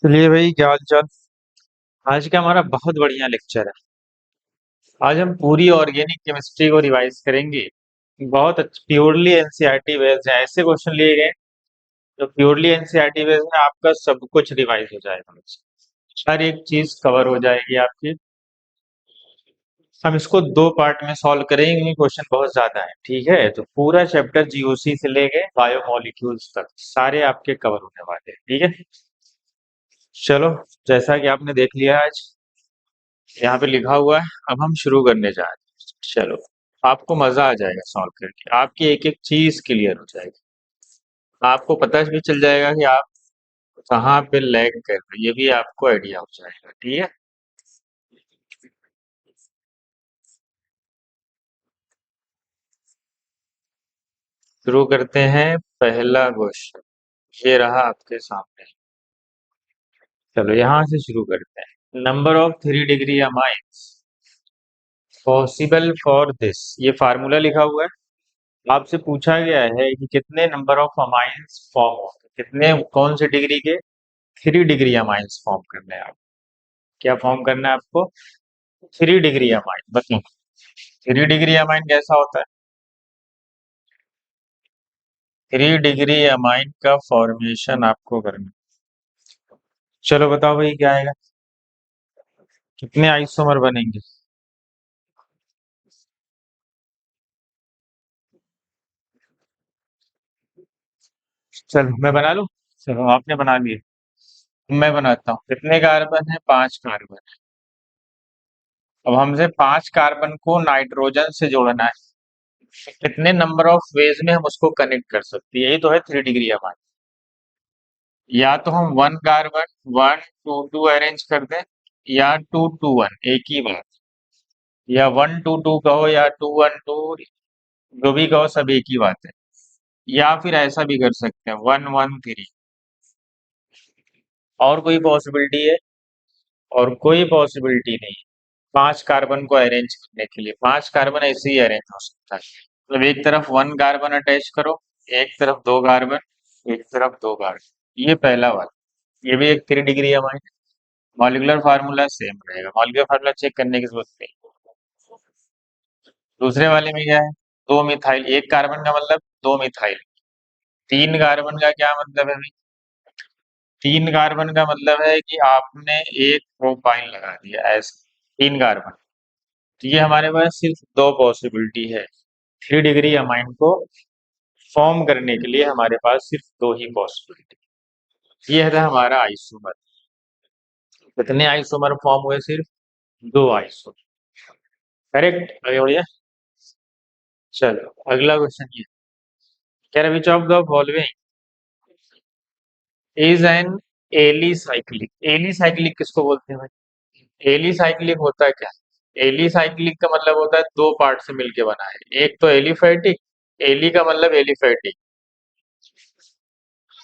चलिए भाई, क्या हाल चाल। आज का हमारा बहुत बढ़िया लेक्चर है। आज हम पूरी ऑर्गेनिक केमिस्ट्री को रिवाइज करेंगे। बहुत प्योरली एनसीईआरटी बेस्ड है। ऐसे क्वेश्चन लिए गए जो प्योरली एनसीईआरटी बेस्ड है, आपका सब कुछ रिवाइज हो जाएगा मुझसे। हर एक चीज कवर हो जाएगी आपकी। हम इसको दो पार्ट में सॉल्व करेंगे क्योंकि क्वेश्चन बहुत ज्यादा है। ठीक है, तो पूरा चैप्टर जीओसी से लेके बायोमोलिक्यूल्स तक सारे आपके कवर होने वाले हैं। ठीक है, चलो। जैसा कि आपने देख लिया आज यहाँ पे लिखा हुआ है, अब हम शुरू करने जा रहे हैं। चलो, आपको मजा आ जाएगा सॉल्व करके, आपकी एक एक चीज क्लियर हो जाएगी। आपको पता भी चल जाएगा कि आप कहाँ पे लैग कर रहे हैं, ये भी आपको आइडिया हो जाएगा। ठीक है, शुरू करते हैं। पहला क्वेश्चन ये रहा आपके सामने। चलो यहाँ से शुरू करते हैं। Number of 3 degree amines possible for this, ये फार्मूला लिखा हुआ है। आपसे पूछा गया है कि कितने नंबर ऑफ अमाइंस फॉर्म होंगे, कितने कौन से डिग्री के। 3 डिग्री अमाइंस फॉर्म करना है आप। क्या फॉर्म करना है आपको? 3 डिग्री अमाइन। बताओ 3 डिग्री अमाइन कैसा होता है? 3 डिग्री अमाइन का फॉर्मेशन आपको करना है। चलो बताओ भाई, क्या आएगा? कितने आइसोमर बनेंगे? चलो मैं बना लूं। चलो आपने बना लिए, मैं बनाता हूँ। कितने कार्बन है? 5 कार्बन। अब हमसे 5 कार्बन को नाइट्रोजन से जोड़ना है। कितने नंबर ऑफ वेज में हम उसको कनेक्ट कर सकते हैं? यही तो है 3 डिग्री अमाइन। या तो हम 1 कार्बन 1 2 2 अरेंज कर दें, या 2 2 1 एक ही बात, या 1 2 2 कहो, या 2 1 2, जो भी कहो सब एक ही बात है। या फिर ऐसा भी कर सकते हैं 1 1 3। और कोई पॉसिबिलिटी है? और कोई पॉसिबिलिटी नहीं है। 5 कार्बन को अरेंज करने के लिए 5 कार्बन ऐसे ही अरेंज हो सकता है। मतलब एक तरफ 1 कार्बन अटैच करो, एक तरफ 2 कार्बन, एक तरफ 2 कार्बन। ये पहला वाला, ये भी एक 3 degree amine. Molecular formula same रहेगा, मॉलिक्यूलर फार्मूला चेक करने की जरूरत नहीं। दूसरे वाले में क्या है? 2 मिथाइल। 1 कार्बन का मतलब 2 मिथाइल। 3 कार्बन का क्या मतलब है भाई? 3 कार्बन का मतलब है कि आपने एक प्रोपाइल लगा दिया ऐसे। 3 कार्बन। तो ये हमारे पास सिर्फ दो पॉसिबिलिटी है। 3 डिग्री अमाइन को फॉर्म करने के लिए हमारे पास सिर्फ दो ही पॉसिबिलिटी। ये है हमारा आइसोमर। कितने आइसोमर फॉर्म हुए? सिर्फ दो आइसोमर। करेक्ट, आगे बढ़िया। चलो अगला क्वेश्चन ये कह रहा, विच of the following is an alicyclic. Alicyclic किसको बोलते हैं भाई? एलिसाइक्लिक होता है क्या? एलिसाइक्लिक का मतलब होता है दो पार्ट से मिलके बना है। एक तो एलिफैटिक, एली का मतलब एलिफैटिक,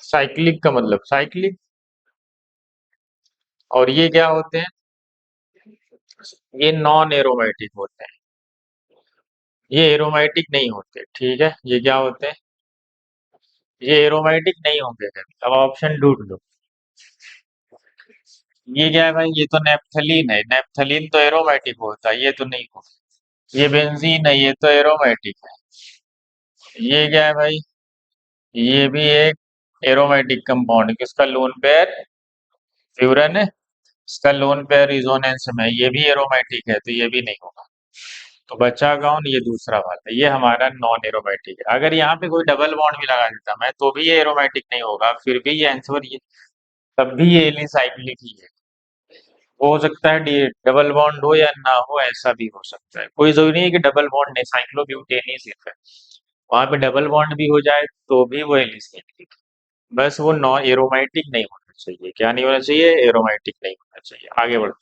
साइक्लिक का मतलब साइक्लिक। और ये क्या होते हैं? ये नॉन एरोमेटिक होते हैं। ये एरोमेटिक नहीं होते। ठीक है, ये क्या होते हैं? ये एरोमेटिक नहीं होंगे कभी। अब ऑप्शन ढूंढ लो। ये क्या है भाई? ये तो नेप्थलीन है। नेप्थलीन तो एरोमेटिक होता है, ये तो नहीं होता। ये बेंजीन है, ये तो एरोमेटिक है। ये क्या है भाई? ये भी एक एरोमेटिक कंपाउंड है। किसका लोन पेयर? फ्यूरन है। इसका लोन पेयर रिजोनेंस में है, ये भी एरोमेटिक है, तो ये भी नहीं होगा। तो बचा कौन? ये दूसरा वाला, ये हमारा नॉन एरोमेटिक है। अगर यहाँ पे कोई डबल बॉन्ड भी लगा देता मैं, तो भी ये एरोमेटिक नहीं होगा, फिर भी ये आंसर ये, तब भी ये एलिसाइक्लिक ही है। हो सकता है डबल बॉन्ड हो या ना हो, ऐसा भी हो सकता है। कोई जरूरी नहीं है कि डबल बॉन्ड नहीं, साइक्लोब्यूटेन ही सिर्फ है। वहां पे डबल बॉन्ड भी हो जाए तो भी वो एलिसाइक्लिक। बस वो नॉन एरोमेटिक नहीं होना चाहिए। क्या नहीं होना चाहिए? एरोमेटिक नहीं होना चाहिए। आगे बढ़ो।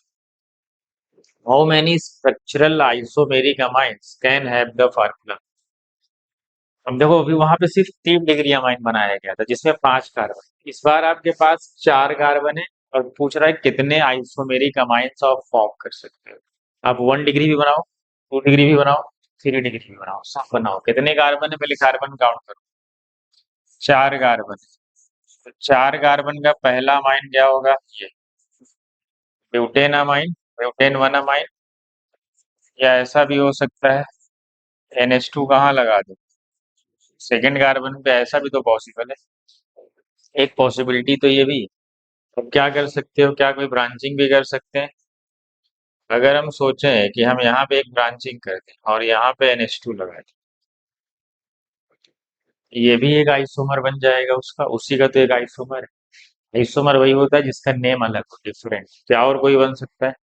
How many structural isomeric amines can have the formula. अब देखो, अभी वहां पे सिर्फ 3 डिग्री अमाइन बनाया गया था जिसमें 5 कार्बन। इस बार आपके पास 4 कार्बन है और पूछ रहा है कितने आइसोमेरिक अमाइंस आप फॉर्म कर सकते हो। आप 1 डिग्री भी बनाओ, 2 डिग्री भी बनाओ, 3 डिग्री भी बनाओ, सब बनाओ। कितने कार्बन है? पहले कार्बन काउंट करो। 4 कार्बन। तो 4 कार्बन का पहला अमाइन क्या होगा? ये butane amine, butane one amine. या ऐसा भी हो सकता है NH2 कहाँ लगा दो सेकेंड कार्बन पे, ऐसा भी तो पॉसिबल है। एक पॉसिबिलिटी तो ये भी है। अब क्या कर सकते हो, क्या कोई ब्रांचिंग भी कर सकते हैं? अगर हम सोचें कि हम यहाँ पे एक ब्रांचिंग कर दें और यहाँ पे NH2 लगा दें, ये भी एक आइसोमर बन जाएगा उसका, उसी का तो एक आइसोमर है। आइसोमर वही होता है जिसका नेम अलग हो, डिफरेंट। क्या और कोई बन सकता है?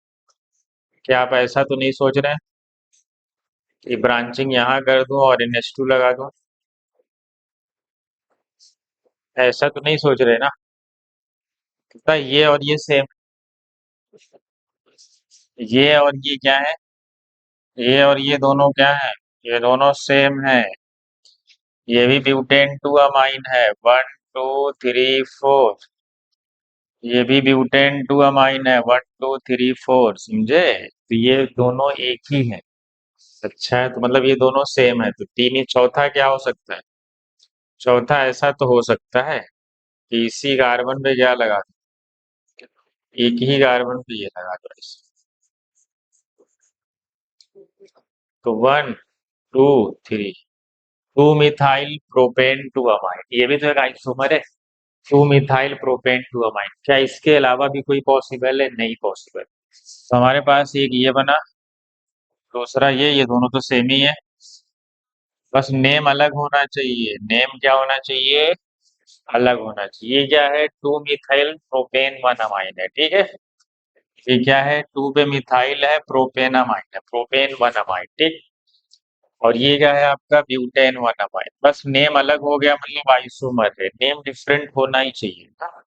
क्या आप ऐसा तो नहीं सोच रहे हैं कि ब्रांचिंग यहाँ कर दूं और NH2 लगा दूं? ऐसा तो नहीं सोच रहे ना? पता है, ये और ये सेम, ये और ये क्या है? ये और ये दोनों क्या है? ये दोनों सेम है। ये भी ब्यूटेन टू अमाइन है, 1 2 3 4। ये भी ब्यूटेन टू अमाइन है, 1 2 3 4। समझे? तो ये दोनों एक ही है। अच्छा है, तो मतलब ये दोनों सेम है, तो तीन ही। चौथा क्या हो सकता है? चौथा ऐसा तो हो सकता है कि इसी कार्बन पे क्या लगा दो, एक ही कार्बन पे ये लगा दो ऐसे। तो 1 2 3, 2 मिथाइल प्रोपेन टू अमाइन, ये भी तो एक आइसोमर है। 2 मिथाइल प्रोपेन टू अमाइन। क्या इसके अलावा भी कोई पॉसिबल है? नहीं पॉसिबल। तो हमारे पास एक ये बना, दूसरा ये दोनों तो सेम ही है। बस नेम अलग होना चाहिए। नेम क्या होना चाहिए? अलग होना चाहिए। ये क्या है? 2 मिथाइल प्रोपेन वन अमाइन है, ठीक है। ये क्या है? 2 पे मिथाइल है, प्रोपेनामाइन है, प्रोपेन 1 अमाइन, ठीक। और ये क्या है आपका? Butane 1 amine. बस नेम अलग हो गया, मतलब आइसोमर है। नेम डिफरेंट होना ही चाहिए ना।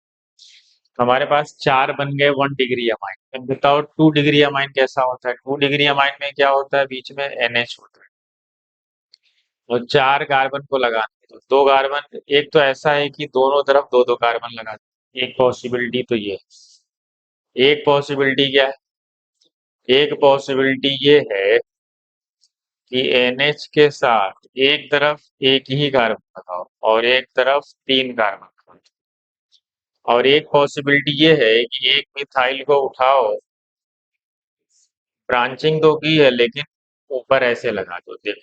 हमारे पास 4 बन गए 1 डिग्री अमाइन। अब बताओ 2 डिग्री अमाइन कैसा होता है? 2 डिग्री अमाइन में क्या होता है? बीच में NH होता है और 4 कार्बन को लगाना है। तो 2 कार्बन, एक तो ऐसा है कि दोनों तरफ दो दो कार्बन लगा दो। एक पॉसिबिलिटी तो ये है। एक पॉसिबिलिटी क्या है? एक पॉसिबिलिटी ये है कि NH के साथ एक तरफ एक ही कार्बन लगाओ और एक तरफ 3 कार्बन लगाओ। और एक पॉसिबिलिटी ये है कि एक मिथाइल को उठाओ, ब्रांचिंग तो की है लेकिन ऊपर ऐसे लगा दो। देखो,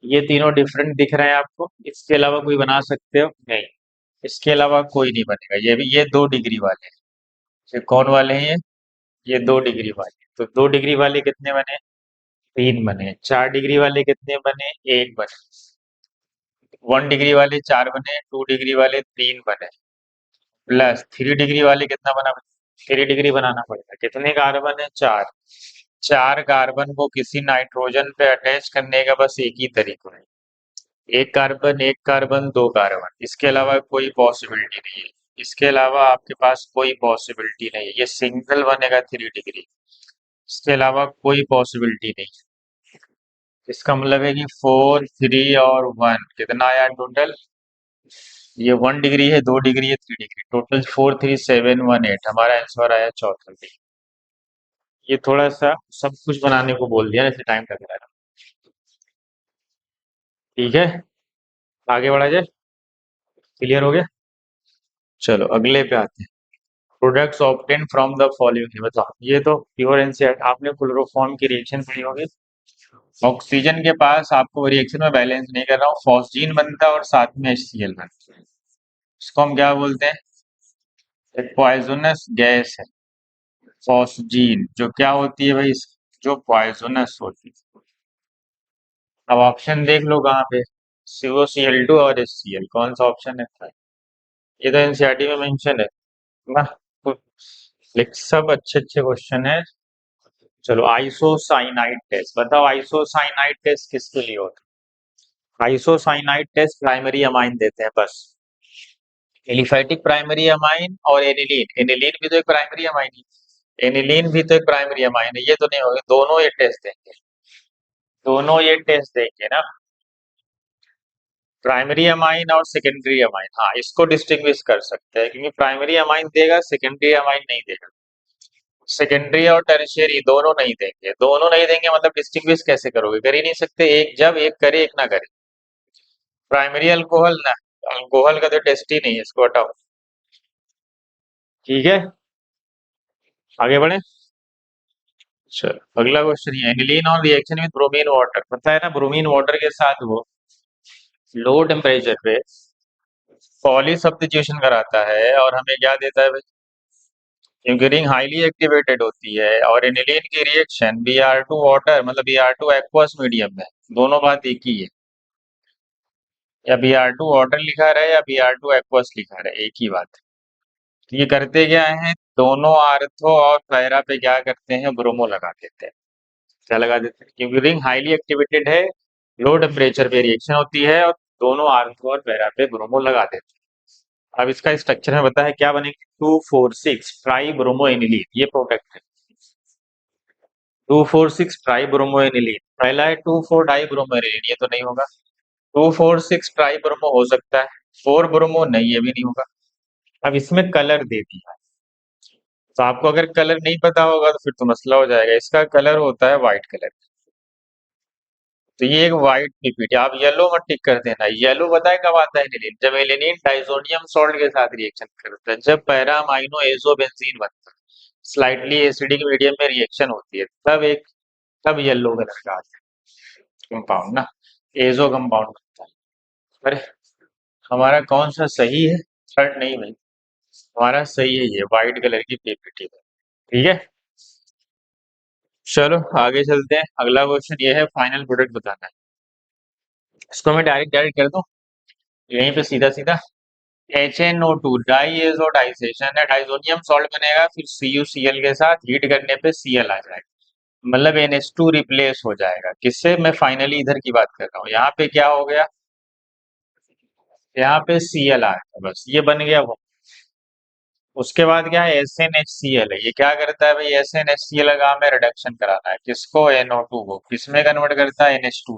ये तीनों डिफरेंट दिख रहे हैं आपको? इसके अलावा कोई बना सकते हो? नहीं, इसके अलावा कोई नहीं बनेगा। ये भी, ये 2 डिग्री वाले हैं। ये कौन वाले हैं? ये 2 डिग्री वाले। तो 2 डिग्री वाले कितने बने? 3 बने। 4 डिग्री वाले कितने बने? एक बने। 1 डिग्री वाले 4 बने, 2 डिग्री वाले 3 बने, प्लस 3 डिग्री वाले कितना बना? 3 डिग्री बनाना पड़ेगा। कितने कार्बन है? 4। 4 कार्बन को किसी नाइट्रोजन पे अटैच करने का बस एक ही तरीका है। एक कार्बन, एक कार्बन, 2 कार्बन। इसके अलावा कोई पॉसिबिलिटी नहीं है। इसके अलावा आपके पास कोई पॉसिबिलिटी नहीं है। ये सिंगल बनेगा 3 डिग्री। इसके अलावा कोई पॉसिबिलिटी नहीं। इसका मतलब है कि 4 3 और 1 कितना आया टोटल? ये 1 डिग्री है, 2 डिग्री है, 3 डिग्री, टोटल 4 3 7 1 8। हमारा आंसर आया चौथा डिग्री। ये थोड़ा सा सब कुछ बनाने को बोल दिया, जैसे टाइम लग रहा है। ठीक है, आगे बढ़ा जाए। क्लियर हो गया? चलो अगले पे आते हैं। Products obtain from the following. बताओ, ये तो प्योर एनसीईआरटी। आपने क्लोरोफॉर्म की रिएक्शन पढ़ी होगी। ऑक्सीजन के पास, आपको रिएक्शन में बैलेंस नहीं कर रहा हूँ, फॉस्जीन बनता है और साथ में HCl बनता है। इसको हम क्या बोलते हैं? एक पॉइजनस गैस है फॉस्जीन, जो क्या होती है भाई? जो पॉइजनस होती है। अब ऑप्शन देख लो कहाँ पे, COCl2 और HCl। कौन सा ऑप्शन है? ये तो एनसीईआरटी में मेंशन है ना। तो लेकिन सब अच्छे अच्छे क्वेश्चन है। चलो, आइसोसाइनाइड टेस्ट बताओ। आइसोसाइनाइड टेस्ट किसके लिए होता है? आइसोसाइनाइड टेस्ट प्राइमरी अमाइन देते हैं बस। एलिफैटिक प्राइमरी अमाइन और एनिलीन। एनिलीन भी तो एक प्राइमरी अमाइन है। एनिलीन भी तो एक प्राइमरी अमाइन है। ये तो नहीं होगा, दोनों ये टेस्ट देंगे। दोनों ये टेस्ट देंगे ना, प्राइमरी अमाइन और सेकेंडरी अमाइन। हाँ, इसको डिस्टिंग्विश कर सकते हैं, क्योंकि प्राइमरी अमाइन देगा, सेकेंडरी अमाइन नहीं देगा। सेकेंडरी और टर्शियरी दोनों नहीं देंगे। दोनों नहीं देंगे मतलब डिस्टिंग्विश कैसे करोगे? कर ही नहीं सकते। एक जब एक करे, एक ना करे। प्राइमरी अल्कोहल ना, अल्कोहल का तो टेस्ट ही नहीं है, इसको हटाओ। ठीक है, आगे बढ़े। चलो अगला क्वेश्चन ये, aniline on reaction with bromine water, पता है ना ब्रोमीन वाटर के साथ वो लो टेम्परेचर पे पॉली सब्स्टिट्यूशन कराता है और हमें क्या देता है भाई, क्योंकि रिंग हाईली एक्टिवेटेड होती है और एनिलीन की रिएक्शन Br2 वाटर मतलब Br2 एक्वस मीडियम में, दोनों बात एक ही है, या Br2 वाटर लिखा रहे या Br2 एक्वस लिखा रहे, एक ही बात। तो ये करते क्या है, दोनों आर्थो और पैरा पे क्या करते हैं, ब्रोमो लगा देते हैं। क्या लगा देते हैं, क्योंकि रिंग हाईली एक्टिवेटेड है, लो टेम्परेचर पे रिएक्शन होती है और दोनों आर्थो और पैरा पे ब्रोमो लगा देते हैं। अब इसका स्ट्रक्चर में बताया क्या बनेगा, 2,4,6 ट्राई ब्रोमो एनिलीन, ये प्रोडक्ट है। 2,4,6 ट्राई ब्रोमो एनिलीन, पहला है 2,4 डाई ब्रोमो एनिलीन, ये तो नहीं होगा। 2,4,6 ट्राई ब्रोमो हो सकता है, 4 ब्रोमो नहीं, ये भी नहीं होगा। अब इसमें कलर दे दिया, तो आपको अगर कलर नहीं पता होगा तो फिर तो मसला हो जाएगा। इसका कलर होता है व्हाइट कलर, तो ये एक व्हाइट पीपीटी, आप येलो मत टिक कर देना। येलो बताए कब आता है एनिलीन, जब एलिनीन डाइजोनियम सॉल्ट के साथ रिएक्शन करता है, जब पैरा अमाइनो एजोबेंजीन बनता है, स्लाइटली एसिडिक मीडियम में रिएक्शन होती है, तब येलो कलर का आता है कंपाउंड ना, एजो कंपाउंड बनता है। अरे हमारा कौन सा सही है, थर्ड नहीं भाई, हमारा सही है ये व्हाइट कलर की पीपीटी। ठीक है, चलो आगे चलते हैं। अगला क्वेश्चन ये है, फाइनल प्रोडक्ट बताना है। इसको मैं डायरेक्ट डायरेक्ट कर दूं यहीं पे सीधा सीधा, HNO2 डाई एजो डाइसेशन है, डाइजोनियम सॉल्ट बनेगा, फिर CuCl के साथ हीट करने पे Cl आ जाएगा, मतलब NH2 रिप्लेस हो जाएगा। किससे, मैं फाइनली इधर की बात कर रहा हूँ। यहाँ पे क्या हो गया, यहाँ पे Cl आया, बस ये बन गया वो। उसके बाद क्या है, SnHCl है, ये क्या करता है भाई, SnHCl का काम है रिडक्शन कराना है, किसको, NO2 को, किसमें कन्वर्ट करता है, NH2।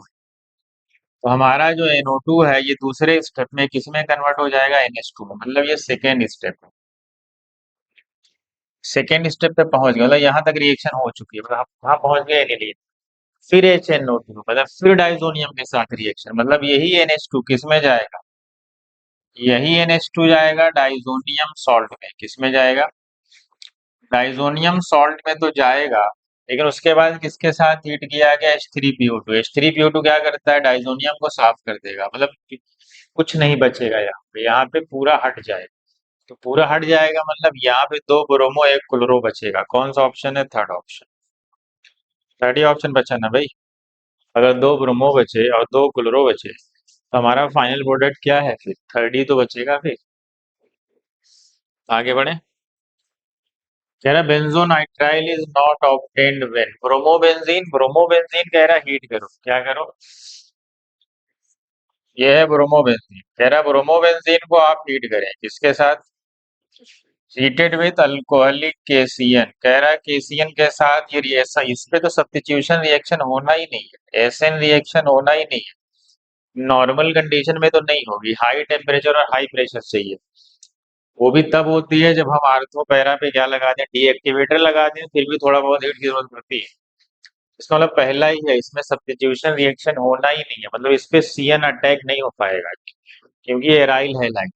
तो हमारा जो NO2 है ये दूसरे स्टेप में किसमें कन्वर्ट हो जाएगा, NH2 में, मतलब ये सेकेंड स्टेप है। सेकेंड स्टेप पे पहुंच गया, मतलब यहाँ तक रिएक्शन हो चुकी है, मतलब वहां पहुंच गए एनिलीन। फिर HNO2 मतलब फिर डाइजोनियम के साथ रिएक्शन, मतलब यही NH2 किस में जाएगा, यही NH2 जाएगा डाइजोनियम सॉल्ट में, किस में जाएगा, डाइजोनियम सॉल्ट में तो जाएगा, लेकिन उसके बाद किसके साथ हीट किया गया, H3PO2। H3PO2 क्या करता है, डाइजोनियम को साफ कर देगा, मतलब कुछ नहीं बचेगा यहाँ पे पूरा हट जाएगा। तो पूरा हट जाएगा मतलब यहाँ पे दो ब्रोमो एक क्लोरो बचेगा, कौन सा ऑप्शन है, थर्ड ऑप्शन। थर्ड ही ऑप्शन बचा ना भाई, अगर दो ब्रोमो बचे और दो क्लोरो बचे तो हमारा फाइनल प्रोडक्ट क्या है, फिर थर्ड ही तो बचेगा फिर। आगे बढ़े, कह रहा benzonitrile is not obtained when, bromobenzene कह रहा हीट करो, क्या करो, ये है ब्रोमोबेंजीन, कह रहा ब्रोमोबेंजीन को आप हीट करें, किसके साथ, हीटेड विथ अल्कोहलिक केसीएन, कह रहा है केसीएन के साथ ये रिएक्शन, इस पे तो सब्स्टिट्यूशन रिएक्शन होना ही नहीं है, एसएन रिएक्शन होना ही नहीं है, नॉर्मल कंडीशन में तो नहीं होगी, हाई टेम्परेचर और हाई प्रेशर चाहिए। वो भी तब होती है जब हम आर्थो पैरा पे क्या लगा दें, डीएक्टिवेटर लगा दें, फिर भी थोड़ा बहुत हीट की जरूरत पड़ती है। इसका मतलब पहला ही है, इसमें सब्स्टिट्यूशन रिएक्शन होना ही नहीं है, मतलब इस पे सीएन अटैक नहीं हो पाएगा, क्योंकि ये एराइल है लाइक।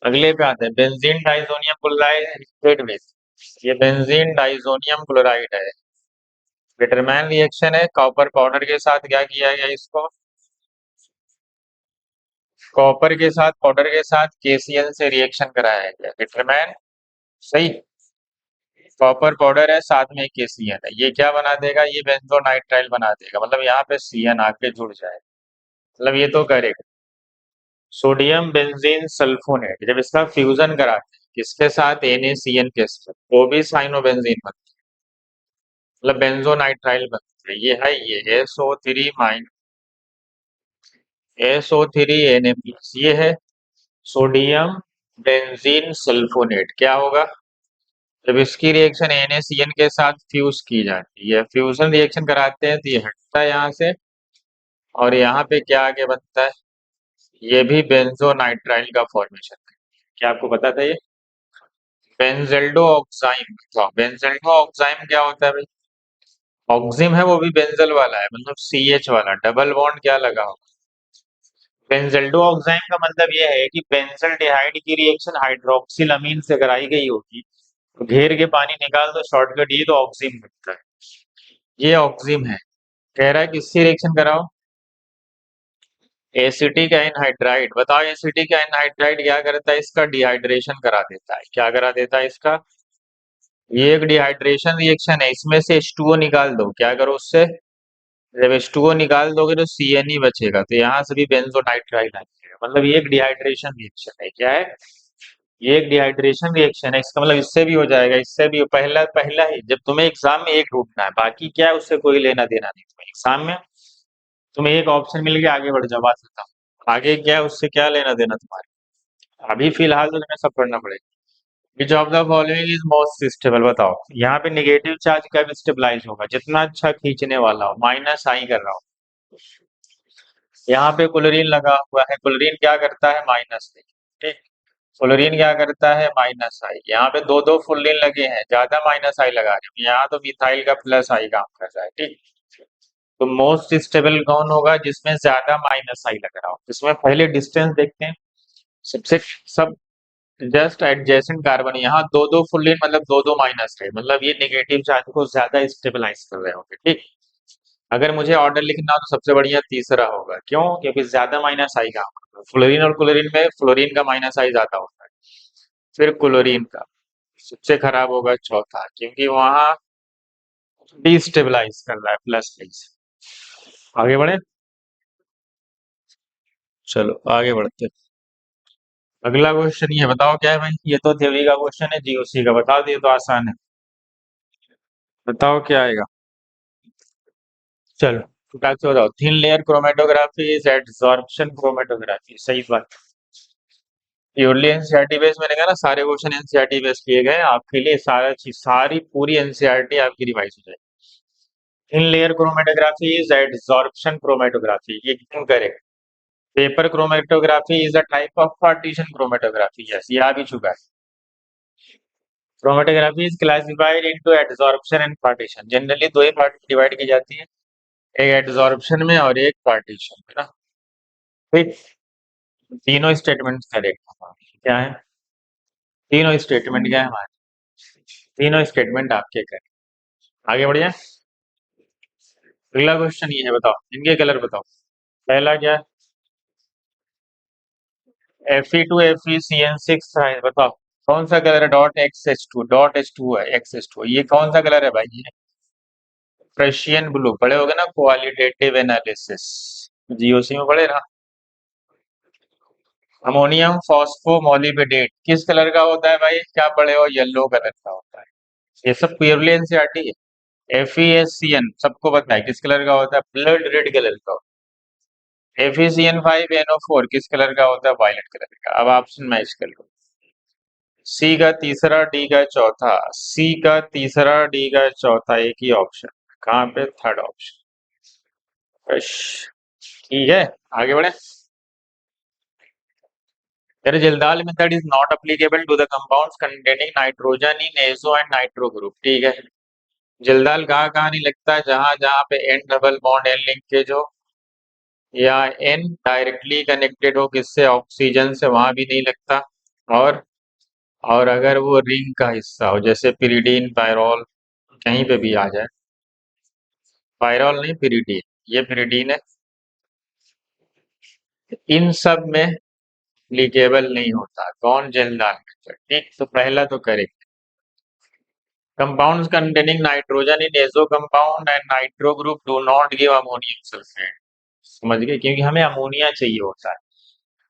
अगले पे आते हैं, बेंजीन डाइजोनियम क्लोराइड में, ये बेंजीन डाइजोनियम क्लोराइड है, विटरमैन रिएक्शन है, कॉपर पाउडर के साथ क्या किया गया इसको, कॉपर के साथ पाउडर के साथ केसीएन से रिएक्शन कराया गया, विटरमैन, सही, कॉपर पाउडर है साथ में केसीएन है, ये क्या बना देगा, ये बेंजोनाइट्राइल बना देगा, मतलब यहाँ पे सीएन आके जुड़ जाएगा, मतलब ये तो करेगा। सोडियम बेंजीन सल्फोनेट, जब इसका फ्यूजन कराते हैं किसके साथ, NaCN के साथ, वो भी साइनोबेंजीन बनता है, मतलब बेंजोनाइट्राइल बनता है, ये है ये SO3 ये है सोडियम बेंजीन सल्फोनेट, क्या होगा, जब इसकी रिएक्शन NaCN के साथ फ्यूज की जाती है, फ्यूजन रिएक्शन कराते हैं तो ये हटता है यहाँ से, और यहाँ पे क्या आगे बनता है, ये भी बेंजोनाइट्राइल का फॉर्मेशन है। क्या आपको पता था ये, बेंजेल्डो ऑक्साइम, बेंजेल्डो ऑक्साइम क्या होता है भाई, ऑक्सिम है वो भी बेंजल वाला है, मतलब CH वाला, डबल बॉन्ड क्या लगा होगा, बेंजल्डो ऑक्साइड का मतलब ये है कि बेंजल डिहाइड की रिएक्शन हाइड्रोक्सिल अमीन से कराई गई होगी, तो घेर के पानी निकाल दो, शॉर्टकट, ये तो ऑक्सीम बनता है। ये ऑक्सीम है। कह रहा है किससी रिएक्शन कराओ, एसिटिक एनहाइड्राइड। बताओ एसिटिक एनहाइड्राइड क्या करता है, इसका डिहाइड्रेशन करा देता है। क्या करा देता है इसका, ये एक डिहाइड्रेशन रिएक्शन है, इसमें से H2O निकाल दो। क्या करो उससे, जब H2O निकाल दोगे तो CN ही बचेगा, तो यहाँ से भी बेंजोनाइट्राइल आएगा। मतलब ये एक डिहाइड्रेशन रिएक्शन है। क्या है, ये एक डिहाइड्रेशन रिएक्शन है। इसका मतलब इससे भी हो जाएगा, इससे भी। पहला पहला ही, जब तुम्हें एग्जाम में एक ढूंढना है, बाकी क्या है उससे कोई लेना देना नहीं। तुम्हें एग्जाम में तुम्हें एक ऑप्शन मिल गया, आगे बढ़ जाओ, बात बताओ आगे क्या है, उससे क्या लेना देना तुम्हारे। अभी फिलहाल तो तुम्हें सब पढ़ना पड़ेगा। विच of the following is most stable, बताओ। यहाँ पे नेगेटिव चार्ज कब स्टेबलाइज होगा, जितना अच्छा खींचने वाला हो। माइनस आई कर रहा हो, यहाँ पे क्लोरीन लगा हुआ है, क्लोरीन क्या करता है, माइनस आई। ठीक, क्लोरीन क्या करता है, माइनस आई। यहाँ पे दो दो फुल्लिन लगे हैं, ज्यादा माइनस आई लगा रहे हैं, यहाँ तो मिथाइल का प्लस आई काम कर रहा है। ठीक, तो मोस्ट स्टेबल कौन होगा, जिसमें ज्यादा माइनस आई लग रहा हो। इसमें पहले डिस्टेंस देखते हैं, सबसे सब जस्ट एडजेसेंट कार्बन, यहाँ दो दो फुल्लिन मतलब दो दो माइनस है, मतलब ये नेगेटिव चार्ज को ज्यादा स्टेबलाइज कर रहे होंगे। ठीक, अगर मुझे ऑर्डर लिखना हो तो सबसे बढ़िया तीसरा होगा। क्यों, क्योंकि ज्यादा माइनस आई काम कर रहा है। फ्लोरीन और क्लोरीन में फ्लोरीन का माइनस आई ज्यादा होता है, फिर क्लोरीन का। सबसे खराब होगा चौथा, क्योंकि वहां डिस्टेबलाइज कर रहा है, प्लस प्लस। आगे बढ़े, चलो आगे बढ़ते हैं। अगला क्वेश्चन ये बताओ क्या है भाई, ये तो थ्योरी का क्वेश्चन है, जीओसी का बता दिए तो आसान है। बताओ क्या आएगा, चलो फटाक से बताओ। Thin layer chromatography is adsorption chromatography, सही बात। प्योरली एनसीईआरटी बेस, मैंने कहा ना सारे क्वेश्चन एनसीईआरटी बेस किए गए हैं आपके लिए, सारा चीज सारी पूरी एनसीईआरटी आपकी रिवाइज हो जाएगी। Thin layer chromatography is adsorption chromatography, ये एकदम correct. Paper chromatography is a type of partition chromatography, yes ये आ भी चुका है। Chromatography is classified into adsorption and partition, generally दो ही पार्ट डिवाइड की जाती है, एक एडसॉर्प्शन में और एक पार्टीशन में ना। ठीक, तीनों स्टेटमेंट करेक्ट है। क्या है, तीनों स्टेटमेंट क्या है हमारे, तीनों स्टेटमेंट आपके करेक्ट। आगे बढ़िए, अगला क्वेश्चन ये है, बताओ इनके कलर बताओ। पहला क्या, Fe2 FeCN6 है, बताओ कौन सा कलर है, dot x H two, dot H2 है, XH2, ये कौन सा कलर है भाई, ये प्रशियन ब्लू। पढ़े होगे ना क्वालिटेटिव एनालिसिस, जीओसी में पढ़े ना। अमोनियम फॉस्फोमोलिबडेट किस कलर का होता है भाई, क्या पढ़े हो, येलो कलर का होता है। ये सब प्योरली एनसीईआरटी है। FeSCN सबको पता है किस कलर का होता है, ब्लड रेड कलर का। FeCN5NO4 किस कलर का होता है, वायलेट कलर का। अब ऑप्शन मैच कर लो, सी का तीसरा, डी का चौथा, सी का तीसरा, डी का चौथा, एक ही ऑप्शन। कहाँ पे, थर्ड ऑप्शन। बस, ठीक है, आगे बढ़े। There is Jildal method is not applicable to the compounds containing nitrogen in azo and nitro group, ठीक है। जिल्दाल कहाँ कहाँ नहीं लगता है, जहां जहां पे N double bond N linkage हो, या एन डायरेक्टली कनेक्टेड हो किससे, ऑक्सीजन से, वहां भी नहीं लगता। और और अगर वो रिंग का हिस्सा हो, जैसे पिरिडीन, पायरोल, कहीं पे भी आ जाए। पायरोल नहीं, पिरिडीन, ये पिरिडीन है। इन सब में लीकेबल नहीं होता, कौन, जलदार मेथड। ठीक, तो पहला तो correct. Compounds containing nitrogen in azo compound and nitro group do not give ammonium sulphate, समझ गए, क्योंकि हमें अमोनिया चाहिए होता है।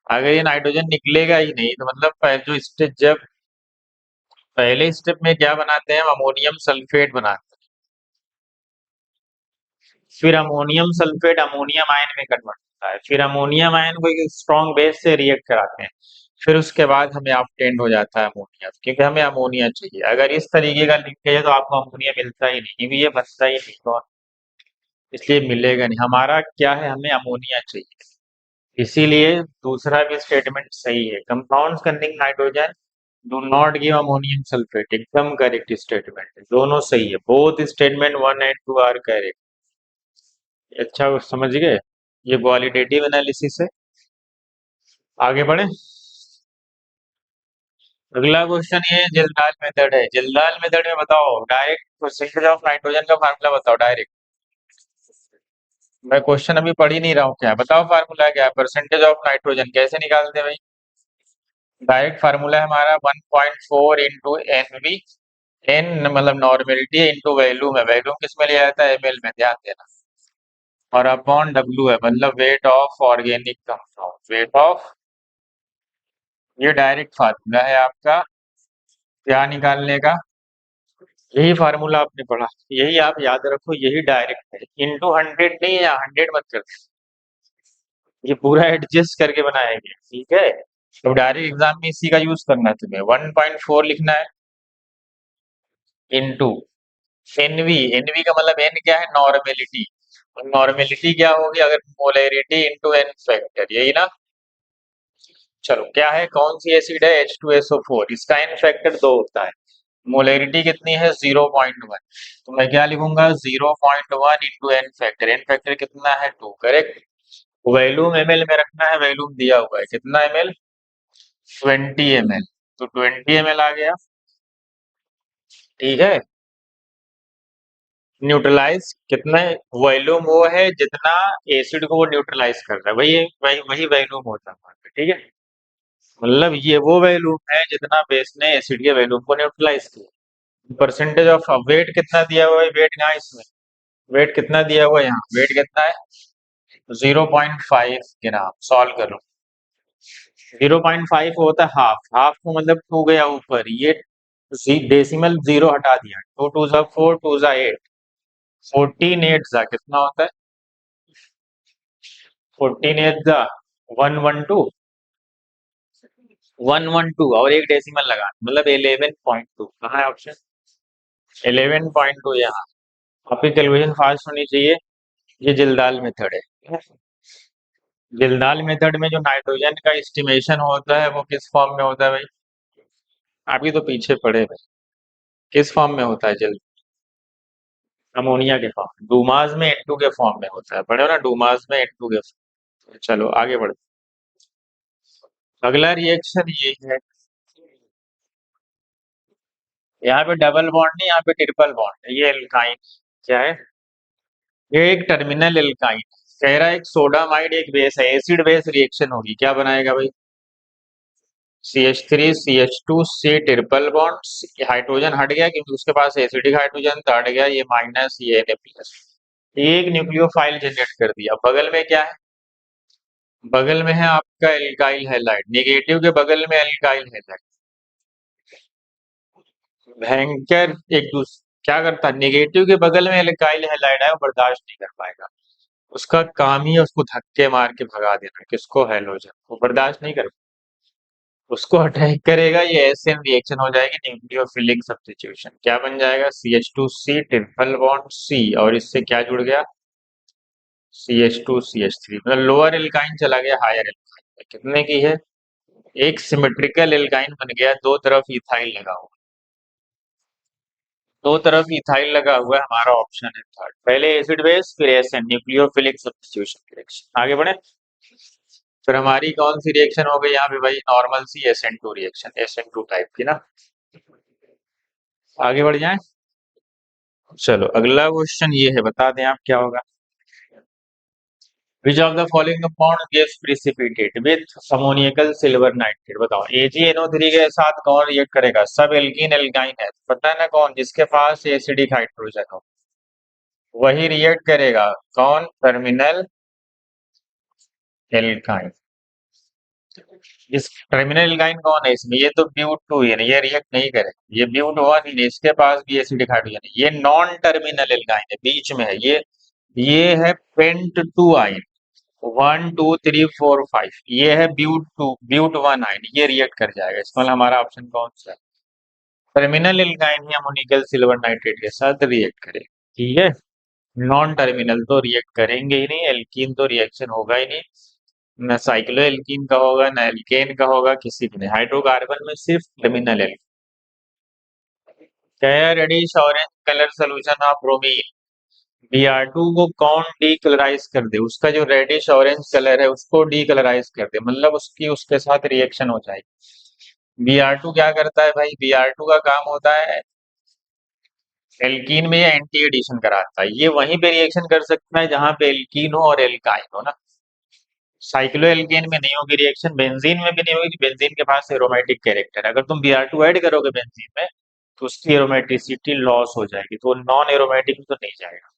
अगर ये नाइट्रोजन निकलेगा ही नहीं, तो मतलब जो स्टेप, जब पहले स्टेप में क्या बनाते हैं, अमोनियम सल्फेट बनाते हैं, फिर अमोनियम सल्फेट अमोनियम आयन में कन्वर्ट होता है, फिर अमोनियम आयन को एक स्ट्रॉन्ग बेस से रिएक्ट कराते हैं, फिर उसके बाद हमें ऑब्टेन हो जाता है अमोनिया, क्योंकि हमें अमोनिया चाहिए। अगर इस तरीके का लिंकेज है तो आपको अमोनिया मिलता ही नहीं, क्योंकि ये बनता ही नहीं, तो इसलिए मिलेगा नहीं। हमारा क्या है, हमें अमोनिया चाहिए, इसीलिए दूसरा भी स्टेटमेंट सही है। Compounds containing nitrogen do not give ammonium sulphate, एकदम करेक्ट स्टेटमेंट है, दोनों सही है, both statement 1 and 2 are correct. अच्छा समझ गए, ये क्वालिटेटिव एनालिसिस है। आगे बढ़े। अगला क्वेश्चन ये जिल्दाल मेथड है। जिल्दाल मेथड में बताओ डायरेक्ट परसेंटेज ऑफ नाइट्रोजन का फार्मूला बताओ डायरेक्ट। मैं क्वेश्चन अभी पढ़ ही नहीं रहा हूँ, क्या बताओ फार्मूला क्या है परसेंटेज ऑफ नाइट्रोजन कैसे निकालते हैं भाई। डायरेक्ट फार्मूला है हमारा 1.4 इंटू एन वी। एन मतलब नॉर्मेलिटी इंटू वैल्यूम है, वैल्यूम किस में लिया जाता है एमएल में, ध्यान देना। और अपॉन डब्ल्यू है मतलब weight of organic compound, weight of. ये डायरेक्ट फार्मूला है आपका क्या निकालने का। यही फार्मूला आपने पढ़ा, यही आप याद रखो, यही डायरेक्ट है। इंटू 100 नहीं है, 100 मत कर, ये पूरा एडजस्ट करके बनाया गया, ठीक है। तो डायरेक्ट एग्जाम में इसी का यूज करना है तुम्हें। 1.4 लिखना है इंटू एनवी। एनवी का मतलब एन क्या है, नॉर्मेलिटी। और नॉर्मेलिटी क्या होगी अगर मोलैरिटी इंटू एन फैक्टर, यही ना। चलो क्या है, कौन सी एसिड है, H2SO4, इसका एन फैक्टर 2 होता है। मोलैरिटी कितनी है 0.1, तो मैं क्या लिखूंगा 0.1 into n factor. N factor कितना है 2, करेक्ट। वैल्यूम एमएल में रखना है, वैल्यूम दिया हुआ है कितना एमएल, 20 ml। तो 20 ml आ गया, ठीक है। न्यूट्रलाइज कितना वॉल्यूम वो है जितना एसिड को वो न्यूट्रलाइज कर रहा है, वही वही वही वॉल्यूम होता है वहाँ पे, ठीक है। मतलब ये वो वॉल्यूम है जितना बेस ने एसिड के वॉल्यूम को न्यूट्रलाइज किया। परसेंटेज ऑफ वेट कितना दिया हुआ है, वेट यहाँ इसमें वेट कितना दिया हुआ है, यहाँ वेट कितना है 0.5 ग्राम। सॉल्व करो, 0.5 होता है हाफ, हाफ को मतलब 2 गया ऊपर, ये डेसिमल 0 हटा दिया, 2 2 जा 4, 2 जा 8, 14 8 जा कितना होता है, 14 8 जा 112, 112 और एक डेसिमल लगा मतलब 11.2। कहाँ है ऑप्शन 11.2 यहाँ। आपकी कैलकुलेशन फास्ट होनी चाहिए। ये जिल्दाल मेथड है। जिल्दाल मेथड में जो नाइट्रोजन का एस्टिमेशन होता है वो किस फॉर्म में होता है भाई, आप ही तो पीछे पड़े भाई। किस फॉर्म में होता है जिल अमोनिया के फॉर्म, डूमास में N2 के फॉर्म में होता है, पढ़े हो ना डूमास में N2 के फॉर्म। चलो आगे बढ़ो। अगला रिएक्शन ये है, यहाँ पे डबल बॉन्ड नहीं, यहाँ पे ट्रिपल बॉन्ड है। ये एल्काइन क्या है, ये एक टर्मिनल एल्काइन। कह रहा है एक सोडामाइड एक बेस है, एसिड बेस रिएक्शन होगी, क्या बनाएगा भाई CH3 CH2 C triple bond. Hydrogen हट गया क्योंकि उसके पास एसिडिक हाइड्रोजन था, हट गया ये माइनस ये Na+। एक न्यूक्लियोफाइल जनरेट कर दिया। बगल में क्या है, बगल में है आपका एल्काइल हैलाइड, नेगेटिव के बगल में एल्काइल हैलाइड। भयंकर एक दूसरे क्या करता है, नेगेटिव के बगल में एल्काइल हैलाइड है वो बर्दाश्त नहीं कर पाएगा, उसका काम ही है उसको धक्के मार के भगा देना, किसको हैलोजन वो बर्दाश्त नहीं कर, उसको अटैक करेगा, ये एसएन रिएक्शन हो जाएगी न्यूक्लियोफिलिक सब्स्टिट्यूशन। क्या बन जाएगा CH2C ट्रिपल बॉन्ड C, और इससे क्या जुड़ गया CH2 CH3, मतलब लोअर एल्काइन चला गया हायर एल्काइन। कितने की है, एक सिमेट्रिकल एल्काइन बन गया, दो तरफ इथाइल लगा हुआ, दो तरफ इथाइल लगा हुआ है, हमारा ऑप्शन है थर्ड। पहले एसिड बेस फिर एसएन, न्यूक्लियोफिलिक सब्स्टिट्यूशन रिएक्शन। आगे बढ़े। फिर हमारी कौन सी रिएक्शन हो गई यहाँ पे भाई, नॉर्मल सी SN2 रिएक्शन, SN2 टाइप की ना। आगे बढ़ जाए। चलो अगला क्वेश्चन ये है, बता दें आप क्या होगा। Which of the following compound gives precipitate with ammoniacal silver nitrate, बताओ AgNO3 के साथ कौन रिएक्ट करेगा, सब एल्कीन एल्काइन है, पता है ना कौन, जिसके पास एसिडिक हाइड्रोजन हो वही रिएक्ट करेगा, कौन, टर्मिनल एल्काइन। इस टर्मिनल एल्काइन कौन है इसमें, ये तो ब्यूट टू है ना, ये रिएक्ट नहीं करेगा, ये ब्यूट वन ही नहीं, इसके पास भी एसिडिक हाइड्रोजन है, ये नॉन टर्मिनल एल्काइन है, बीच में है ये है पेंट टू आइन, 1 2 3 4 5, ये है ब्यूट वन आइन, ये रिएक्ट कर जाएगा, इसमें हमारा ऑप्शन कौन सा है, टर्मिनल एल्काइन या अमोनिकल सिल्वर नाइट्रेट के साथ रिएक्ट करेगा, ठीक है। नॉन टर्मिनल तो रिएक्ट करेंगे ही नहीं, एल्कीन तो रिएक्शन होगा ही नहीं, न साइक्लो एल्कीन का होगा न एल्केन का होगा, किसी भी नहीं, हाइड्रोकार्बन में सिर्फ टर्मिनल एल्कीन। क्या reddish orange colour solution of bromine, Br2 को कौन डीकलराइज कर दे, उसका जो रेडिश ऑरेंज कलर है उसको डीकलराइज कर दे, मतलब उसकी उसके साथ रिएक्शन हो जाएगी। Br2 क्या करता है भाई, Br2 का काम होता है एल्कीन में ये एंटी एडिशन कराता है। ये वहीं पे रिएक्शन कर सकता है जहां पे एल्कीन हो और एल्काइन हो ना। साइक्लो एल्केन में नहीं होगी रिएक्शन, बेंजीन में भी नहीं होगी, बेंजीन के पास एरोमेटिक कैरेक्टर है। अगर तुम Br2 ऐड करोगे बेंजीन में तो उसकी एरोमेटिसिटी लॉस हो जाएगी, तो नॉन एरोमेटिक में तो नहीं जाएगा।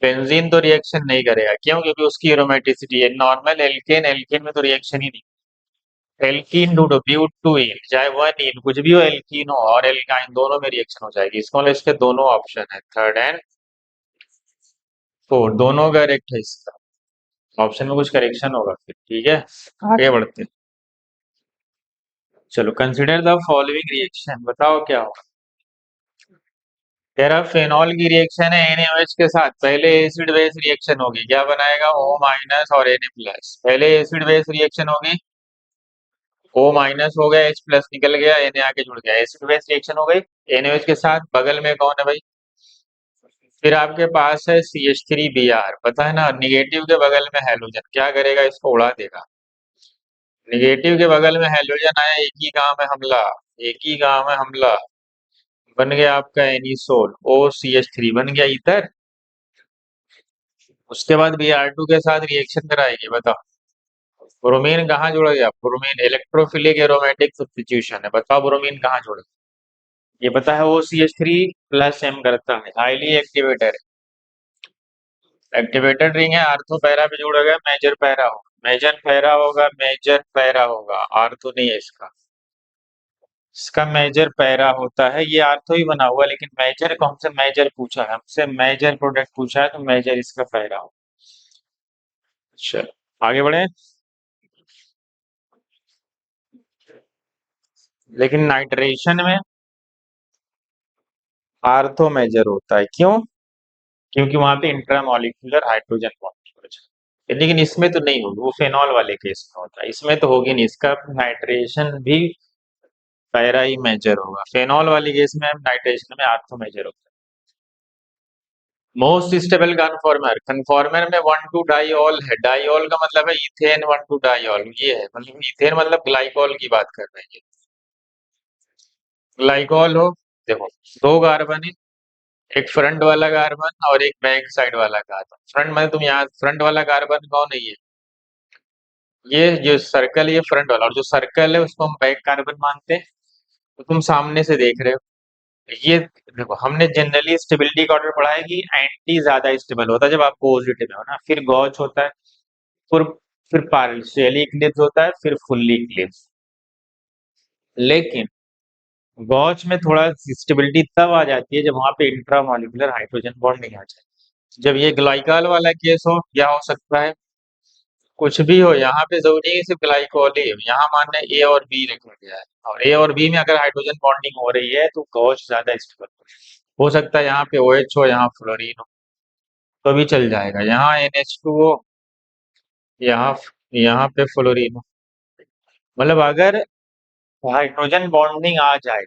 बेंजीन तो रिएक्शन नहीं करेगा, क्यों? क्योंकि उसकी एरोमेटिसिटी है। नॉर्मल एल्केन, एल्केन में तो रिएक्शन ही नहीं। एल्कीन टू ब्यूट टू इन, चाहे वन इन कुछ भी हो, एल्कीन हो और एल्काइन दोनों में रिएक्शन हो जाएगी। इसको मतलब इसके दोनों ऑप्शन है, थर्ड एंड फोर्थ दोनों करेक्ट है इसका। ऑप्शन में कुछ करेक्शन होगा फिर, ठीक है। आगे बढ़ते हैं। चलो, कंसिडर द फॉलोइंग रिएक्शन, बताओ क्या होगा। तेरा फेनॉल की रिएक्शन है NaOH के साथ, पहले एसिड बेस रिएक्शन होगी, क्या बनाएगा O माइनस और Na प्लस। पहले एसिड बेस रिएक्शन होगी, O माइनस हो गया, H प्लस निकल गया, Na आके जुड़ गया, एसिड बेस रिएक्शन हो गई। NaOH के साथ बगल में कौन है भाई, फिर आपके पास है CH3Br, पता है ना, निगेटिव के बगल में हैलोजन क्या करेगा, इसको उड़ा देगा। निगेटिव के बगल में हैलोजन आया, एक ही काम है हमला, एक ही काम है हमला, बन गया आपका एनिसोल, OCH3 बन गया ईथर। उसके बाद Br2 के साथ रिएक्शन कराएगी, बताओ ब्रोमीन कहाँ जुड़ गया, ब्रोमीन इलेक्ट्रोफिलिक एरोमेटिक सब्स्टिट्यूशन है, बताओ ब्रोमीन कहाँ जुड़ गया। ये पता है OCH3 प्लस M करता है, हाईली एक्टिवेटर है, एक्टिवेटेड रिंग है, आर्थो पैरा पे जुड़ गया, मेजर पैरा होगा, मेजर पैरा होगा, मेजर पैरा होगा, आर्थो नहीं है इसका। इसका मेजर पैरा होता है, ये आर्थो ही बना हुआ, लेकिन मेजर को हमसे मेजर पूछा है, हमसे मेजर प्रोडक्ट पूछा है, तो मेजर इसका पैरा होगा। चलो आगे बढ़े। लेकिन नाइट्रेशन में आर्थो मेजर होता है, क्यों? क्योंकि वहां पे इंट्रामॉलिक्यूलर हाइड्रोजन बॉन्ड हो जाए। लेकिन इसमें तो नहीं होगी, वो फेनॉल वाले केस में होता है, इसमें तो होगी नहीं, इसका नाइट्रेशन भी पैरा ही मेजर होगा। फेनॉल वाली केस में नाइट्रेशन में आर्थो मेजर होता है। मोस्ट स्टेबल कन्फॉर्मर, कन्फॉर्मर में 1,2-डाइऑल है, डाइऑल का मतलब है इथेन, 1,2-डाइऑल ये है, मतलब इथेन मतलब ग्लाइकॉल की बात कर रहे हैं। ग्लाइकॉल हो, देखो दो कार्बन है, एक फ्रंट वाला कार्बन और एक बैक साइड वाला कार्बन। फ्रंट में तुम यहाँ फ्रंट वाला कार्बन कौन है, ये जो सर्कल, ये फ्रंट वाला, और जो सर्कल है उसको हम बैक कार्बन मानते हैं। तो तुम सामने से देख रहे हो, ये देखो हमने जनरली स्टेबिलिटी का ऑर्डर पढ़ा है कि एंटी ज्यादा स्टेबल होता है जब आप पॉजिटिव में हो ना, फिर गॉच होता है, फिर फिर पार्शियली इक्लिप्स होता है, फिर फुल्ली इक्लिप्स। लेकिन गॉच में थोड़ा स्टेबिलिटी तब आ जाती है जब वहां पे इंट्रामॉलिक्यूलर हाइड्रोजन बॉन्ड नहीं आ जाए। जब ये ग्लाइकॉल वाला केस हो, क्या हो सकता है, कुछ भी हो, यहाँ पे जरूरी है कि सिर्फ ग्लाइकॉल ही हो, यहाँ मानना ए और बी रखा गया है, और ए और बी में अगर हाइड्रोजन बॉन्डिंग हो रही है तो गॉच ज्यादा स्टेबल हो सकता है, यहाँ पे OH हो, यहाँ फ्लोरीन हो, तो भी चल जाएगा। यहाँ NH2 हो, यहाँ यहाँ पे फ्लोरीन हो, मतलब अगर हाइड्रोजन बॉन्डिंग आ जाए,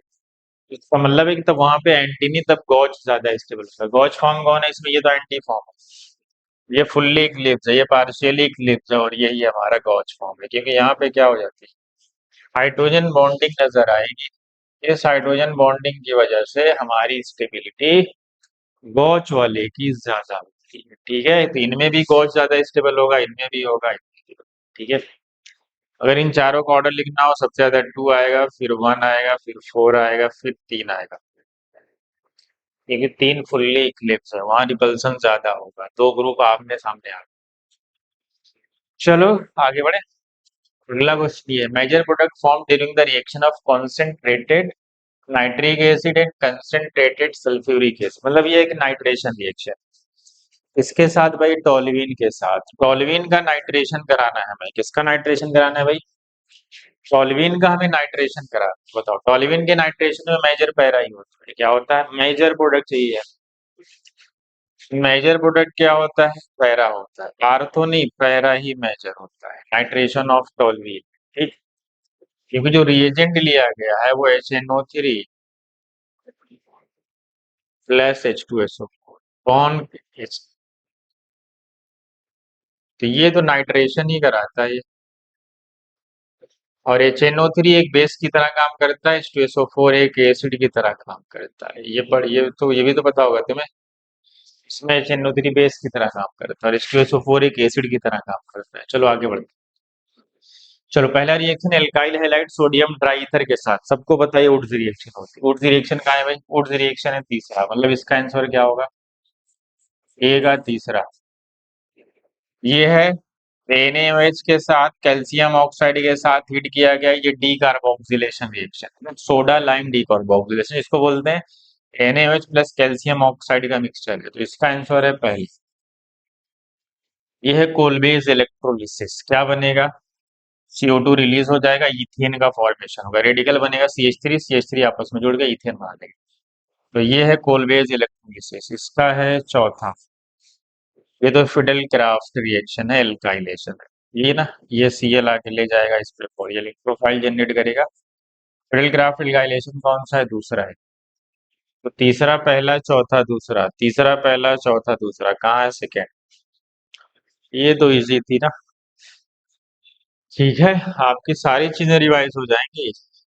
इसका मतलब है कि तब वहां पे एंटी नहीं, तब गॉच ज्यादा स्टेबल होगा। गॉच फॉर्म कौन है इसमें, ये तो एंटी फॉर्म है, ये फुल्ली इक्लिप्स है, ये पार्शियली इक्लिप्स है, और यही हमारा गॉच फॉर्म है, क्योंकि यहाँ पे क्या हो जाती है, हाइड्रोजन बॉन्डिंग नजर आएगी। इस हाइड्रोजन बॉन्डिंग की वजह से हमारी स्टेबिलिटी गॉच वाले की ज्यादा होती है, ठीक है। तो इनमें भी गॉच ज्यादा स्टेबल होगा, इनमें भी होगा, इनमें भी होगा, ठीक है। अगर इन चारों का ऑर्डर लिखना हो, सबसे ज्यादा 2 आएगा, फिर 1 आएगा, फिर 4 आएगा, फिर 3 आएगा, क्योंकि 3 फुल्ली इक्लिप्स है, वहां रिपल्सन ज्यादा होगा, दो ग्रुप आमने सामने आ। चलो आगे बढ़े। अगला क्वेश्चन ये, major product form during the reaction of concentrated nitric acid and concentrated sulphuric acid, मतलब ये एक नाइट्रेशन रिएक्शन, इसके साथ भाई टोल्यूइन के साथ, टोल्यूइन का नाइट्रेशन कराना है हमें, किसका नाइट्रेशन कराना है भाई, टोल्यूइन का हमें नाइट्रेशन करा। बताओ टोल्यूइन के नाइट्रेशन में मेजर पैरा ही होता है, क्या होता है, मेजर प्रोडक्ट चाहिए। मेजर प्रोडक्ट क्या होता है, पैरा होता है, आर्थो नहीं, पैरा ही मेजर होता है, नाइट्रेशन ऑफ टोल्यूइन, ठीक। क्योंकि जो रिएजेंट लिया गया है वो HNO3 प्लस H2SO, कौन? तो ये तो नाइट्रेशन ही कराता है ये। और HNO3 एक बेस की तरह काम करता है, H2SO4 एक एसिड की तरह काम करता है। ये भी तो पता होगा तुम्हें। इसमें HNO3 बेस की तरह काम करता है और H2SO4 एक एसिड की तरह काम करता है। चलो आगे बढ़ते हैं। चलो पहला reaction alkyl halide sodium try ether के साथ, सबको बताइए वुड्स रिएक्शन होती है। वुड्स रिएक्शन कहाँ है भाई? वुड्स रिएक्शन है तीसरा, मतलब इसका आंसर क्या होगा? ए का तीसरा। ये है NaOH के साथ कैल्शियम ऑक्साइड के साथ हिट किया गया ये D carboxylation reaction, soda lime D carboxylation, इसको बोलते हैं NaOH प्लस कैल्शियम ऑक्साइड का मिक्सचर है। तो इसका आंसर है पहली। ये है कोलबेज इलेक्ट्रोलिसिस। क्या बनेगा? CO2 रिलीज हो जाएगा, इथेन का फॉर्मेशन होगा, रेडिकल बनेगा CH3 आपस में जुड़ के इथेन बना देगा। तो ये है कोलबेज इलेक्ट्रोलिसिस। इसका है चौथा। ये तो फिडेल क्राफ्ट रिएक्शन है, एल्काइलेशन है ये ना। ये Cl आके ले जाएगा इस पे और ये इलेक्ट्रोफाइल जनरेट करेगा। फिडेल क्राफ्ट एल्काइलेशन कौन सा है? दूसरा है। तो तीसरा पहला चौथा दूसरा, तीसरा पहला चौथा दूसरा, कहाँ है सेकेंड? ये तो इजी थी ना। ठीक है, आपकी सारी चीजें रिवाइज हो जाएंगी।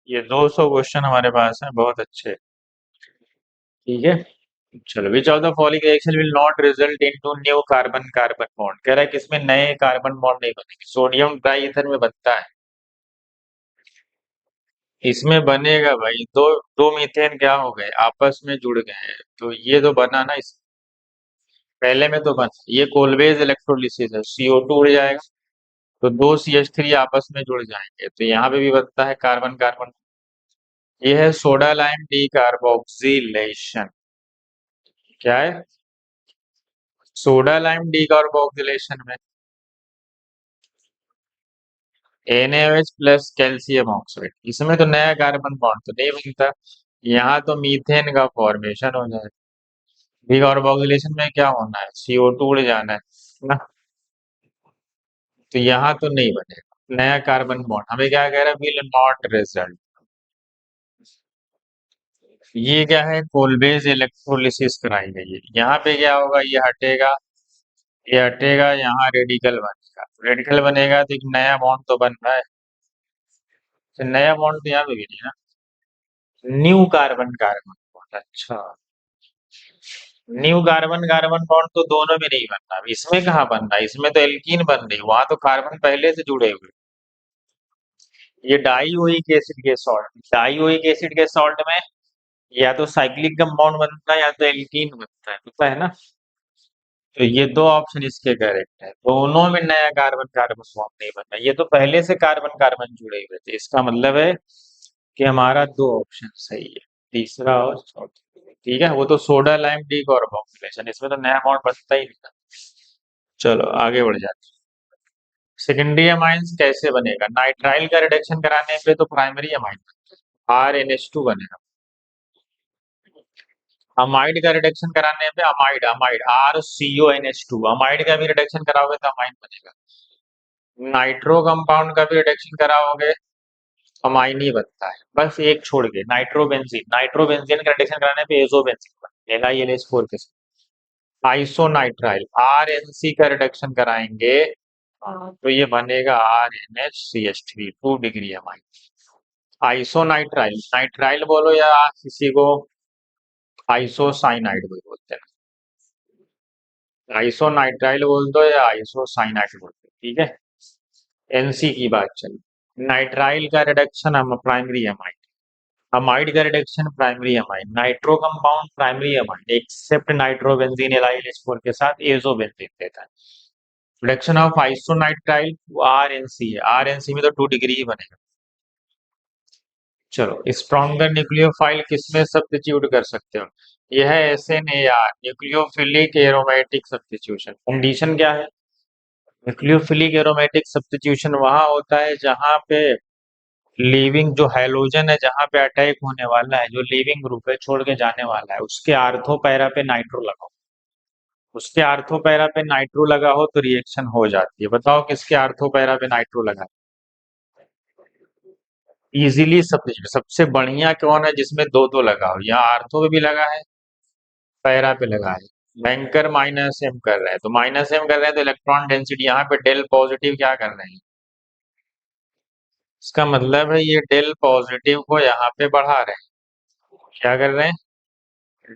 ये 200 क्वेश्चन हमारे पास हैं, बहुत अच्छे। ठीक है, चलो। विच of the following reaction will not result into new carbon carbon bond? कह रहा है किसमें नए कार्बन बॉन्ड नहीं बनेंगे? सोडियम ट्राई ईथर में बनता है। इसमें बनेगा भाई, दो दो मीथेन क्या हो गए? आपस में जुड़ गए हैं, तो ये तो बना ना इस पहले में तो बन। ये कोलवेज इलेक्ट्रोलिसिस है, CO2 उड़ जाएगा तो दो CH3 आपस में जुड़ जाएंगे, तो यहाँ पे भी बनता है कार्बन कार्बन। ये है सोडा लाइम डी कार्बोक्सिलेशन। क्या है? सोडा लाइम डी कार्बोक्सिलेशन में NaOH प्लस कैल्शियम ऑक्साइड, इसमें तो नया कार्बन बॉन्ड तो नहीं बनता। यहाँ तो मीथेन का फॉर्मेशन हो जाए। डी कार्बोक्सिलेशन में क्या होना है? CO2 उड़ जाना है ना। तो यहाँ तो नहीं बनेगा नया कार्बन बॉन्ड। हमें क्या कह रहा है? Will not result. ये क्या है? कोलबेज इलेक्ट्रोलिसिस कराई गई है। यहाँ पे क्या होगा? ये हटेगा, यहाँ रेडिकल बनेगा। रेडिकल बनेगा तो एक नया बॉन्ड तो बन रहा है। तो नया बॉन्ड तो यहाँ पे भी नहीं है ना। न्यू कार्बन कार्बन बॉन्ड, अच्छा। न्यू कार्बन कार्बन बॉन्ड तो दोनों में नहीं बनता। अब इसमें कहाँ बन रहा है? इसमें तो एल्कीन बन रही, वहां तो कार्बन पहले से जुड़े हुए। ये डाइओइक एसिड के सॉल्ट, डाइओइक एसिड के सॉल्ट में या तो साइक्लिक कंपाउंड बनता है या तो एल्कीन बनता है, पता है ना। तो ये दो ऑप्शन इसके करेक्ट है। दोनों में नया कार्बन कार्बन बॉन्ड नहीं बनता, ये तो पहले से कार्बन कार्बन जुड़े हुए थे। इसका मतलब है कि हमारा दो ऑप्शन सही है, तीसरा और चौथा। ठीक है, वो तो सोडा लाइम डी कार्बोक्सिलेशन, इसमें तो नया बॉन्ड बनता ही नहीं था। चलो आगे बढ़ जाते हैं। सेकेंडरी अमाइंस कैसे बनेगा? नाइट्राइल का रिडक्शन कराने पे तो प्राइमरी अमाइन RNH2 बनेगा। अमाइड का रिडक्शन कराने पे अमाइड अमाइड RCONH2, अमाइड का भी रिडक्शन कराओगे तो अमाइन बनेगा। नाइट्रो कंपाउंड का भी रिडक्शन कराओगे अमाइन ही बनता है, बस एक छोड़ के नाइट्रोबेंजीन, नाइट्रोबेंजीन का रिडक्शन कराने पे एजोबेंजीन बनेगा NaNH4 के साथ। आइसोनाइट्राइल RNC का रिडक्शन कराएंगे तो ये बनेगा RNHCH3, 2 डिग्री अमाइन। आइसोनाइट्राइल, नाइट्राइल बोलो या किसी को आइसोसाइनाइड भी बोलते हैं। आइसोनाइट्राइल बोल दो या आइसोसाइनाइड बोल दो, ठीक है। NC की बात चल। नाइट्राइल का रिडक्शन हम प्राइमरी अमाइन, अमाइड का reduction primary amine, nitro compound primary amine except nitrobenzene LiNH4 के साथ एजोबेंजीन देता है। रिडक्शन ऑफ आइसोनाइट्राइल RNC है, RNC में तो 2 डिग्री ही बनेगा। चलो, स्ट्रॉन्गर न्यूक्लियोफाइल किसमें सब्स्टिट्यूट कर सकते हो? यह है SNAR, nucleophilic aromatic substitution. Condition क्या है? न्यूक्लियोफिलिक एरोमेटिक सब्स्टिट्यूशन वहां होता है जहां पे लिविंग जो हैलोजन है, जहां पे अटैक होने वाला है, जो लिविंग ग्रुप है छोड़ के जाने वाला है, उसके आर्थो पैरा पे नाइट्रो लगाओ। उसके आर्थो पैरा पे नाइट्रो लगा हो तो रिएक्शन हो जाती है। बताओ किसके आर्थो पैरा पे नाइट्रो लगा? इजीली सबसे बढ़िया कौन है जिसमें दो दो लगा हो? यहाँ आर्थो पे भी लगा है, पैरा पे लगा है। बैंकर माइनस एम कर रहे हैं, तो माइनस एम कर रहे हैं तो इलेक्ट्रॉन डेंसिटी यहाँ पे डेल पॉजिटिव क्या कर रहे हैं, इसका मतलब है ये डेल पॉजिटिव को यहाँ पे बढ़ा रहे हैं। क्या कर रहे हैं,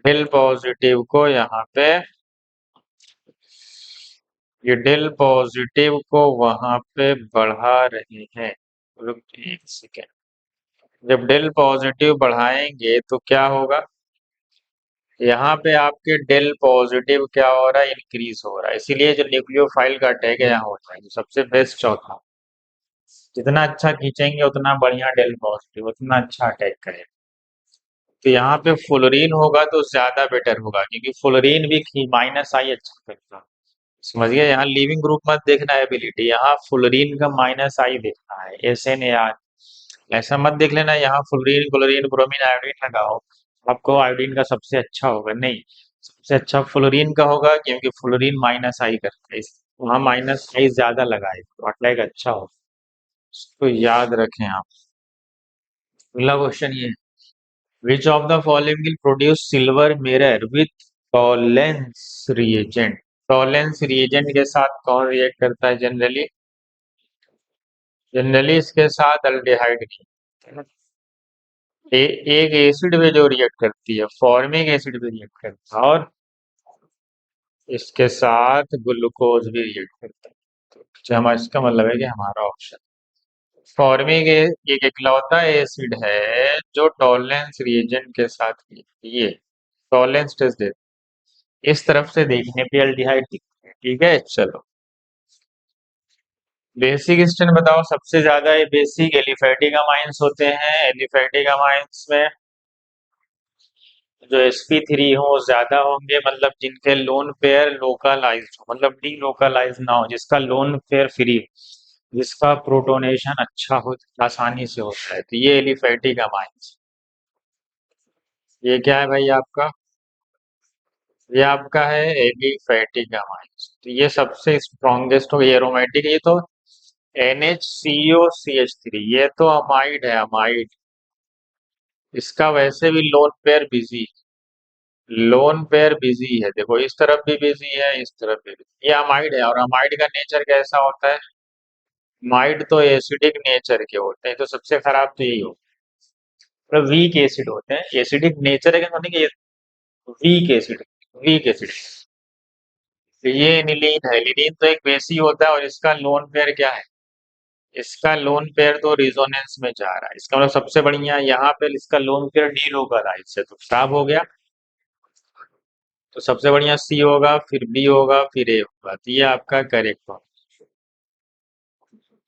डेल पॉजिटिव को यहाँ पे, ये डेल पॉजिटिव को वहां पे बढ़ा रहे हैं। रुक एक सेकेंड, जब डेल पॉजिटिव बढ़ाएंगे तो क्या होगा, यहाँ पे आपके डेल पॉजिटिव क्या हो रहा है, इंक्रीज हो रहा है, इसीलिए जो न्यूक्लियोफाइल का अटैक है यहाँ होता है, जो सबसे बेस्ट चौथा, जितना अच्छा खींचेंगे उतना बढ़िया डेल पॉजिटिव, उतना अच्छा अटैक करेगा। तो यहाँ पे फ्लोरीन होगा तो ज्यादा बेटर होगा, क्योंकि फ्लोरीन भी माइनस आई अच्छा करता है। समझ गए, यहाँ लिविंग ग्रुप मत देखना है एबिलिटी, यहाँ फ्लोरीन का माइनस आई देखना है, SN AR। ऐसा मत देख लेना यहाँ फ्लोरीन क्लोरीन ब्रोमीन आयोडीन लगाओ, आपको आयोडीन का सबसे अच्छा होगा, नहीं, सबसे अच्छा फ्लोरीन का होगा, क्योंकि फ्लोरीन माइनस आई करता है, वहाँ माइनस आई ज्यादा लगाए तो अटैक अच्छा हो। इसको याद रखें आप। अगला क्वेश्चन ये, विच of the following will produce silver mirror with Tollens reagent. Tollens reagent के साथ कौन रिएक्ट करता है जनरली, जनरली इसके साथ अल्डिहाइड नहीं, एक एसिड में जो रिएक्ट करती है फॉर्मिक एसिड भी रिएक्ट करता है, और इसके साथ ग्लूकोज भी रिएक्ट करता है। तो हमारा इसका मतलब है कि हमारा ऑप्शन फॉर्मिक एक इकलौता एसिड है जो टॉलेंस रिएजेंट के साथ ये टॉलेंस टेस्ट दे, इस तरफ से देखने पे अल्डिहाइड दिखते हैं। ठीक है, चलो बेसिक स्ट्रेन बताओ, सबसे ज्यादा ये बेसिक एलिफेटिक अमाइंस होते हैं, एलिफेटिक अमाइंस में जो sp3 हो वो ज्यादा होंगे, मतलब जिनके लोन पेयर लोकलाइज्ड हो, मतलब डी लोकलाइज ना हो, जिसका लोन पेयर फ्री हो, जिसका प्रोटोनेशन अच्छा हो, आसानी से होता है, तो ये एलिफेटिक अमाइंस। ये क्या है भाई आपका, ये आपका है एलिफेटिक अमाइंस, तो ये सबसे स्ट्रॉन्गेस्ट हो, एरोमेटिक, ये तो NHCOCH3, ये तो अमाइड है, अमाइड, इसका वैसे भी लोन पेयर बिजी है, देखो इस तरफ भी बिजी है, इस तरफ भी busy। ये अमाइड है, और अमाइड का नेचर कैसा होता है, अमाइड तो एसिडिक नेचर के होते हैं, तो सबसे खराब तो यही होता है, मतलब वीक एसिड होते हैं, एसिडिक नेचर है, मतलब कि वीक एसिड, वीक एसिड। तो ये एनिलीन है, एनिलीन तो एक बेसी होता है, और इसका लोन पेयर क्या है, इसका लोन पेयर तो रिजोनेंस में जा रहा है, इसका मतलब सबसे बढ़िया यहाँ पे इसका लोन पेयर डी होगा, इससे तो खराब हो गया, तो सबसे बढ़िया सी होगा, फिर बी होगा, फिर ए होगा, तो ये आपका करेक्ट होगा।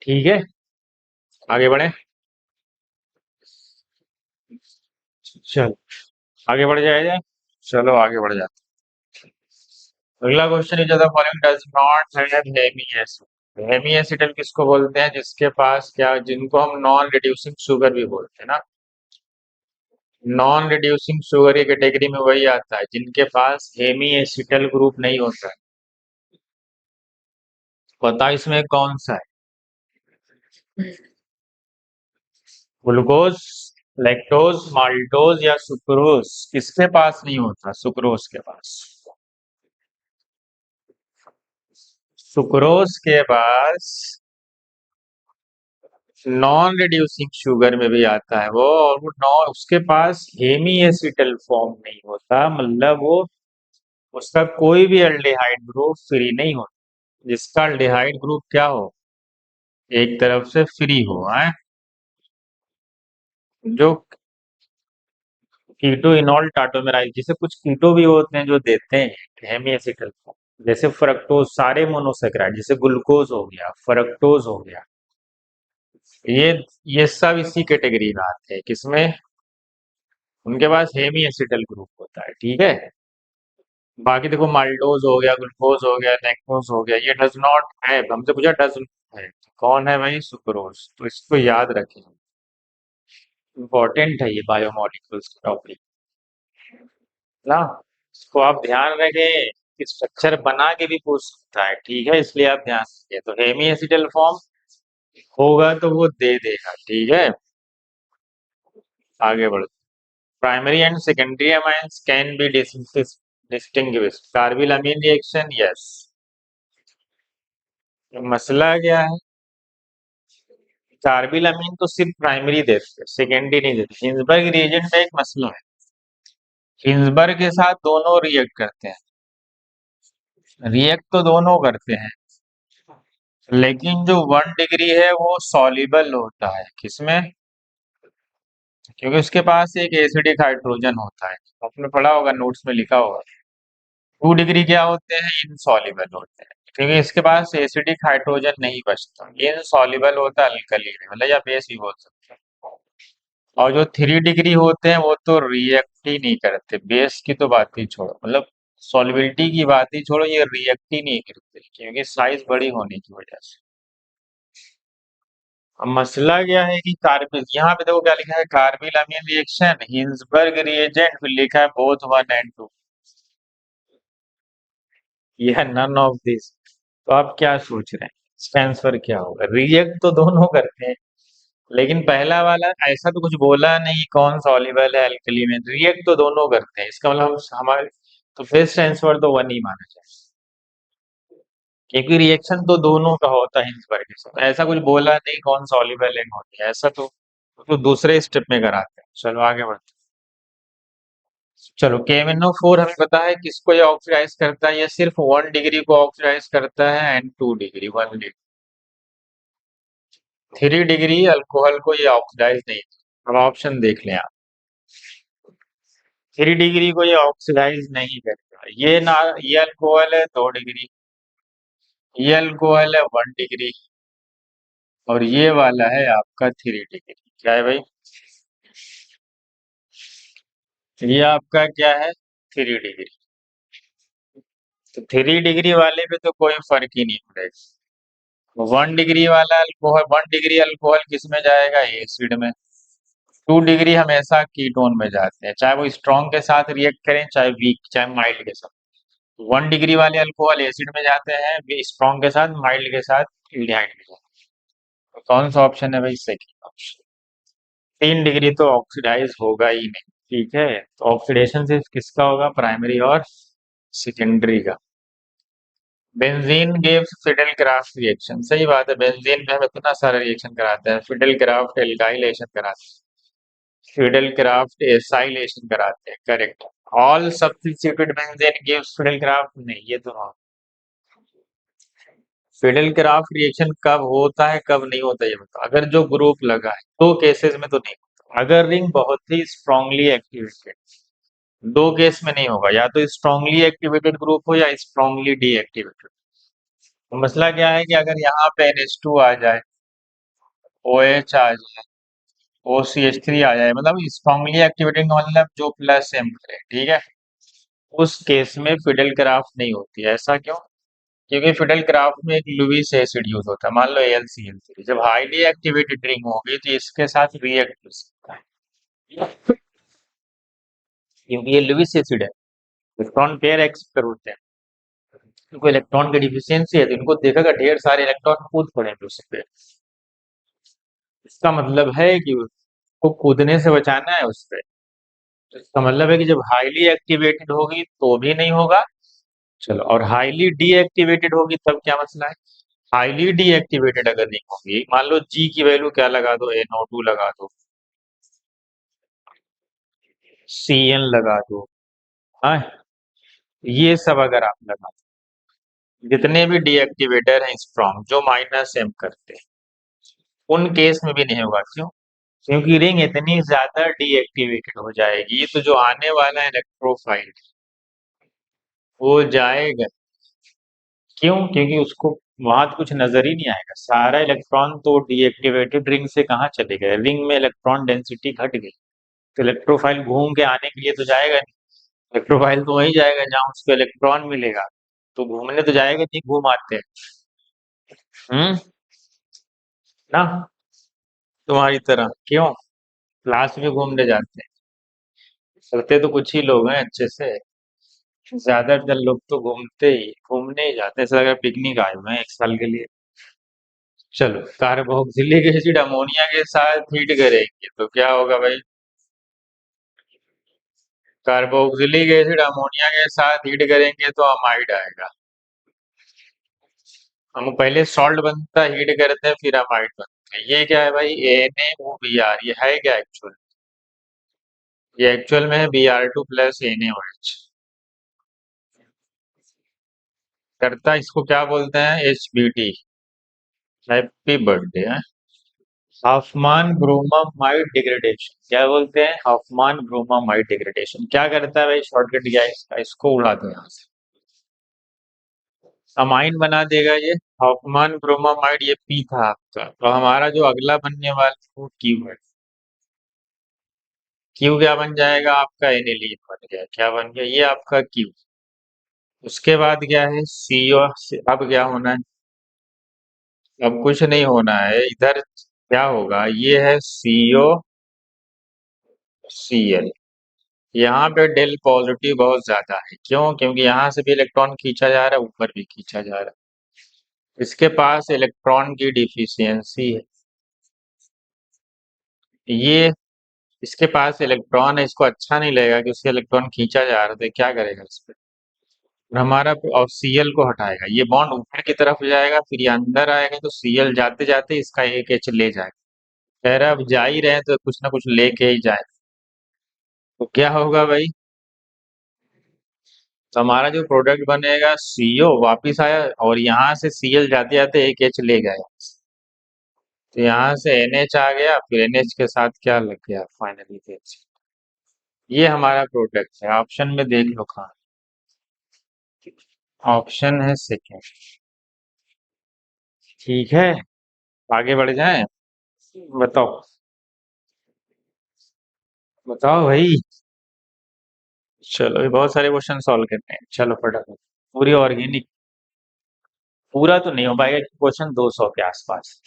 ठीक है, आगे बढ़े, चल आगे बढ़ जाए, चलो आगे बढ़ जाते हैं। अगला question is the following does not have hemiacetal. Hemiacetal किसको बोलते हैं, जिसके पास क्या, जिनको हम नॉन रिड्यूसिंग शुगर भी बोलते हैं ना, नॉन रिड्यूसिंग शुगर की कैटेगरी में वही आता है जिनके पास हेमी एसिटल ग्रुप नहीं होता है। पता इसमें कौन सा है, ग्लूकोज, लैक्टोज, माल्टोज या सुक्रोज, किसके पास नहीं होता, सुक्रोज के पास, सुक्रोज के पास नॉन रिड्यूसिंग शुगर में भी आता है वो, और वो नॉन, उसके पास हेमी एसिटल फॉर्म नहीं होता, मतलब वो उसका कोई भी अल्डिहाइड ग्रुप फ्री नहीं होता, जिसका अल्डिहाइड ग्रुप क्या हो, एक तरफ से फ्री हो है, जो कीटो इनॉल टाटोमेराइल, जैसे कुछ कीटो भी होते हैं जो देते हैं हेमी एसिटल फॉर्म, जैसे फ्रक्टोज, सारे मोनोसेक्राइड, जैसे ग्लूकोज हो गया, फ्रक्टोज हो गया, ये ये सब इसी कैटेगरी में आते हैं, किसमें, उनके पास हेमी एसिटल ग्रुप होता है। ठीक है, बाकी देखो माल्टोज हो गया, ग्लूकोज हो गया, लैक्टोज हो गया, ये डज नॉट है, हमसे पूछा डज है, कौन है भाई, सुक्रोज, तो इसको याद रखें, इंपॉर्टेंट है ये बायोमोलिक्यूल्स टॉपिक ना, इसको आप ध्यान रखें, कि स्ट्रक्चर बना के भी पूछ सकता है, ठीक है, इसलिए आप ध्यान रखिए, तो हेमी एसिटल फॉर्म होगा तो वो दे देगा। ठीक है, आगे बढ़ो, primary and secondary amines can be distinguish carbylamine reaction, yes. मसला क्या है, कार्बिल अमीन तो सिर्फ प्राइमरी देते हैं, सेकेंडरी नहीं देते। हिंसबर्ग रिएजेंट में एक मसला है, हिंसबर्ग के साथ दोनों रिएक्ट करते हैं, रिएक्ट तो दोनों करते हैं, लेकिन जो 1 डिग्री है वो सॉल्युबल होता है, किसमें? क्योंकि उसके पास एक एसिडिक हाइड्रोजन होता है, आपने पढ़ा होगा, नोट्स में लिखा होगा। 2 डिग्री क्या होते हैं, इनसॉल्युबल होते हैं, क्योंकि इसके पास एसिडिक हाइड्रोजन नहीं बचता, इनसॉल्युबल होता है, अल्कली मतलब या बेस भी बोल सकते हैं। और जो 3 डिग्री होते हैं वो तो रिएक्ट ही नहीं करते, बेस की तो बात ही छोड़ो, मतलब सॉल्युबिलिटी की बात ही छोड़ो, ये रिएक्ट ही नहीं करते क्योंकि साइज बड़ी होने की वजह से। अब मसला क्या है कि कार्बिल, यहाँ पे देखो क्या लिखा है, carbylamine reaction Hinsberg reagent, फिर लिखा है बोथ 1 and 2, ये है नन ऑफ दिस। तो आप क्या सोच रहे हैं, इसका आंसर क्या होगा? रिएक्ट तो दोनों करते हैं, लेकिन पहला वाला ऐसा तो कुछ बोला नहीं कौन सॉल्युबल है अल्कली में, रिएक्ट तो दोनों करते हैं, इसका मतलब हम हमारे तो बेस्ट आंसर तो 1 ही माना जाए, क्योंकि रिएक्शन तो दोनों का होता है हिंसबर्ग के साथ, ऐसा कुछ बोला नहीं कौन सॉल्युबल है कौन नहीं, ऐसा तो दूसरे स्टेप में कराते हैं। चलो आगे बढ़ते हैं। चलो KMnO4 हमें पता है किसको ये ऑक्सीडाइज करता है, ये सिर्फ 1 डिग्री को ऑक्सीडाइज करता है, and 2 degree 1 degree. 3 degree alcohol को ये ऑक्सीडाइज नहीं, अब ऑप्शन देख लें आप, 3 डिग्री को ये ऑक्सीडाइज नहीं करेगा, ये ना, ये अल्कोहल है 2 डिग्री, ये अल्कोहल है 1 डिग्री, और ये वाला है आपका 3 डिग्री। क्या है भाई, ये आपका क्या है, 3 डिग्री। तो 3 डिग्री वाले पे तो कोई फर्क ही नहीं पड़ेगा, 1 डिग्री वाला अल्कोहल, 1 डिग्री अल्कोहल किस में जाएगा, एसिड में। 2 डिग्री हमेशा कीटोन में जाते हैं, चाहे वो स्ट्रॉन्ग के साथ रिएक्ट करें, चाहे वीक, चाहे माइल्ड के साथ। 1 डिग्री वाले अल्कोहल एसिड में जाते हैं, स्ट्रॉन्ग के साथ, माइल्ड के साथ एल्डिहाइड में जाते हैं। तो कौन सा ऑप्शन है भाई, सेकंड ऑप्शन। 3 डिग्री तो ऑक्सीडाइज होगा ही नहीं, ठीक है, तो ऑक्सीडेशन सिर्फ किसका होगा, प्राइमरी और सेकेंडरी का। Benzene gives Fidel craft reaction, सही बात है, बेंजीन में हम इतना सारा रिएक्शन कराते हैं, फिडेल क्राफ्ट एल्काइलेशन कराते हैं, फिडेल क्राफ्ट एसाइलेशन कराते हैं, correct. All substituted benzene gives Fidel craft, नहीं ये तो wrong। फिडेल क्राफ्ट रिएक्शन कब होता है कब नहीं होता ये बताओ, अगर जो ग्रुप लगा है, दो केसेस में तो नहीं होता, अगर रिंग बहुत ही स्ट्रांगली एक्टिवेटेड, दो केस में नहीं होगा, या तो स्ट्रांगली एक्टिवेटेड ग्रुप हो या स्ट्रांगली डीएक्टिवेटेड। मसला क्या है कि अगर यहाँ पे NH2 आ जाए, OH आ जाए, OCH3 आ जाए, मतलब स्ट्रांगली एक्टिवेटेड का मतलब जो प्लस एम करे, ठीक है, उस केस में फिडेल क्राफ्ट नहीं होती है। ऐसा क्यों? क्योंकि फिडेल क्राफ्ट में एक लुईस एसिड यूज होता है, मान लो AlCl3, जब हाईली एक्टिवेटेड रिंग होगी तो इसके साथ रिएक्ट कर सकता है, क्योंकि ये लुईस एसिड है, इलेक्ट्रॉन पेयर एक्सेप्टर होते हैं, उनको इलेक्ट्रॉन की डिफिशियंसी है, तो इनको देखेगा ढेर सारे इलेक्ट्रॉन कूद पड़े हैं उस पे, इसका मतलब है कि उसको कूदने से बचाना है उस पे। तो इसका मतलब है कि जब हाईली एक्टिवेटेड होगी तो भी नहीं होगा, चलो, और हाईली डीएक्टिवेटेड होगी तब क्या मसला है, हाईली डीएक्टिवेटेड अगर नहीं होगी, मान लो जी की वैल्यू क्या लगा दो, NO2 लगा दो, CN लगा दो, हाँ, ये सब अगर आप लगा दो, जितने भी डीएक्टिवेटर हैं स्ट्रॉन्ग जो -m करते हैं, उन केस में भी नहीं होगा, क्यों? क्योंकि रिंग इतनी ज्यादा डीएक्टिवेटेड हो जाएगी, तो जो आने वाला इलेक्ट्रोफाइल वो जाएगा, क्यों? क्योंकि उसको वहां तो कुछ नजर ही नहीं आएगा, सारा इलेक्ट्रॉन तो डीएक्टिवेटेड रिंग से कहाँ चले गए, रिंग में इलेक्ट्रॉन डेंसिटी घट गई, तो इलेक्ट्रोफाइल घूम के आने के लिए तो जाएगा नहीं, इलेक्ट्रोफाइल तो वहीं जाएगा जहां उसको इलेक्ट्रॉन मिलेगा, तो घूमने तो जाएगा नहीं, घूम आते हैं। हम्म, ना, तुम्हारी तरह क्यों, क्लास में घूमने जाते हैं, चलते तो कुछ ही लोग हैं अच्छे से, ज्यादातर लोग तो घूमने ही जाते हैं, ऐसा लग रहा है पिकनिक आए हुए हैं 1 साल के लिए। चलो, कार्बोक्सिलिक एसिड अमोनिया के साथ हीट करेंगे तो क्या होगा भाई, कार्बोक्सिलिक एसिड अमोनिया के साथ हीट करेंगे तो अमाइड आएगा। हम पहले सॉल्ट बनता है, हीट करते हैं फिर अमाइड बनता है। ये क्या है भाई, NaOBr, ये है क्या एक्चुअल? ये एक्चुअल में है Br2 प्लस NaOH। करता इसको क्या बोलते हैं, HBD। हैप्पी बर्थडे है। हाफमान ब्रोमामाइड डिग्रेडेशन क्या बोलते हैं, हाफमान ब्रोमामाइड डिग्रेडेशन क्या करता है भाई, शॉर्टकट क्या है इसका, इसको उड़ा दो यहाँ से। अमाइन बना देगा ये। हाफमान ब्रोमामाइड, ये पी था आपका, तो हमारा जो अगला बनने वाला वो क्यू है। क्यू क्या बन जाएगा आपका, एनिलीन बन गया। क्या बन गया ये आपका क्यू। उसके बाद क्या है, सीओ। अब क्या होना है, अब कुछ नहीं होना है इधर। क्या होगा, ये है COCl। यहाँ पे डेल पॉजिटिव बहुत ज्यादा है, क्यों? क्योंकि यहाँ से भी इलेक्ट्रॉन खींचा जा रहा है, ऊपर भी खींचा जा रहा है। इसके पास इलेक्ट्रॉन की डिफिशियंसी है। ये इसके पास इलेक्ट्रॉन है, इसको अच्छा नहीं लगेगा कि उसके इलेक्ट्रॉन खींचा जा रहा है, तो क्या करेगा इस पे, हमारा और Cl को हटाएगा। ये बॉन्ड ऊपर की तरफ जाएगा, फिर ये अंदर आएगा, तो Cl जाते जाते इसका एक H ले जाएगा। कह रहा है अब जा ही रहे हैं तो कुछ ना कुछ लेके ही जाए। तो क्या होगा भाई, तो हमारा जो प्रोडक्ट बनेगा, CO वापिस आया और यहाँ से Cl जाते जाते एक H ले गया। तो यहाँ से NH आ गया, फिर NH के साथ क्या लग गया, फाइनली H। ये हमारा प्रोडक्ट है। ऑप्शन में देख लो कहाँ, ऑप्शन है सेकेंड। ठीक है, आगे बढ़ जाएं। बताओ, बताओ भाई। चलो ये बहुत सारे क्वेश्चन सॉल्व करते हैं, चलो फटाफट। पूरी ऑर्गेनिक, पूरा तो नहीं हो पाएगा क्वेश्चन, 200 के आसपास।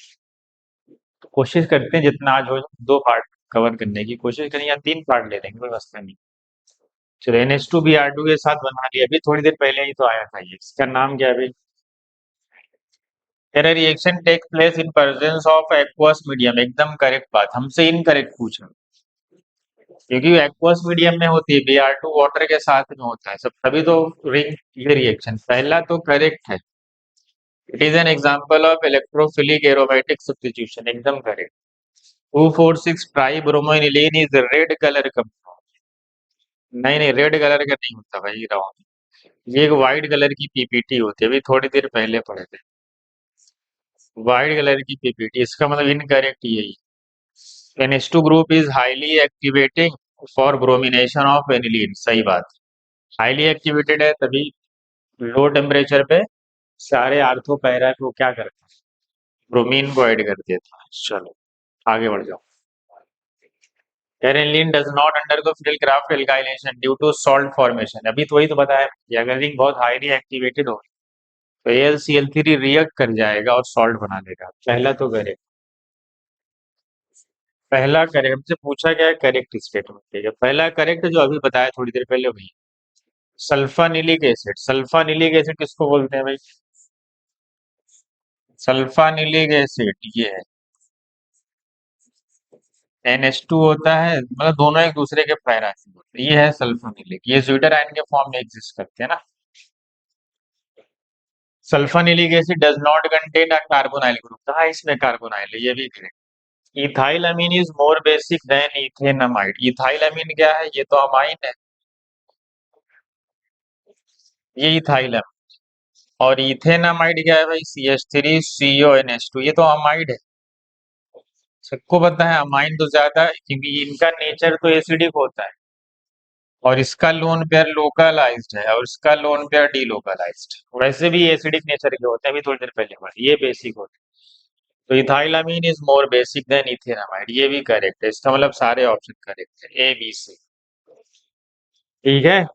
तो कोशिश करते हैं जितना आज हो, 2 पार्ट कवर करने की कोशिश करें, या 3 पार्ट ले लेंगे, कोई मसला नहीं। चलो NH2Br2 के साथ बना लिया, अभी थोड़ी देर पहले ही तो आया था ये। इसका नाम क्या है भाई, तेरा reaction take place in presence of aqueous medium. एकदम करेक्ट बात, हमसे इनकरेक्ट पूछा, क्योंकि एक्वस मीडियम में होती है, Br2 वाटर के साथ में होता है सब, तभी तो रिंग। ये रिएक्शन पहला तो करेक्ट है। It is an example of electrophilic aromatic substitution, एकदम correct. 2,4,6 tribromoaniline is red colour compound. नहीं नहीं, रेड कलर का नहीं होता भाई, रॉन्ग। ये एक व्हाइट कलर की पीपीटी होती है, अभी थोड़ी देर पहले पढ़े थे। व्हाइट कलर की पीपीटी, इसका मतलब इनकरेक्ट यही। NH2 group is highly activating for bromination of aniline, सही बात। हाईली एक्टिवेटेड है तभी लो टेम्परेचर पे सारे आर्थो पैरा को क्या करता है, ब्रोमीन को ऐड कर देता है। चलो आगे बढ़ जाओ। Aniline does not undergo Friedel Crafts alkylation due to salt formation, अभी तो वही तो बताया कि अगर रिंग बहुत हाईली एक्टिवेटेड हो तो AlCl3 रिएक्ट कर जाएगा और सॉल्ट बना देगा। पहला तो करेक्ट, पहला करेक्ट। हमसे पूछा गया है करेक्ट स्टेटमेंट, ठीक है, पहला करेक्ट जो अभी बताया थोड़ी देर पहले वही। सल्फानिलिक एसिड, सल्फानिलिक एसिड किसको बोलते हैं भाई, सल्फानिलिक एसिड ये है, NH2 होता है, मतलब दोनों एक दूसरे के पैरा होते हैं। ये है सल्फानिलिक, ये ज्यूटर आयन के फॉर्म में एग्जिस्ट करते हैं ना। Sulphanilic acid does not contain a carbonyl group, कहा इसमें कार्बोनाइल है, ये भी correct. Ethylamine is more basic than ethanamide, ethylamine क्या है, ये तो अमाइन है, ये इथाइलाम। और इथेनामाइड क्या है भाई, CH3CONH2, ये तो अमाइड है। सबको पता है अमाइन तो ज्यादा है, क्योंकि इनका नेचर तो एसिडिक होता है, और इसका लोन पेयर लोकलाइज्ड है और इसका लोन पेयर डीलोकलाइज्ड। वैसे भी एसिडिक नेचर के होते हैं, अभी थोड़ी देर पहले हुआ, ये बेसिक होते हैं। तो ethylamine is more basic than ethanamide, ये भी करेक्ट है। इसका मतलब सारे ऑप्शन करेक्ट है, ABC। ठीक है,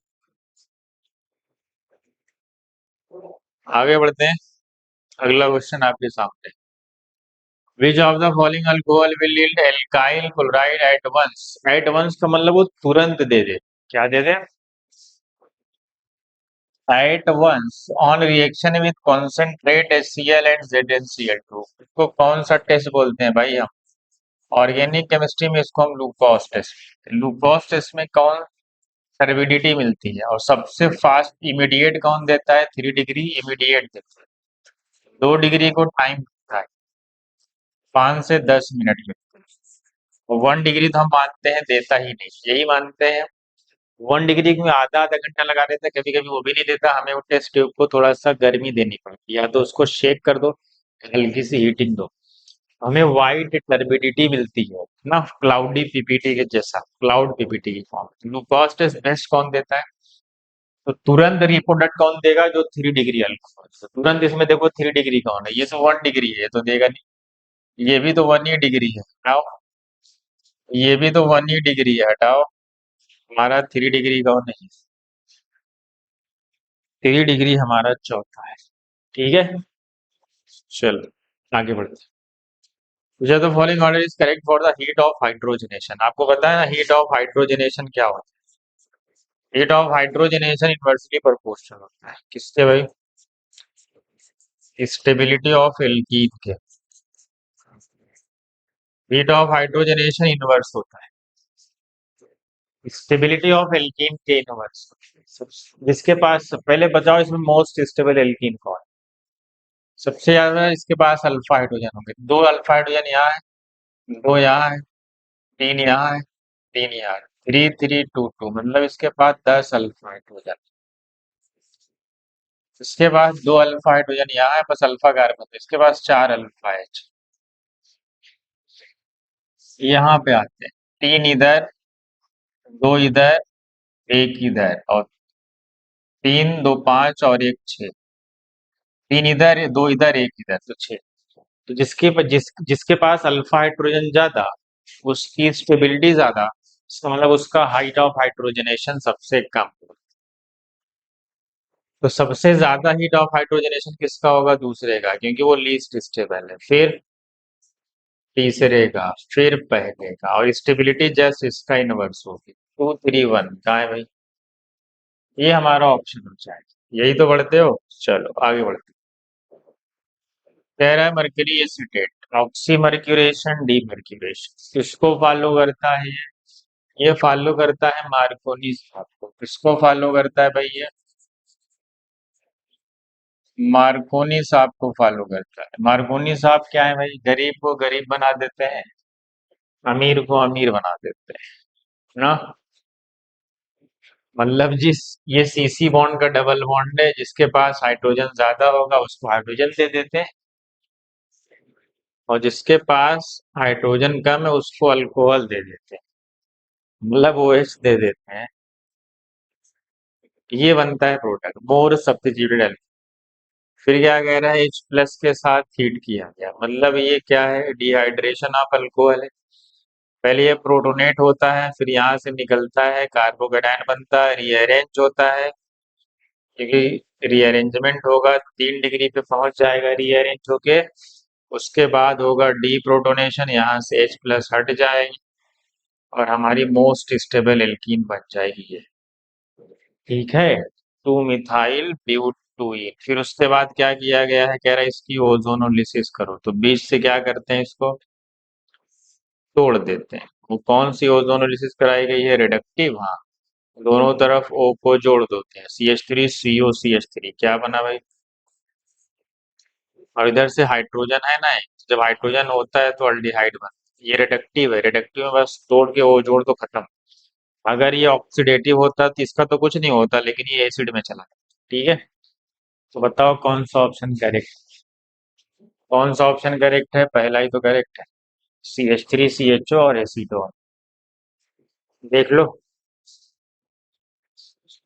आगे बढ़ते हैं। अगला क्वेश्चन आपके सामने, which of the following alcohol will yield alkyl chloride at once. At once का मतलब वो तुरंत दे दे, क्या दे दे, at once on reaction with concentrate HCl and ZnCl2। इसको कौन सा टेस्ट बोलते हैं भाई, हम ऑर्गेनिक केमिस्ट्री में इसको हम लूकोस टेस्ट। लूकोस टेस्ट में कौन टर्बिडिटी मिलती है। और सबसे फास्ट इमीडिएट कौन देता है? 3 डिग्री इमीडिएट देता है। 2 डिग्री को टाइम लगता है 5 से 10 मिनट लगते हैं। और 1 डिग्री तो हम मानते हैं देता ही नहीं, यही मानते हैं। 1 डिग्री में आधा आधा घंटा लगा देता है, कभी कभी वो भी नहीं देता, हमें वो टेस्ट ट्यूब को थोड़ा सा गर्मी देनी पड़ती है, या तो उसको शेक कर दो, हल्की सी हीटिंग दो, हमें वाइट टर्बिडिटी मिलती है ना, क्लाउडी पीपीटी के जैसा, क्लाउड पीपीटी की फॉर्म। ग्लूकोज टेस्ट बेस्ट कौन देता है? तो तुरंत रिपोर्ट कौन देगा? जो 3 डिग्री अल्कोहल। तो तुरंत इसमें देखो 3 डिग्री कौन है? ये तो 1 डिग्री है, ये तो देगा नहीं। ये भी तो 1 ही डिग्री है, हटाओ। ये भी तो 1 ही डिग्री है, हटाओ। हमारा 3 डिग्री कौन नहीं? 3 डिग्री हमारा चौथा है। ठीक है, चलो आगे बढ़ते हैं। मुझे तो following order is correct for the heat of hydrogenation. आपको पता है ना हीट ऑफ हाइड्रोजनेशन क्या होता है? Heat of hydrogenation inversely proportional होता है किससे भाई? स्टेबिलिटी ऑफ एल्कीन के। हीट ऑफ हाइड्रोजनेशन इनवर्स होता है स्टेबिलिटी ऑफ एल्कीन के इनवर्स। जिसके पास, पहले बताओ इसमें मोस्ट स्टेबल एल्कीन कौन है? सबसे ज्यादा इसके पास अल्फा हाइड्रोजन होंगे। 2 अल्फा हाइड्रोजन यहाँ है, 2 यहाँ है, 3 यहाँ है, 3 यहाँ है। 3 3 2 2 मतलब इसके पास 10 अल्फा हाइड्रोजन। इसके पास 2 अल्फा हाइड्रोजन यहाँ है, बस अल्फा कार्बन, तो इसके पास 4 अल्फा H। यहाँ पे आते हैं, 3 इधर, 2 इधर, 1 इधर, और 3 2 5 और 1 6। 3 इधर, 2 इधर, 1 इधर, तो 6। तो जिसके पास अल्फा हाइड्रोजन ज्यादा, उसकी स्टेबिलिटी ज्यादा, इसका मतलब उसका हाइट ऑफ हाइड्रोजनेशन सबसे कम। तो सबसे ज्यादा हीट ऑफ हाइड्रोजनेशन किसका होगा? दूसरे का, क्योंकि वो लीस्ट स्टेबल है। फिर तीसरे का, फिर पहले का, और स्टेबिलिटी जस्ट इसका इनवर्स होगी। 2 3 1 कहाँ है भाई? ये हमारा ऑप्शन हो जाएगा। यही तो पढ़ते हो। चलो आगे बढ़ते हैं। कह रहा है mercury acetate, oxy mercuration, D mercuration किसको फॉलो करता है? ये फॉलो करता है मार्कोनी साहब को। किसको फॉलो करता है भाई? ये मार्कोनी साहब को फॉलो करता है। मार्कोनी साहब क्या है भाई? गरीब को गरीब बना देते हैं, अमीर को अमीर बना देते हैं ना। मतलब जिस, ये सीसी बॉन्ड का डबल बॉन्ड है, जिसके पास हाइड्रोजन ज्यादा होगा उसको हाइड्रोजन दे देते हैं, और जिसके पास हाइड्रोजन कम है उसको अल्कोहल दे देते हैं, मतलब OH दे देते हैं। ये बनता है प्रोडक्ट मोर सब्स्टिट्यूटेड। फिर क्या कह रहा है? H+ के साथ हीट किया गया, मतलब ये क्या है? डिहाइड्रेशन ऑफ अल्कोहल है। पहले ये प्रोटोनेट होता है, फिर यहाँ से निकलता है, कार्बोकेटायन बनता है, रीअरेंज होता है, क्योंकि रीअरेंजमेंट होगा 3 डिग्री पे पहुंच जाएगा रीअरेंज होके। उसके बाद होगा डी प्रोटोनेशन, यहाँ से H+ हट जाएगी, और हमारी मोस्ट स्टेबल एल्कीन बन जाएगी ये। ठीक है, 2 मिथाइल ब्यूटुइन। फिर उसके बाद क्या किया गया है? कह रहा है इसकी ओजोनोलिसिस करो, तो बीच से क्या करते हैं? इसको तोड़ देते हैं। वो कौन सी ओजोनोलिसिस कराई गई है? रिडक्टिव, हाँ। दोनों तरफ O को जोड़ देते हैं, CH3 CO CH3 क्या बना भाई? और इधर से हाइड्रोजन है ना, जब हाइड्रोजन होता है तो अल्डिहाइड बनता है। ये रिडक्टिव है, रिडक्टिव में बस तोड़ के O जोड़ तो खत्म। अगर ये ऑक्सीडेटिव होता तो इसका तो कुछ नहीं होता, लेकिन ये एसिड में चला जाता। ठीक है, तो बताओ कौन सा ऑप्शन करेक्ट? कौन सा ऑप्शन करेक्ट है? पहला ही तो करेक्ट है, CH3 CHO और एसीटोन। देख लो।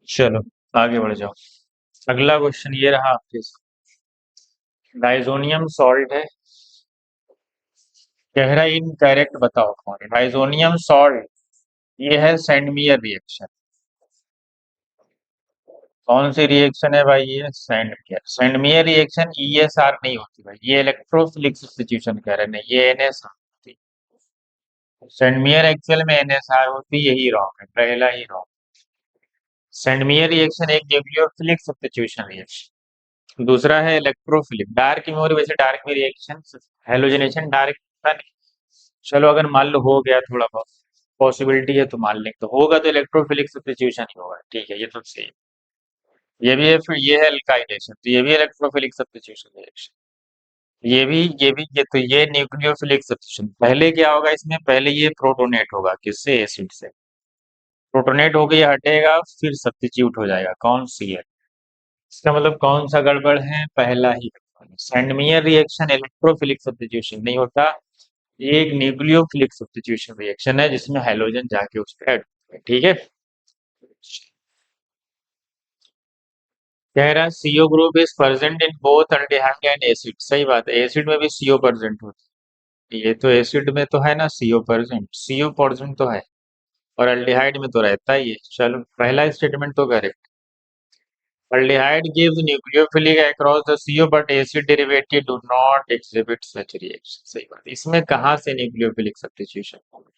चलो आगे बढ़ जाओ। अगला क्वेश्चन ये रहा आपके। डाइजोनियम सॉल्ट है, कह रहा है इनकरेक्ट, बताओ कौन है? डाइजोनियम सॉल्ट, ये है सेंडमियर रिएक्शन। कौन सी रिएक्शन है भाई? ये सेंडमियर। सेंडमियर रिएक्शन ESR नहीं होती भाई, ये इलेक्ट्रोफिलिक सब्स्टिट्यूशन कह रहे हैं, नहीं ये NSR होती। सेंडमियर एक्चुअल में NSR होती, यही रॉन्ग है, पहला ही रॉन्ग। सेंडमियर रिएक्शन एक न्यूक्लियोफिलिक सब्स्टिट्यूशन रिएक्शन। दूसरा है इलेक्ट्रोफिलिक। डार्क मेमोरी, वैसे डार्क में रिएक्शन, हेलोजनेशन डार्क था नहीं। चलो अगर मान लो हो गया थोड़ा बहुत, पॉसिबिलिटी है तो मान लें, तो होगा तो इलेक्ट्रोफिलिक सब्स्टिट्यूशन ही होगा। ठीक है, ये तो सही है। ये भी है, फिर ये है एल्काइलेशन, तो ये भी इलेक्ट्रोफिलिक सब्स्टिट्यूशन रिएक्शन। ये तो ये न्यूक्लियोफिलिक सब्स्टिट्यूशन। पहले क्या होगा इसमें, पहले ये प्रोटोनेट होगा किससे, एसिड से। प्रोटोनेट होके ये हटेगा, फिर सब्स्टिट्यूट हो जाएगा, कौन सी है। इसका मतलब कौन सा गड़बड़ है, पहला ही। सैंडमियर रिएक्शन इलेक्ट्रोफिलिक सब्स्टिट्यूशन नहीं होता, ये एक न्यूक्लियोफिलिक सब्स्टिट्यूशन रिएक्शन है जिसमें हाइड्रोजन जाके उस पर ऐड होता है। ठीक है। कह रहा है CO group is present in both aldehyde and acid. सही बात है, एसिड में भी सीओ प्रेजेंट होता है। ये तो एसिड में तो है ना सीओ प्रेजेंट, सीओ प्रेजेंट तो है, और अल्डिहाइड में तो रहता ही है। चलो पहला स्टेटमेंट तो correct. Aldehyde gives nucleophilic across the CO, but acid derivative do not exhibit such reaction। सही बात। इसमें कहाँ से न्यूक्लियोफिलिक सब्स्टिट्यूशन होगा?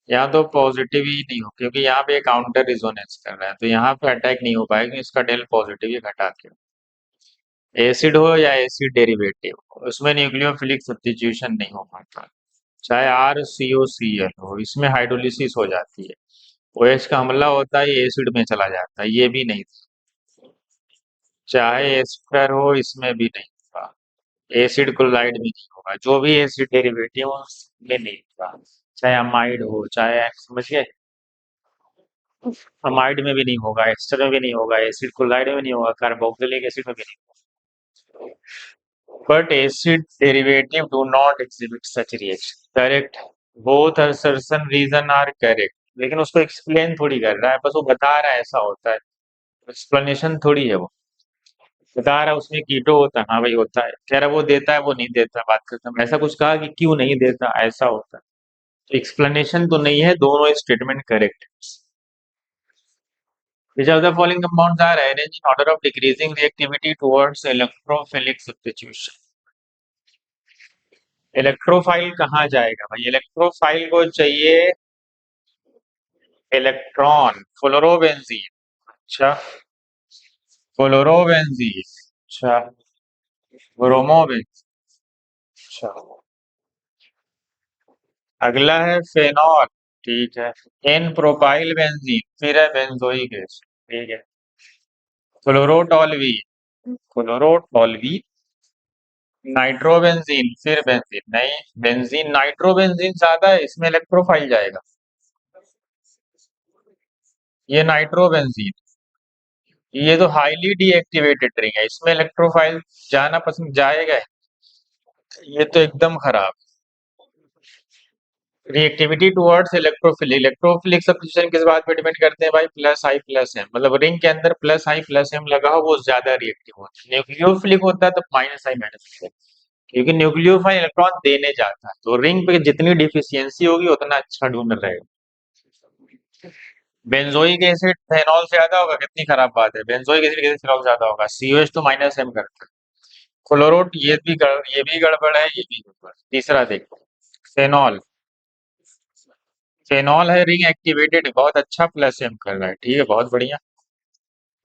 यहाँ तो पॉजिटिव ही नहीं हो, क्योंकि यहाँ पे काउंटर रिजोनेंस कर रहा है, तो यहाँ पे अटैक नहीं हो पाएगा, इसका डेल पॉजिटिव ही घटा के। एसिड हो या एसिड डेरिवेटिव, उसमें न्यूक्लियोफिलिक सब्स्टिट्यूशन नहीं हो पाता। चाहे आर सी ओ सी एल हो, इसमें हाइड्रोलिसिस हो जाती है। ओ एच का हमला होता है, ये एसिड में चला जाता है, ये भी नहीं। चाहे एस्टर हो, इसमें भी नहीं होगा। एसिड क्लोराइड भी नहीं होगा, जो भी एसिड डेरिवेटिव हो उसमें नहीं होगा। चाहे अमाइड हो, चाहे समझ गए, अमाइड में भी नहीं होगा, एस्टर में भी नहीं होगा, एसिड क्लोराइड में भी नहीं होगा, कार्बोक्सिलिक एसिड में भी नहीं होगा। But acid derivative do not exhibit such reaction. Correct. Both assertion reason are correct, लेकिन उसको एक्सप्लेन थोड़ी कर रहा है, बस वो बता रहा है ऐसा होता है। एक्सप्लेनेशन थोड़ी है वो, बता रहा है उसमें कीटो होता है, हाँ भाई होता है, कह रहा है वो देता है वो नहीं देता, बात खत्म। ऐसा कुछ कहा कि क्यों नहीं देता, ऐसा होता है। तो एक्सप्लेनेशन तो नहीं है, दोनों स्टेटमेंट करेक्ट है। Which of the following compounds are arranged in order of decreasing reactivity towards electrophilic substitution? Electrophile कहाँ जाएगा भाई, इलेक्ट्रोफाइल को चाहिए इलेक्ट्रॉन, फ्लोरोबेंजीन। अच्छा, फ्लोरोबेंजीन। अच्छा, ब्रोमोबेंजीन। अच्छा, अगला है फेनॉल। ठीक है। एन प्रोपाइल बेंजीन, फिर है बेंजोइक एसिड। ठीक है। फ्लोरोटॉल्वीन, फ्लोरोटॉल्वीन, नाइट्रोबेंजीन, फिर बेंजीन। नहीं, बेंजीन नाइट्रोबेंजीन ज्यादा है, इसमें इलेक्ट्रोफाइल जाएगा। ये नाइट्रोबेंजीन, ये तो हाईली डीएक्टिवेटेड रिंग है, इसमें इलेक्ट्रोफाइल जाना पसंद जाएगा ही। ये तो एकदम खराब। Reactivity towards electrophilic, electrophilic substitution किस बात पे डिपेंड करते हैं भाई, प्लस आई प्लस एम, मतलब रिंग के अंदर प्लस आई प्लस एम लगा हो वो ज्यादा रिएक्टिव होता है। न्यूक्लियोफिलिक होता है तो माइनस आई माइनस एम, क्योंकि न्यूक्लियोफाइल इलेक्ट्रॉन देने जाता है, तो रिंग पे जितनी डिफिशियंसी होगी उतना अच्छा डोनर रहेगा। बेंजोइक एसिड फेनॉल से ज्यादा होगा, कितनी खराब बात है, बेंजोइक एसिड किसी फेनॉल से ज्यादा होगा, सीओएच तो माइनस एम करता है। क्लोरोट ये भी गड़बड़ है, ये भी गड़बड़। तीसरा देखो, फेनॉल, फेनॉल है रिंग एक्टिवेटेड, बहुत अच्छा प्लस एम कर रहा है, ठीक है बहुत बढ़िया।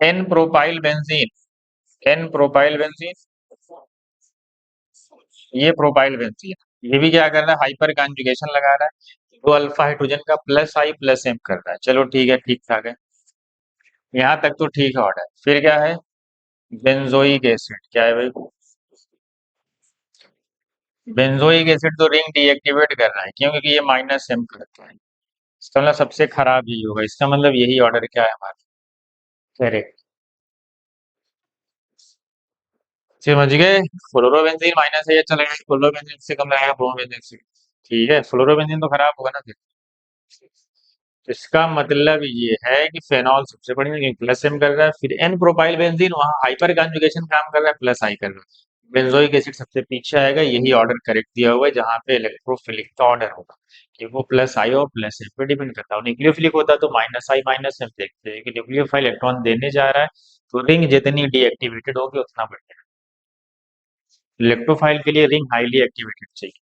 N propyl benzene, n propyl benzene, ये प्रोपाइल बेंजीन, ये भी क्या कर रहा है, हाइपर कॉन्जुगेशन लगा रहा है, तो अल्फा हाइड्रोजन का प्लस आई प्लस एम कर रहा है। चलो ठीक है, ठीक ठाक है, यहाँ तक तो ठीक है ऑर्डर। फिर क्या है, बेंजोइक एसिड, क्या है भाई, बेंजोइक एसिड तो रिंग डीएक्टिवेट कर रहा है, क्यों, क्योंकि ये माइनस एम करता है। इसका मतलब सबसे खराब यही होगा, इसका मतलब यही ऑर्डर क्या है हमारा, करेक्ट। समझ गए। फ्लोरोबेंजीन माइनस है, ये चलेगा, फ्लोरोबेंजीन से कम रहेगा ब्रोमोबेंजीन से। ठीक है, फ्लोरोबेंजीन तो खराब होगा ना फिर। इसका मतलब ये है कि फेनॉल सबसे बढ़िया, क्योंकि प्लस एम कर रहा है, फिर एन प्रोपाइल बेंजीन वहां हाइपर कॉन्जुगेशन काम कर रहा है, प्लस आई कर रहा है। बेंजोइक एसिड सबसे पीछे आएगा, यही ऑर्डर करेक्ट दिया हुआ है, जहां पे इलेक्ट्रोफिलिक का ऑर्डर होगा कि वो प्लस आई और प्लस एम पे डिपेंड करता है। न्यूक्लियोफिलिक होता तो माइनस आई माइनस एम देखते हैं कि न्यूक्लियोफाइल इलेक्ट्रॉन देने जा रहा है, तो रिंग जितनी डीएक्टिवेटेड होगी उतना बढ़िया। इलेक्ट्रोफाइल के लिए रिंग हाईली एक्टिवेटेड चाहिए।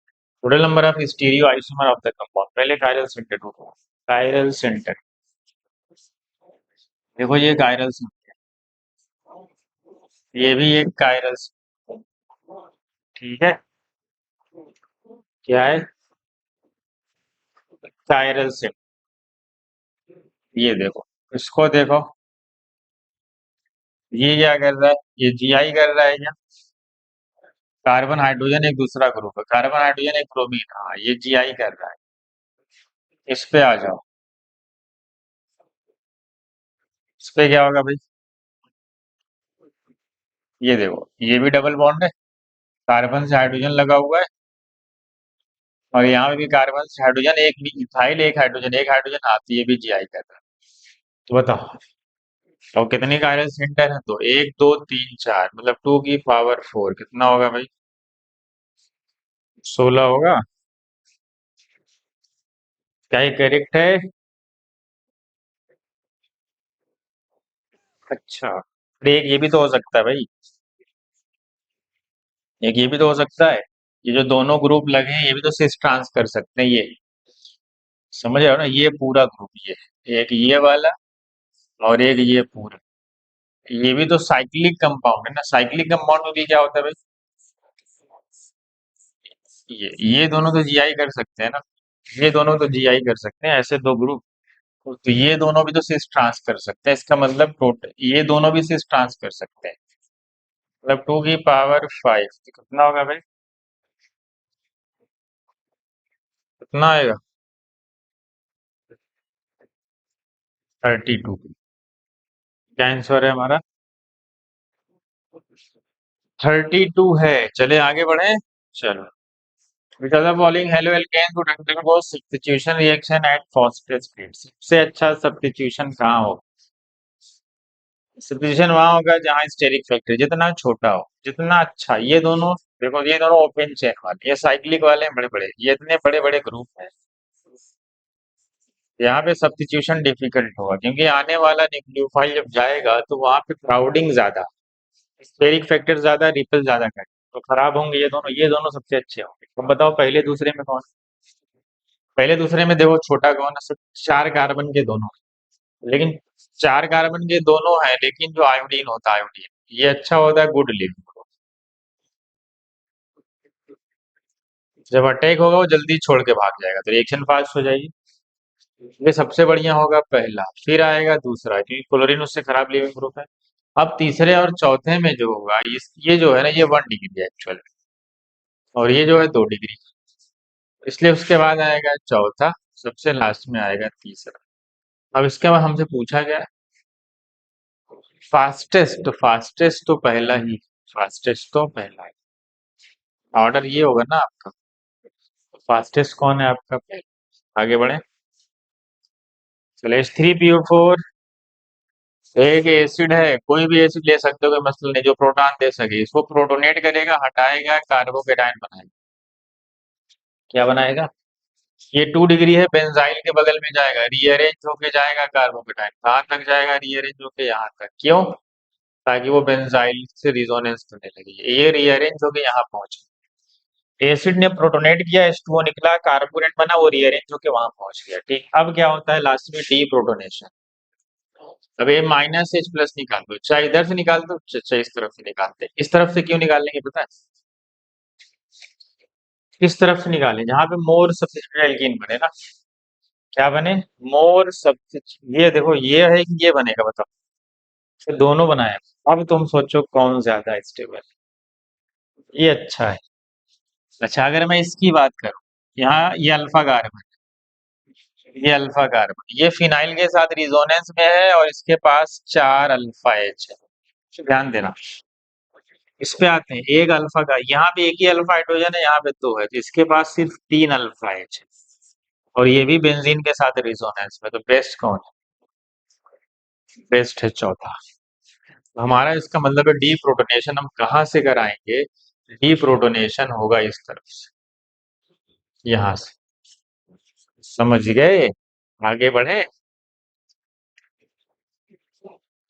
Total number of stereo isomer of the compound, पहले कायरल सेंटर होगा, कायरल सेंटर। देखो ये कायरल सेंटर, ये भी एक कायरल सेंटर। ठीक है, क्या है, कायरल से ये देखो, इसको देखो, ये क्या कर रहा है, ये जीआई कर रहा है क्या? कार्बन हाइड्रोजन एक दूसरा ग्रुप है, कार्बन हाइड्रोजन एक ब्रोमीन, हाँ ये जीआई कर रहा है। इस पे आ जाओ, इस पे क्या होगा भाई? ये देखो, ये भी डबल बॉन्ड है, कार्बन से हाइड्रोजन लगा हुआ है, और यहाँ पे भी कार्बन से हाइड्रोजन, एक भी इथाइल, एक हाइड्रोजन आती है, भी जीआई कर रहा है। तो बताओ, तो कितनी कायरल सेंटर है? तो एक, दो, तीन, चार, मतलब 2 की पावर 4 कितना होगा भाई? 16 होगा। क्या ये करेक्ट है? अच्छा, एक ये भी तो हो सकता है भाई, एक ये भी तो हो सकता है, ये जो दोनों ग्रुप लगे हैं ये भी तो सिस ट्रांस कर सकते हैं ये, समझ रहे हो ना? ये पूरा ग्रुप, ये एक ये वाला, और एक ये पूरा, ये भी तो साइक्लिक कंपाउंड है ना, साइक्लिक कंपाउंड में भी क्या होता है भाई? ये दोनों तो जीआई कर सकते हैं ना, ये दोनों तो जीआई कर सकते हैं, ऐसे दो ग्रुप, तो ये दोनों भी तो सिस ट्रांस कर सकते हैं, इसका मतलब टोटल ये दोनों भी सिस ट्रांस कर सकते हैं, मतलब 2 की पावर 5, तो कितना होगा भाई? कितना आएगा? 32। क्या आंसर है हमारा? 32 है। चले आगे बढ़े, चलो। Because of following hello alkanes would undergo substitution reaction at phosphorus speed. सबसे अच्छा सब्स्टिट्यूशन कहाँ हो? सब्स्टिट्यूशन वहां होगा जहाँ स्टेरिक फैक्टर जितना छोटा हो, जितना अच्छा। ये दोनों देखो, ये दोनों ओपन चेन वाले, ये साइक्लिक वाले हैं बड़े बड़े, ये इतने बड़े बड़े ग्रुप हैं, यहाँ पे सब्स्टिट्यूशन डिफिकल्ट होगा, क्योंकि आने वाला न्यूक्लियोफाइल जब जाएगा तो वहां पे क्राउडिंग ज्यादा, स्टेरिक फैक्टर ज्यादा, रिपल ज्यादा करें, तो खराब होंगे ये दोनों सबसे अच्छे होंगे। तो बताओ पहले दूसरे में कौन? पहले दूसरे में देखो छोटा कौन है, सिर्फ 4 कार्बन के दोनों, लेकिन 4 कार्बन के दोनों है, लेकिन जो आयोडीन होता है, आयोडीन ये अच्छा होता है गुड लिविंग। जब अटैक होगा वो जल्दी छोड़ के भाग जाएगा, तो रिएक्शन फास्ट हो जाएगी। ये सबसे बढ़िया होगा पहला, फिर आएगा दूसरा, क्योंकि क्लोरीन उससे खराब लिविंग ग्रुप है। अब तीसरे और चौथे में जो होगा, ये जो है ना, ये 1 डिग्री है एक्चुअल, और ये जो है 2 डिग्री, इसलिए उसके बाद आएगा चौथा, सबसे लास्ट में आएगा तीसरा। अब इसके बाद हमसे पूछा गया फास्टेस्ट, तो फास्टेस्ट तो पहला ही, फास्टेस्ट तो पहला है, ऑर्डर ये होगा ना आपका। फास्टेस्ट कौन है आपका पहला? आगे बढ़े, चलो H3PO4 एक एसिड है, कोई भी एसिड ले सकते हो, कोई मसला नहीं, जो प्रोटॉन दे सके, इसको प्रोटोनेट करेगा, हटाएगा, कार्बोकेटायन बनाएगा। क्या बनाएगा? ये 2 डिग्री है, बेंजाइल के बगल में जाएगा, रीअरेंज होके जाएगा, कार्बोकेटायन कहाँ तक जाएगा? रीअरेंज होके यहाँ तक। क्यों? ताकि वो बेंजाइल से रिजोनेंस करने लगे, ये रीअरेंज होके यहाँ पहुंचे। एसिड ने प्रोटोनेट किया, H2O निकला, कार्बोनेट बना, वो रीअरेंज होके वहां पहुंच गया। ठीक, अब क्या होता है लास्ट में? D protonation. अब ये -H+ निकाल दो, चाहे इधर से निकाल दो, चाहे इस तरफ से निकालते, इस तरफ से क्यों निकालेंगे पता है? इस तरफ से निकालें जहां पे मोर सब्स्टिट्यूटेड एल्कीन बने ना। क्या बने? मोर सब्स्टिट्यूट, ये देखो ये है कि ये बनेगा, बताओ। तो दोनों बनाए, अब तुम सोचो कौन ज्यादा स्टेबल? ये अच्छा है। अच्छा, अगर मैं इसकी बात करूं, यहाँ ये अल्फा कार्बन, ये अल्फा कार्बन, ये फिनाइल के साथ रिजोनेंस में है, और इसके पास 4 अल्फा H है। तो ध्यान देना, इस पे आते हैं, एक अल्फा का, यहाँ पे एक ही अल्फा हाइड्रोजन है, यहाँ पे 2 है, तो इसके पास सिर्फ 3 अल्फा H है, और ये भी बेंजीन के साथ रेजोनेंस में, तो बेस्ट कौन है? बेस्ट है चौथा। तो हमारा इसका मतलब है डी प्रोटोनेशन हम कहाँ से कराएंगे? डी प्रोटोनेशन होगा इस तरफ से, यहाँ से, समझ गए? आगे बढ़े।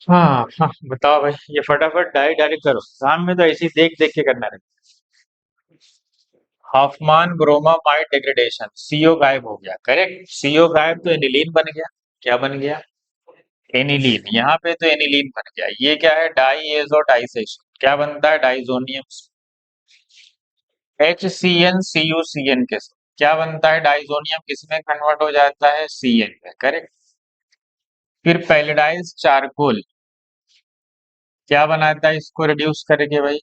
हाँ हाँ, बताओ भाई, ये फटाफट डायरेक्ट करो, शाम में तो ऐसे ही देख देख के करना रहता। हॉफमान ब्रोमामाइड डिग्रेडेशन, सीओ गायब हो गया, करेक्ट, सीओ गायब तो एनिलीन बन गया। क्या बन गया? एनिलीन, यहाँ पे तो एनिलीन बन गया। ये क्या है? डाई एजो डाइसेशन, क्या बनता है? डाइजोनियम, HCN CuCN के साथ। क्या बनता है, डाइजोनियम किसमें कन्वर्ट हो जाता है, Cl में, करेक्ट। फिर पैलेडाइज चारकोल क्या बनाता है इसको रिड्यूस करके भाई,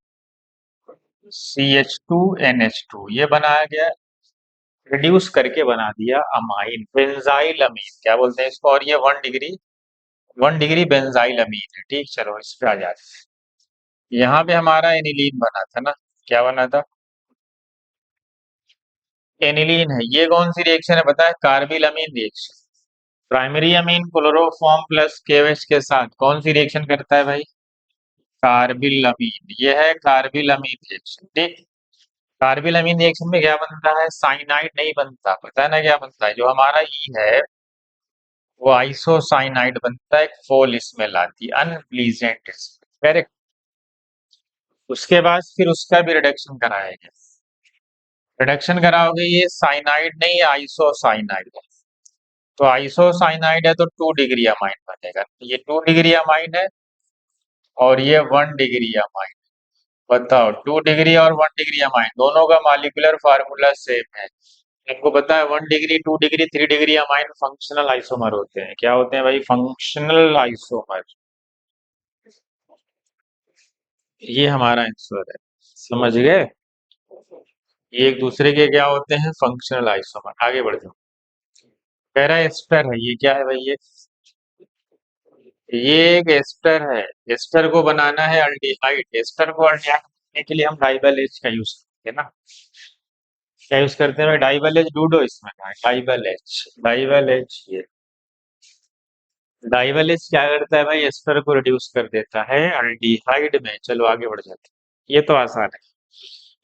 CH2NH2, ये बनाया गया, रिड्यूस करके बना दिया अमाइन, बेंजाइल अमीन क्या बोलते हैं इसको, और ये 1 डिग्री बेंजाइल अमीन है, ठीक। चलो इस पे आ जाते हैं। यहाँ पे हमारा एनिलीन बना था ना, क्या बना था, एनिलीन है। ये कौन सी रिएक्शन है पता है, carbylamine reaction. Primary amine chloroform plus KOH के साथ कौन सी रिएक्शन करता है भाई, कार्बिल अमीन, ये है कार्बिल अमीन रिएक्शन, ठीक। कार्बिल अमीन रिएक्शन में क्या बनता है, साइनाइड नहीं बनता, पता है ना क्या बनता है, जो हमारा ई है वो आइसोसाइनाइड बनता है, एक फोल स्मेल आती है, अनप्लीजेंट, करेक्ट। उसके बाद फिर उसका भी रिडक्शन कराएंगे, रिडक्शन कराओगे, ये साइनाइड नहीं आइसोसाइनाइड है, तो आइसोसाइनाइड है तो 2 डिग्री अमाइन बनेगा, ये 2 डिग्री अमाइन है और ये 1 डिग्री अमाइन। बताओ 2 डिग्री और 1 डिग्री अमाइन दोनों का मॉलिक्यूलर फार्मूला सेम है। आपको पता है 1 degree, 2 degree, 3 degree amine functional isomer होते हैं, क्या होते हैं भाई, फंक्शनल आइसोमर। ये हमारा आंसर है, समझ गए, ये एक दूसरे के क्या होते हैं, फंक्शनल आइसोमर। आगे बढ़ जाओ, कह रहा है एस्टर है, ये क्या है भाई, ये एक एस्टर है, एस्टर को बनाना है अल्डिहाइड, एस्टर को अल्डिहाइड बनाने के लिए हम डाइबल एच का यूज करते हैं ना, क्या यूज करते हैं भाई, डाइबल एच, डूडो इसमें का डाइबल एच, डाइबल एच, ये डाइबल एच क्या करता है भाई, एस्टर को रिड्यूस कर देता है अल्डिहाइड में। चलो आगे बढ़ जाते हैं, ये तो आसान है।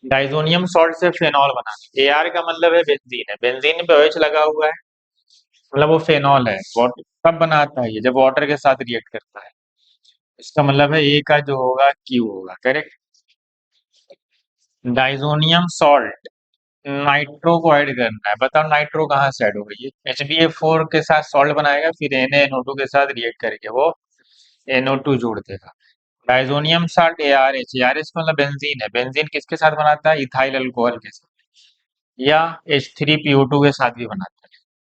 डाइजोनियम सॉल्ट से फेनॉल बनाना, AR का मतलब है बेंजीन है, बेंजीन पे OH लगा हुआ है, मतलब वो फेनॉल है। वाटर कब बनाता है ये, जब वाटर के साथ रिएक्ट करता है, इसका मतलब है ए का जो होगा Q होगा, करेक्ट। डाइजोनियम सॉल्ट, नाइट्रो को ऐड करना है, बताओ नाइट्रो कहाँ से ऐड होगा, ये HbA4 के साथ सॉल्ट बनाएगा, फिर NaNO2 के साथ रिएक्ट करके वो NO2 जोड़ देगा। डाइजोनियम सॉल्ट ARH, ARH मतलब बेंजीन है, बेंजीन किसके साथ बनाता है, इथाइल अल्कोहल के साथ, या H3PO2 के साथ भी बनाता है,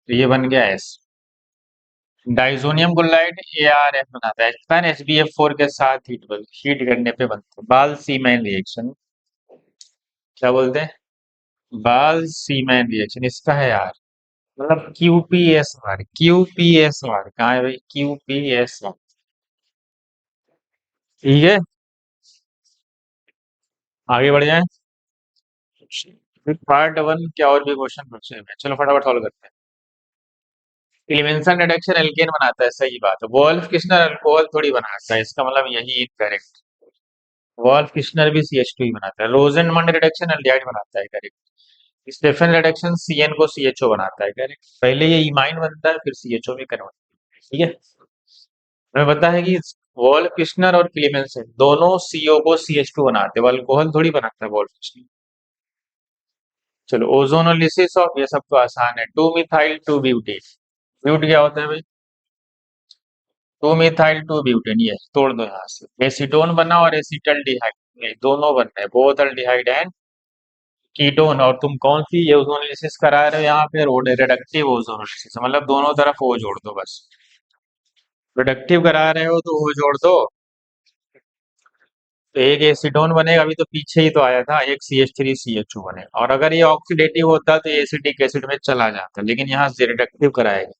तो ये बन गया S। डाइजोनियम क्लोराइड ARF बनाता है, HbF4 के साथ हीट करने पे बनता है, बाल सीमैन रिएक्शन, क्या बोलते हैं, बाल सीमैन रिएक्शन, इसका है यार, मतलब QPSR कहाँ है भाई, QPSR, ठीक है। आगे बढ़ जाए, फिर पार्ट 1 क्या और भी क्वेश्चन पूछे हैं, चलो फटाफट सॉल्व करते हैं। एलिमेंशन रिडक्शन एल्केन बनाता है, सही बात है, वोल्फ किस्नर अल्कोहल थोड़ी बनाता है, इसका मतलब यही इनकरेक्ट, वोल्फ किस्नर भी CH2 ही बनाता है। रोजेनमंड रिडक्शन एल्डिहाइड बनाता है, करेक्ट। स्टेफन रिडक्शन CN को CHO बनाता है, करेक्ट। पहले ये इमाइन बनता है फिर CHO में कन्वर्ट, ठीक है। हमें पता है कि वॉल्फ किस्नर और क्लीमेंसन दोनों CO को CH2 बनाते हैं, वो अल्कोहल थोड़ी बनाता है वॉल्फ किस्नर। चलो ओजोनोलिसिस ऑफ, ये सब तो आसान है, 2 मिथाइल 2 ब्यूटेन, ब्यूट क्या होता है भाई, 2 मिथाइल 2 ब्यूटेन, ये तोड़ दो यहाँ से, एसीटोन बना और एसिटल डिहाइड, नहीं दोनों बन रहे हैं, बोथ अल्डिहाइड एंड कीटोन, और तुम कौन सी ये ओजोनोलिसिस करा रहे हो यहाँ पे, रोड रिडक्टिव ओजोनोलिसिस, मतलब दोनों तरफ ओ जोड़ दो बस, रिडक्टिव करा रहे हो तो ओ जोड़ दो, तो एक एसीटोन बनेगा, अभी तो पीछे ही तो आया था, एक CH3CH2 बनेगा, और अगर ये ऑक्सीडेटिव होता तो एसिटिक एसिड में चला जाता, लेकिन यहाँ से रिडक्टिव कराएगा।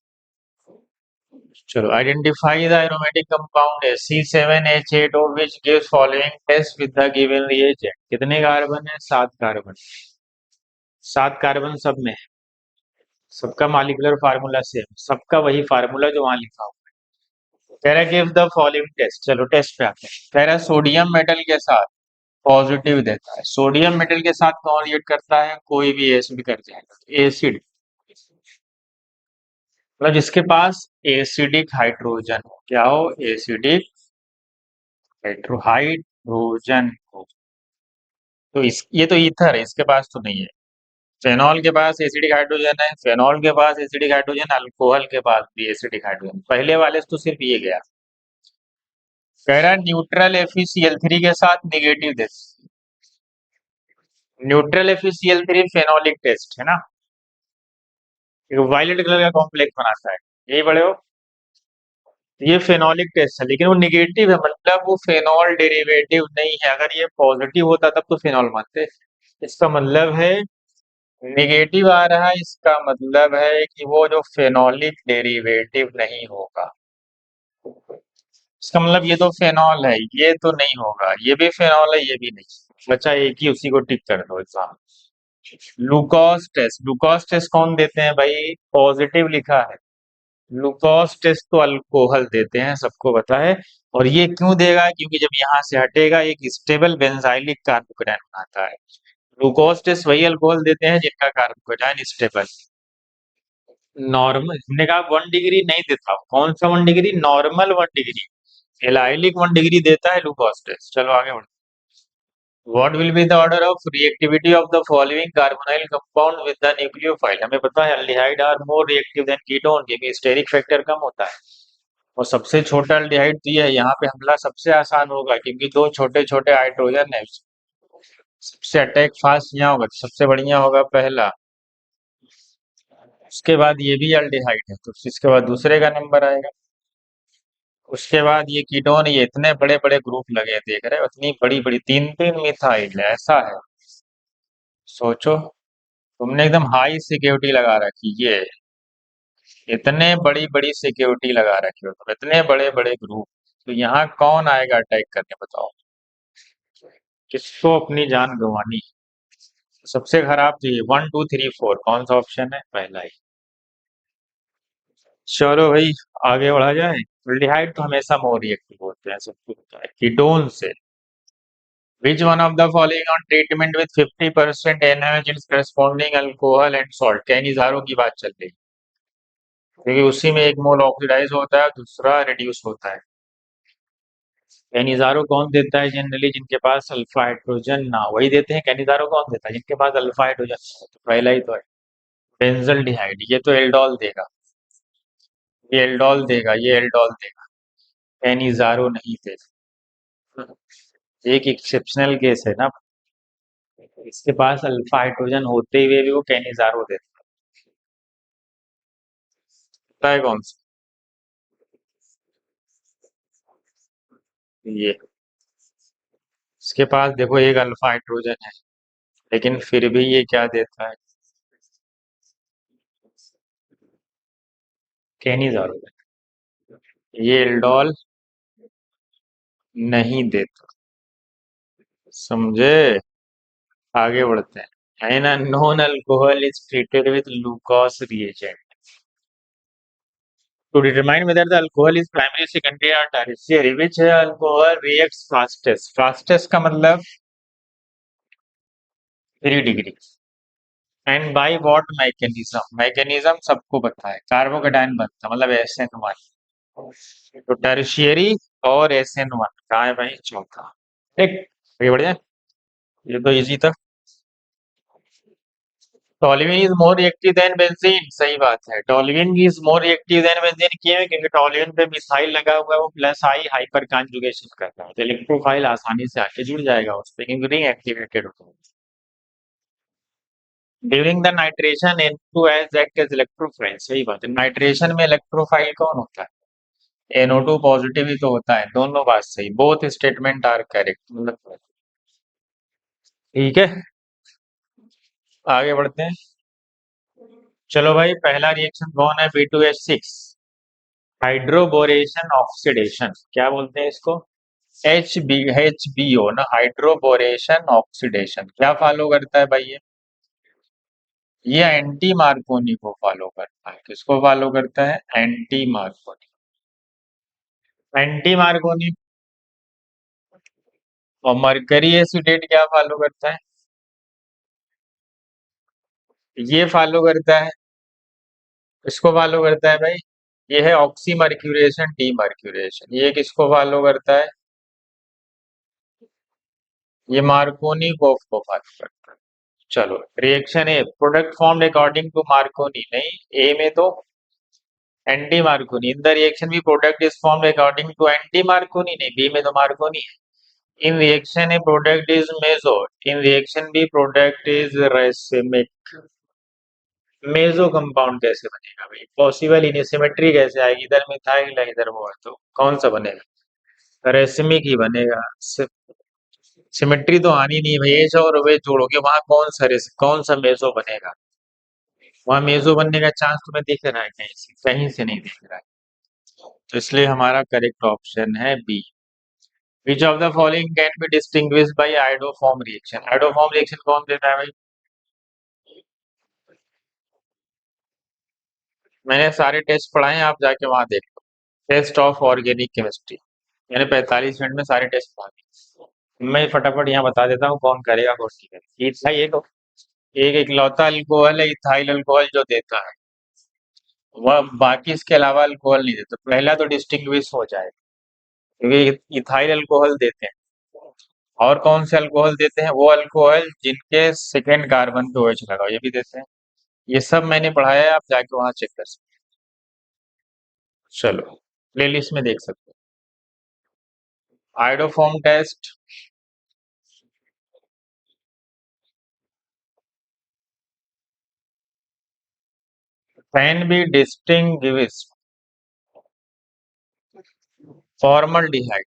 चलो आइडेंटिफाई द एरोमेटिक कंपाउंड है C7H8 of which gives following test with the given reagent, कितने कार्बन है, 7 कार्बन, 7 कार्बन सब में है, सबका मॉलिक्यूलर फार्मूला सेम, सबका वही फार्मूला जो वहां लिखा हुआ है। कह रहा है गिव द फॉलोइंग टेस्ट, चलो टेस्ट पे आते हैं। कह रहा है सोडियम मेटल के साथ पॉजिटिव देता है, सोडियम मेटल के साथ कौन रिएक्ट करता है, कोई भी एसिड कर जाएगा, एसिड, मतलब जिसके पास एसिडिक हाइड्रोजन हो, क्या हो, एसिडिक हाइड्रोजन हो, तो इस, ये तो ईथर है, इसके पास तो नहीं है। फेनॉल के पास एसिडिक हाइड्रोजन है, फेनॉल के पास एसिडिक हाइड्रोजन, अल्कोहल के पास भी एसिडिक हाइड्रोजन, पहले वाले से तो सिर्फ ये गया। कह रहा है न्यूट्रल FeCl3 के साथ निगेटिव देते, न्यूट्रल FeCl3 फेनोलिक टेस्ट है ना, एक वायलेट कलर का कॉम्प्लेक्स बनाता है, यही पढ़े हो। ये फेनोलिक टेस्ट है, लेकिन वो निगेटिव है, मतलब वो फेनॉल डेरिवेटिव नहीं है। अगर ये पॉजिटिव होता तब तो फेनॉल मानते। इसका मतलब है निगेटिव आ रहा है, इसका मतलब है कि वो जो फेनोलिक डेरिवेटिव नहीं होगा। इसका मतलब ये तो फेनॉल है, ये तो नहीं होगा, ये भी फेनॉल है, ये भी नहीं। बच्चा एक ही, उसी को टिक कर दो एग्जाम। ग्लूकोज टेस्ट कौन देते हैं भाई? पॉजिटिव लिखा है। ग्लूकोज टेस्ट तो अल्कोहल देते हैं, सबको पता है। और ये क्यों देगा? क्योंकि जब यहाँ से हटेगा एक स्टेबल बेंजाइलिक कार्बोकेटायन बनाता है। ग्लूकोज टेस्ट वही अल्कोहल देते हैं जिनका कार्बोकेटायन स्टेबल। नॉर्मल, हमने कहा 1 डिग्री नहीं देता। कौन सा 1 degree? Normal 1 degree. Allylic 1 degree देता है ग्लूकोज टेस्ट। चलो आगे बढ़ो। What will be the order of reactivity of the following carbonyl compound with the nucleophile? हमें पता है aldehyde are more reactive than ketone, क्योंकि स्टेरिक फैक्टर कम होता है। और सबसे छोटा अल्डिहाइड तो ये है, यहाँ पे हमला सबसे आसान होगा क्योंकि दो छोटे छोटे हाइड्रोजन है। सबसे अटैक फास्ट यहाँ होगा, तो सबसे बढ़िया होगा पहला। उसके बाद ये भी अल्डिहाइड है, तो इसके बाद दूसरे का नंबर आएगा। उसके बाद ये कीटोन, ये इतने बड़े बड़े ग्रुप लगे हैं, देख रहे हो, इतनी बड़ी बड़ी तीन तीन मिथाइल है, ऐसा है। सोचो, तुमने एकदम हाई सिक्योरिटी लगा रखी ये, इतने बड़ी बड़ी सिक्योरिटी लगा रखी हो तुम, इतने बड़े बड़े ग्रुप। तो यहाँ कौन आएगा अटैक करने, बताओ। किसको अपनी जान गंवानी? सबसे खराब तो ये 1 2 3 4, कौन सा ऑप्शन है? पहला ही। चलो भाई, आगे बढ़ा जाए। एल्डिहाइड तो हमेशा मोर रिएक्टिव होते हैं, सबको पता है। कीटोन से which one of the following on treatment with 50% NaOH is corresponding alcohol and salt? Cannizzaro की बात चल रही है, क्योंकि उसी में एक मोल ऑक्सीडाइज होता है, दूसरा रिड्यूस होता है। कैनिजारो कौन देता है जनरली? जिनके पास अल्फा हाइड्रोजन ना, वही देते हैं। कैनिजारो कौन देता है? जिनके पास अल्फा हाइड्रोजन, तो पहला ही तो है बेंजल डिहाइड। ये तो एल्डोल देगा, ये एल्डोल देगा, ये एल्डोल देगा, कैनिजारो नहीं देगा। एक एक्सेप्शनल केस है ना, इसके पास अल्फा हाइड्रोजन होते हुए भी वो कैनिजारो देता है। कौन सा? ये, इसके पास देखो एक अल्फा हाइड्रोजन है, लेकिन फिर भी ये क्या देता है? कैनिजारो देता है। ये एल्डोल नहीं देता, समझे। आगे बढ़ते हैं। An unknown alcohol is treated with glucose reagent to determine whether the alcohol is primary secondary और tertiary. Which alcohol reacts fastest? Fastest का मतलब 3 degree. And by what mechanism? Mechanism सबको पता है, कार्बोकेटायन बनता, मतलब SN1। तो टर्शियरी और SN1 कहाँ है भाई? चौथा। ठीक, आगे बढ़ जाए। ये तो इजी था। Toluene is more reactive than benzene, सही बात है। Toluene is more reactive than benzene क्यों? क्योंकि टोल्यूइन पे मिसाइल लगा हुआ है, वो प्लस आई हाइपर कॉन्जुगेशन करता है, तो इलेक्ट्रोफाइल आसानी से आके जुड़ जाएगा उस पे, क्योंकि रिंग एक्टिवेटेड होता है। During the nitration N2 as act as electrophile, सही बात है। नाइट्रेशन में इलेक्ट्रोफाइल कौन होता है? NO2 पॉजिटिव ही तो होता है। दोनों बात सही, बोथ स्टेटमेंट आर करेक्ट, मतलब ठीक है। आगे बढ़ते हैं। चलो भाई, पहला रिएक्शन कौन है? B2H6, हाइड्रोबोरेशन ऑक्सीडेशन, क्या बोलते हैं इसको? HBO ना, हाइड्रोबोरेशन ऑक्सीडेशन क्या फॉलो करता है भाई ये एंटी मार्कोनी को फॉलो करता है। किसको फॉलो करता है? Anti Markovnikov. Anti Markovnikov. और मरकरी एसिडेट क्या फॉलो करता है? ये फॉलो करता है, इसको फॉलो करता है भाई। ये है ऑक्सी मर्क्यूरेशन डीमर्क्यूरेशन। ये किसको फॉलो करता है? ये मार्कोनी को फॉलो करता है। चलो, reaction A, product formed according to Markovnikov, नहीं ए में तो anti Markovnikov. In the reaction B product is formed according to anti Markovnikov, नहीं बी में तो मार्कोनी है। In reaction A product is meso, in reaction B product is racemic. Meso compound कैसे बनेगा भाई? पॉसिबल ही नहीं, सिमेट्री कैसे आएगी? इधर मिथाइल है, इधर वो है, तो कौन सा बनेगा? रेसिमिक ही बनेगा। सिमेट्री तो आनी नहीं भाई, एच और वे जोड़ोगे वहां कौन सा मेसो बनेगा? वहां मेसो बनने का चांस तुम्हें दिख रहा है कहीं से नहीं दिख रहा है। तो इसलिए हमारा करेक्ट ऑप्शन है B. Which of the following can be distinguished by iodoform reaction? Iodoform reaction कौन देता है भाई? मैंने सारे टेस्ट पढ़ाए हैं, आप जाके वहां देख लो। टेस्ट ऑफ ऑर्गेनिक केमिस्ट्री, मैंने 45 मिनट में सारे टेस्ट पढ़ा दिए। मैं फटाफट यहाँ बता देता हूँ कौन करेगा कौन नहीं करेगा। इथाइल एक इकलौता अल्कोहल है, इथाइल अल्कोहल जो देता है। वह बाकी इसके अलावा अल्कोहल नहीं देता। पहला तो डिस्टिंग्विश हो जाए, क्योंकि इथाइल अल्कोहल देते हैं। और कौन से अल्कोहल देते हैं? वो अल्कोहल जिनके सेकेंड कार्बन पे OH लगा हो, ये भी देते हैं। ये सब मैंने पढ़ाया है, आप जाके वहां चेक कर सकते हो। चलो, प्लेलिस्ट में देख सकते हो। Iodoform test can be distinguished. Formaldehyde,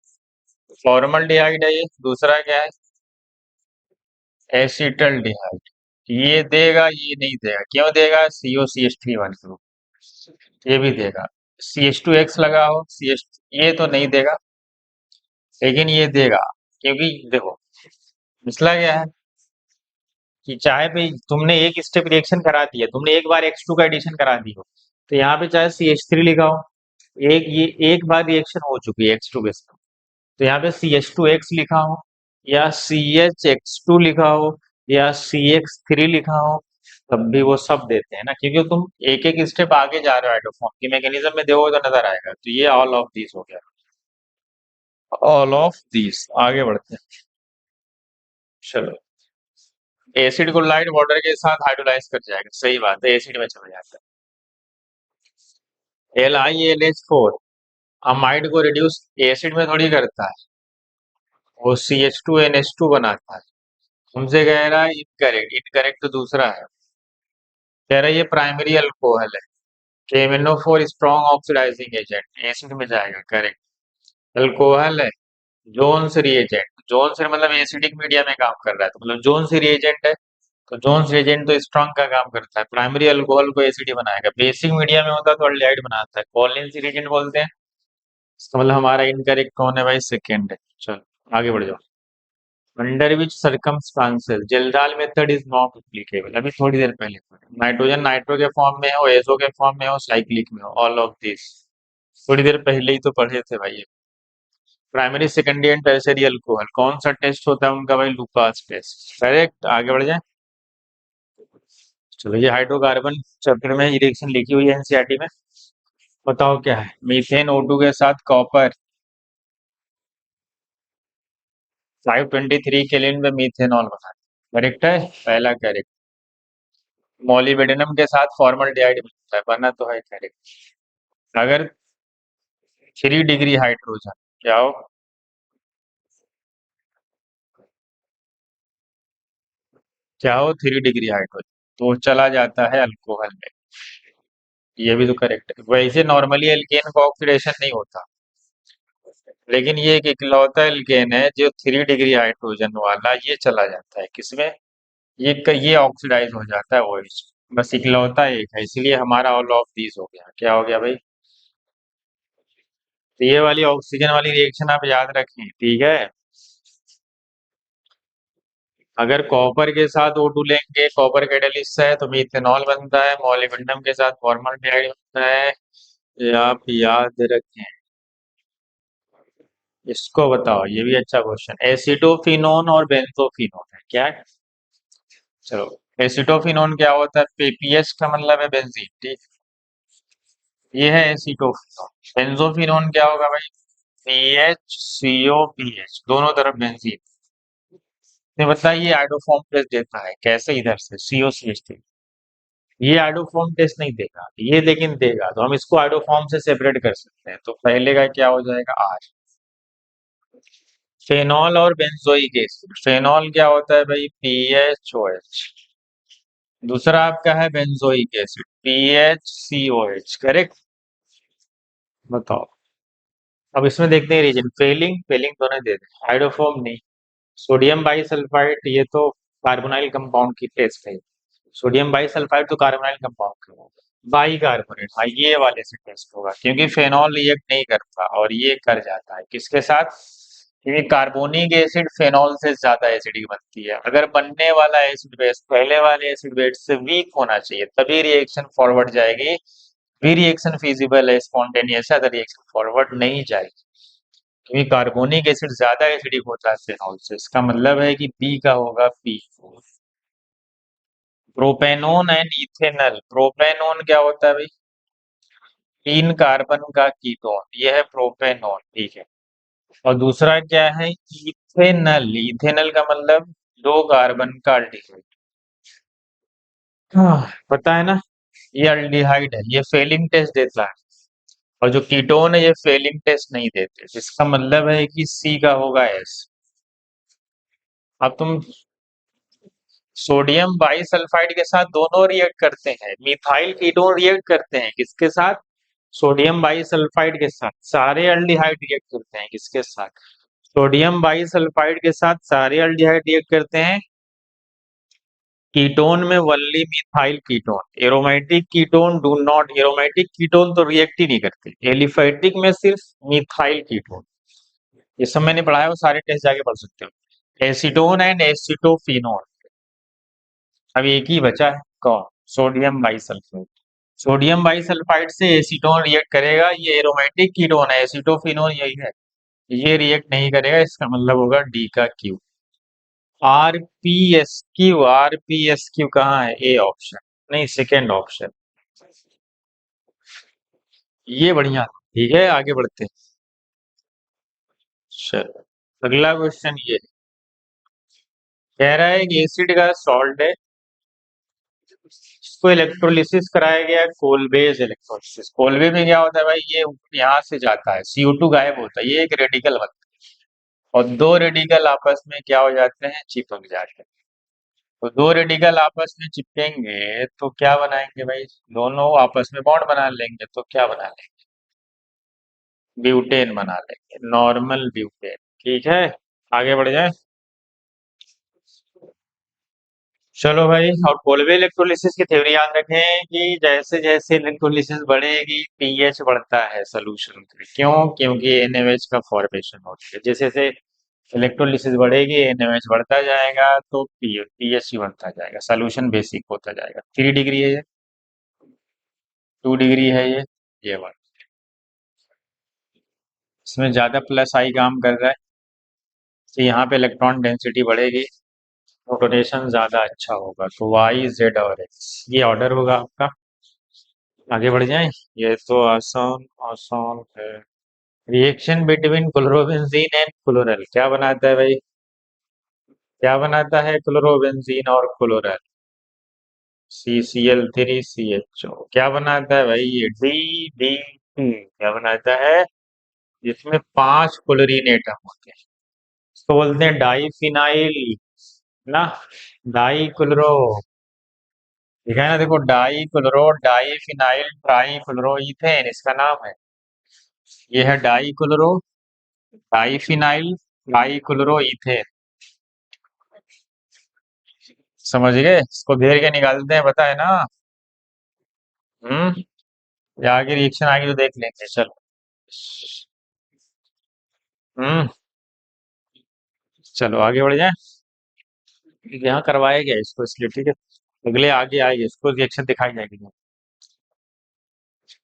formaldehyde है ये। दूसरा क्या है? एसिटल्डिहाइड। ये देगा, ये नहीं देगा। क्यों देगा? COCH3 ग्रुप, ये भी देगा। CH2X लगा हो, CH, ये तो नहीं देगा, लेकिन ये देगा। क्योंकि देखो, मसला क्या है कि चाहे भाई तुमने एक स्टेप रिएक्शन करा दिया, तुमने एक बार X2 का एडिशन करा दी हो, तो यहाँ पे चाहे CH3 लिखा हो, ये एक बार रिएक्शन हो चुकी है X2 के साथ, तो यहाँ पे CH2X लिखा हो, या CHX2 लिखा हो, या CX3 लिखा हो, तब भी वो सब देते हैं ना, क्योंकि तुम एक एक स्टेप आगे जा रहे हो। हाइड्रोफॉर्म की मैकेनिज्म में देखोगे तो नजर आएगा। तो ये ऑल ऑफ दिस हो गया। ऑल ऑफ दिस, आगे बढ़ते हैं। चलो, एसिड को लाइट वाटर के साथ हाइड्रोलाइज कर जाएगा, सही बात है, एसिड में चला जाता है। LiAlH4 अमाइड को रिड्यूस एसिड में थोड़ी करता है, वो CH2NH2 बनाता है। हमसे कह रहा है इनकरेक्ट, इनकरेक्ट तो दूसरा है। कह रहा है ये प्राइमरी अल्कोहल है। KMnO4 strong oxidising agent, acid में जाएगा, करेक्ट। अल्कोहल है, जोन्स रिएजेंट, जोन्स मतलब एसिडिक मीडिया में काम कर रहा है, तो मतलब जोन्स रिएजेंट है। तो जोन्स रिएजेंट तो स्ट्रॉन्ग का काम करता है, प्राइमरी अल्कोहल को एसिड बनाएगा। बेसिक मीडिया में होता है तो अल्डिहाइड बनाता है, कॉलिन्स रिएजेंट बोलते हैं। इसका मतलब हमारा इनकरेक्ट कौन है भाई? सेकेंड है। चलो आगे बढ़ जाओ। Under which circumstances Kjeldahl method is not applicable? अभी थोड़ी देर पहले नाइट्रोजन नाइट्रो के फॉर्म में हो, एसओ के फॉर्म में हो, साइक्लिक में हो, ऑल ऑफ दिस थोड़ी देर पहले ही तो पढ़े थे भाई। Primary secondary and tertiary alcohol कौन सा टेस्ट होता है उनका भाई? Lucas test, correct. आगे बढ़ जाए। चलो, ये हाइड्रोकार्बन चैप्टर में रिएक्शन लिखी हुई है एनसीईआरटी में। बताओ क्या है? मीथेन O2 के साथ कॉपर 523 केल्विन में मीथेनॉल बना, करेक्ट है, पहला करेक्ट। मोलिब्डेनम के साथ फॉर्मल्डिहाइड बनता है, बना तो है, करेक्ट। अगर 3 डिग्री हाइड्रोजन क्या हो? क्या हो? 3 डिग्री हाइड्रोजन तो चला जाता है अल्कोहल में। ये भी तो करेक्ट है। वैसे नॉर्मली एल्केन का ऑक्सीडेशन नहीं होता, लेकिन ये एक इकलौता एल्केन है जो 3 डिग्री हाइड्रोजन वाला, ये चला जाता है किसमें? ये ऑक्सीडाइज हो जाता है OH। बस इकलौता एक है, इसलिए हमारा ऑल ऑफ दीज हो गया। क्या हो गया भाई? तो ये वाली ऑक्सीजन वाली रिएक्शन आप याद रखें, ठीक है। अगर कॉपर के साथ O2 लेंगे, कॉपर कैटालिस्ट है, तो मीथेनॉल बनता है। मोलिब्डेनम के साथ फॉर्मल्डिहाइड बनता है। ये आप याद रखें। इसको बताओ, ये भी अच्छा क्वेश्चन। एसिटोफिनोन और बेंजोफिनोन है क्या है? चलो, एसिटोफिनोन क्या होता है? PPH का मतलब है बेंजीन, ठीक। ये है एसिटोफिनोन। बेंजोफिनोन क्या होगा भाई? PHCOPH, दोनों तरफ बेंजीन। तो बताइए, आइडोफॉर्म टेस्ट देता है कैसे? इधर से COCH3। ये आइडोफॉर्म टेस्ट नहीं देगा, ये लेकिन देगा, तो हम इसको आइडोफॉर्म से सेपरेट कर सकते हैं। तो पहले का क्या हो जाएगा? R। फेनॉल और बेंजोइक एसिड, फेनॉल क्या होता है भाई? PHOH। दूसरा आपका है बेंजोइक एसिड, PHCOH, करेक्ट। बताओ। अब इसमें देखते हैं रीजन, फेलिंग फेलिंग दोनों दे दे, हाइड्रोफोम नहीं। सोडियम बाइसल्फाइड ये तो कार्बोनाइल कंपाउंड की टेस्ट है। सोडियम बाइसल्फाइड तो कार्बोनाइल कंपाउंड का होगा। बाई कार्बोनेट, हाँ ये वाले से टेस्ट होगा, क्योंकि फेनॉल रिएक्ट नहीं करता और ये कर जाता है किसके साथ, क्योंकि कार्बोनिक एसिड फेनॉल से ज्यादा एसिडिक बनती है। अगर बनने वाला एसिड बेस पहले वाले एसिड बेस से वीक होना चाहिए, तभी रिएक्शन फॉरवर्ड जाएगी। भी रिएक्शन फिजिबल है स्पॉन्टेनियस है, अगर रिएक्शन फॉरवर्ड नहीं जाएगी, क्योंकि कार्बोनिक एसिड ज्यादा एसिडिक होता है फेनॉल से। इसका मतलब है कि बी का होगा P4। Propanone and ethanol, propanone क्या होता है भाई, 3 कार्बन का कीटोन, ये है प्रोपेनॉन, ठीक है। और दूसरा क्या है, इथेनॉल, इथेनॉल का मतलब 2 कार्बन का अल्डिहाइड। हाँ पता है ना, ये अल्डिहाइड है, ये फेलिंग टेस्ट देता है। और जो कीटोन है ये फेलिंग टेस्ट नहीं देते, इसका मतलब है कि सी का होगा S। अब तुम सोडियम बाइसल्फाइड के साथ दोनों रिएक्ट करते हैं, मिथाइल कीटोन रिएक्ट करते हैं किसके साथ, सोडियम बाइसल्फाइड के साथ। सारे अल्डिहाइड रिएक्ट करते हैं किसके साथ, सोडियम बाइसल्फाइड के साथ। सारे अल्डिहाइड रिएक्ट करते हैं कीटोन में, only methyl ketone. Aromatic ketone do not, aromatic ketone तो रिएक्ट ही नहीं करते। एलिफेटिक में सिर्फ मिथाइल कीटोन, ये सब मैंने पढ़ा है, वो सारे टेस्ट जाके पढ़ सकते हो। Acetone and acetophenone. अब एक ही बचा है, कौन, सोडियम बाइसल्फाइड। सोडियम बाइसल्फाइड से एसीटोन रिएक्ट करेगा, ये एरोमेटिक कीटोन है, एसिटोफिनोन यही है, ये रिएक्ट नहीं करेगा, इसका मतलब होगा डी का Q. R P S Q कहाँ है, ए ऑप्शन, नहीं सेकेंड ऑप्शन। ये बढ़िया, ठीक है आगे बढ़ते हैं। चलो अगला क्वेश्चन ये कह रहा है कि एसिड का सॉल्ट है, इसको इलेक्ट्रोलिसिस कराया गया, कोलबेज इलेक्ट्रोलिसिस। कोलबे में क्या होता है भाई, ये यहाँ से जाता है, CO2 गायब होता है, ये एक रेडिकल बनता है, और दो रेडिकल आपस में क्या हो जाते हैं, चिपक जाते हैं। तो दो रेडिकल आपस में चिपकेंगे तो क्या बनाएंगे भाई, दोनों आपस में बॉन्ड बना लेंगे, तो क्या बना लेंगे, ब्यूटेन बना लेंगे, नॉर्मल ब्यूटेन, ठीक है। आगे बढ़ जाए। चलो भाई, और कोलबे इलेक्ट्रोलिसिस की थ्योरी याद रखें कि जैसे जैसे इलेक्ट्रोलिसिस बढ़ेगी पीएच बढ़ता है सोल्यूशन का। क्यों, क्योंकि NaOH का फॉर्मेशन होती है, जैसे जैसे इलेक्ट्रोलिसिस बढ़ेगी NaOH बढ़ता जाएगा, तो पीएच बढ़ता जाएगा, सोल्यूशन बेसिक होता जाएगा। 3 डिग्री है ये, 2 डिग्री है ये बात। इसमें ज्यादा प्लस आई काम कर रहा है, तो यहाँ पे इलेक्ट्रॉन डेंसिटी बढ़ेगी, रोटेशन ज्यादा अच्छा होगा, तो Y Z और X ये ऑर्डर होगा आपका। आगे बढ़ जाएं, ये तो आसान आसान है। Reaction between chlorobenzene and chloral क्या बनाता है भाई, क्या बनाता है क्लोरोबेंजीन और क्लोरल, CCl3CHO। क्या बनाता है भाई, ये DDT क्या बनाता है, जिसमें 5 क्लोरीन एटम होते हैं, इसको बोलते हैं डाईफिनाइल ना, डाई क्लोरो, ठीक है ना। देखो dichloro, diphenyl, trichloro ethane इसका नाम है, ये है dichloro, diphenyl, trichloro ethane. समझ गए, इसको घेर के निकालते हैं, पता है ना। हम्म, ये आगे रिएक्शन आएगी तो देख लेंगे, चलो। हम्म, चलो आगे बढ़ जाए। यहाँ करवाया गया इसको इसलिए, ठीक है, अगले आगे आएंगे इसको रिएक्शन दिखाई जाएगी।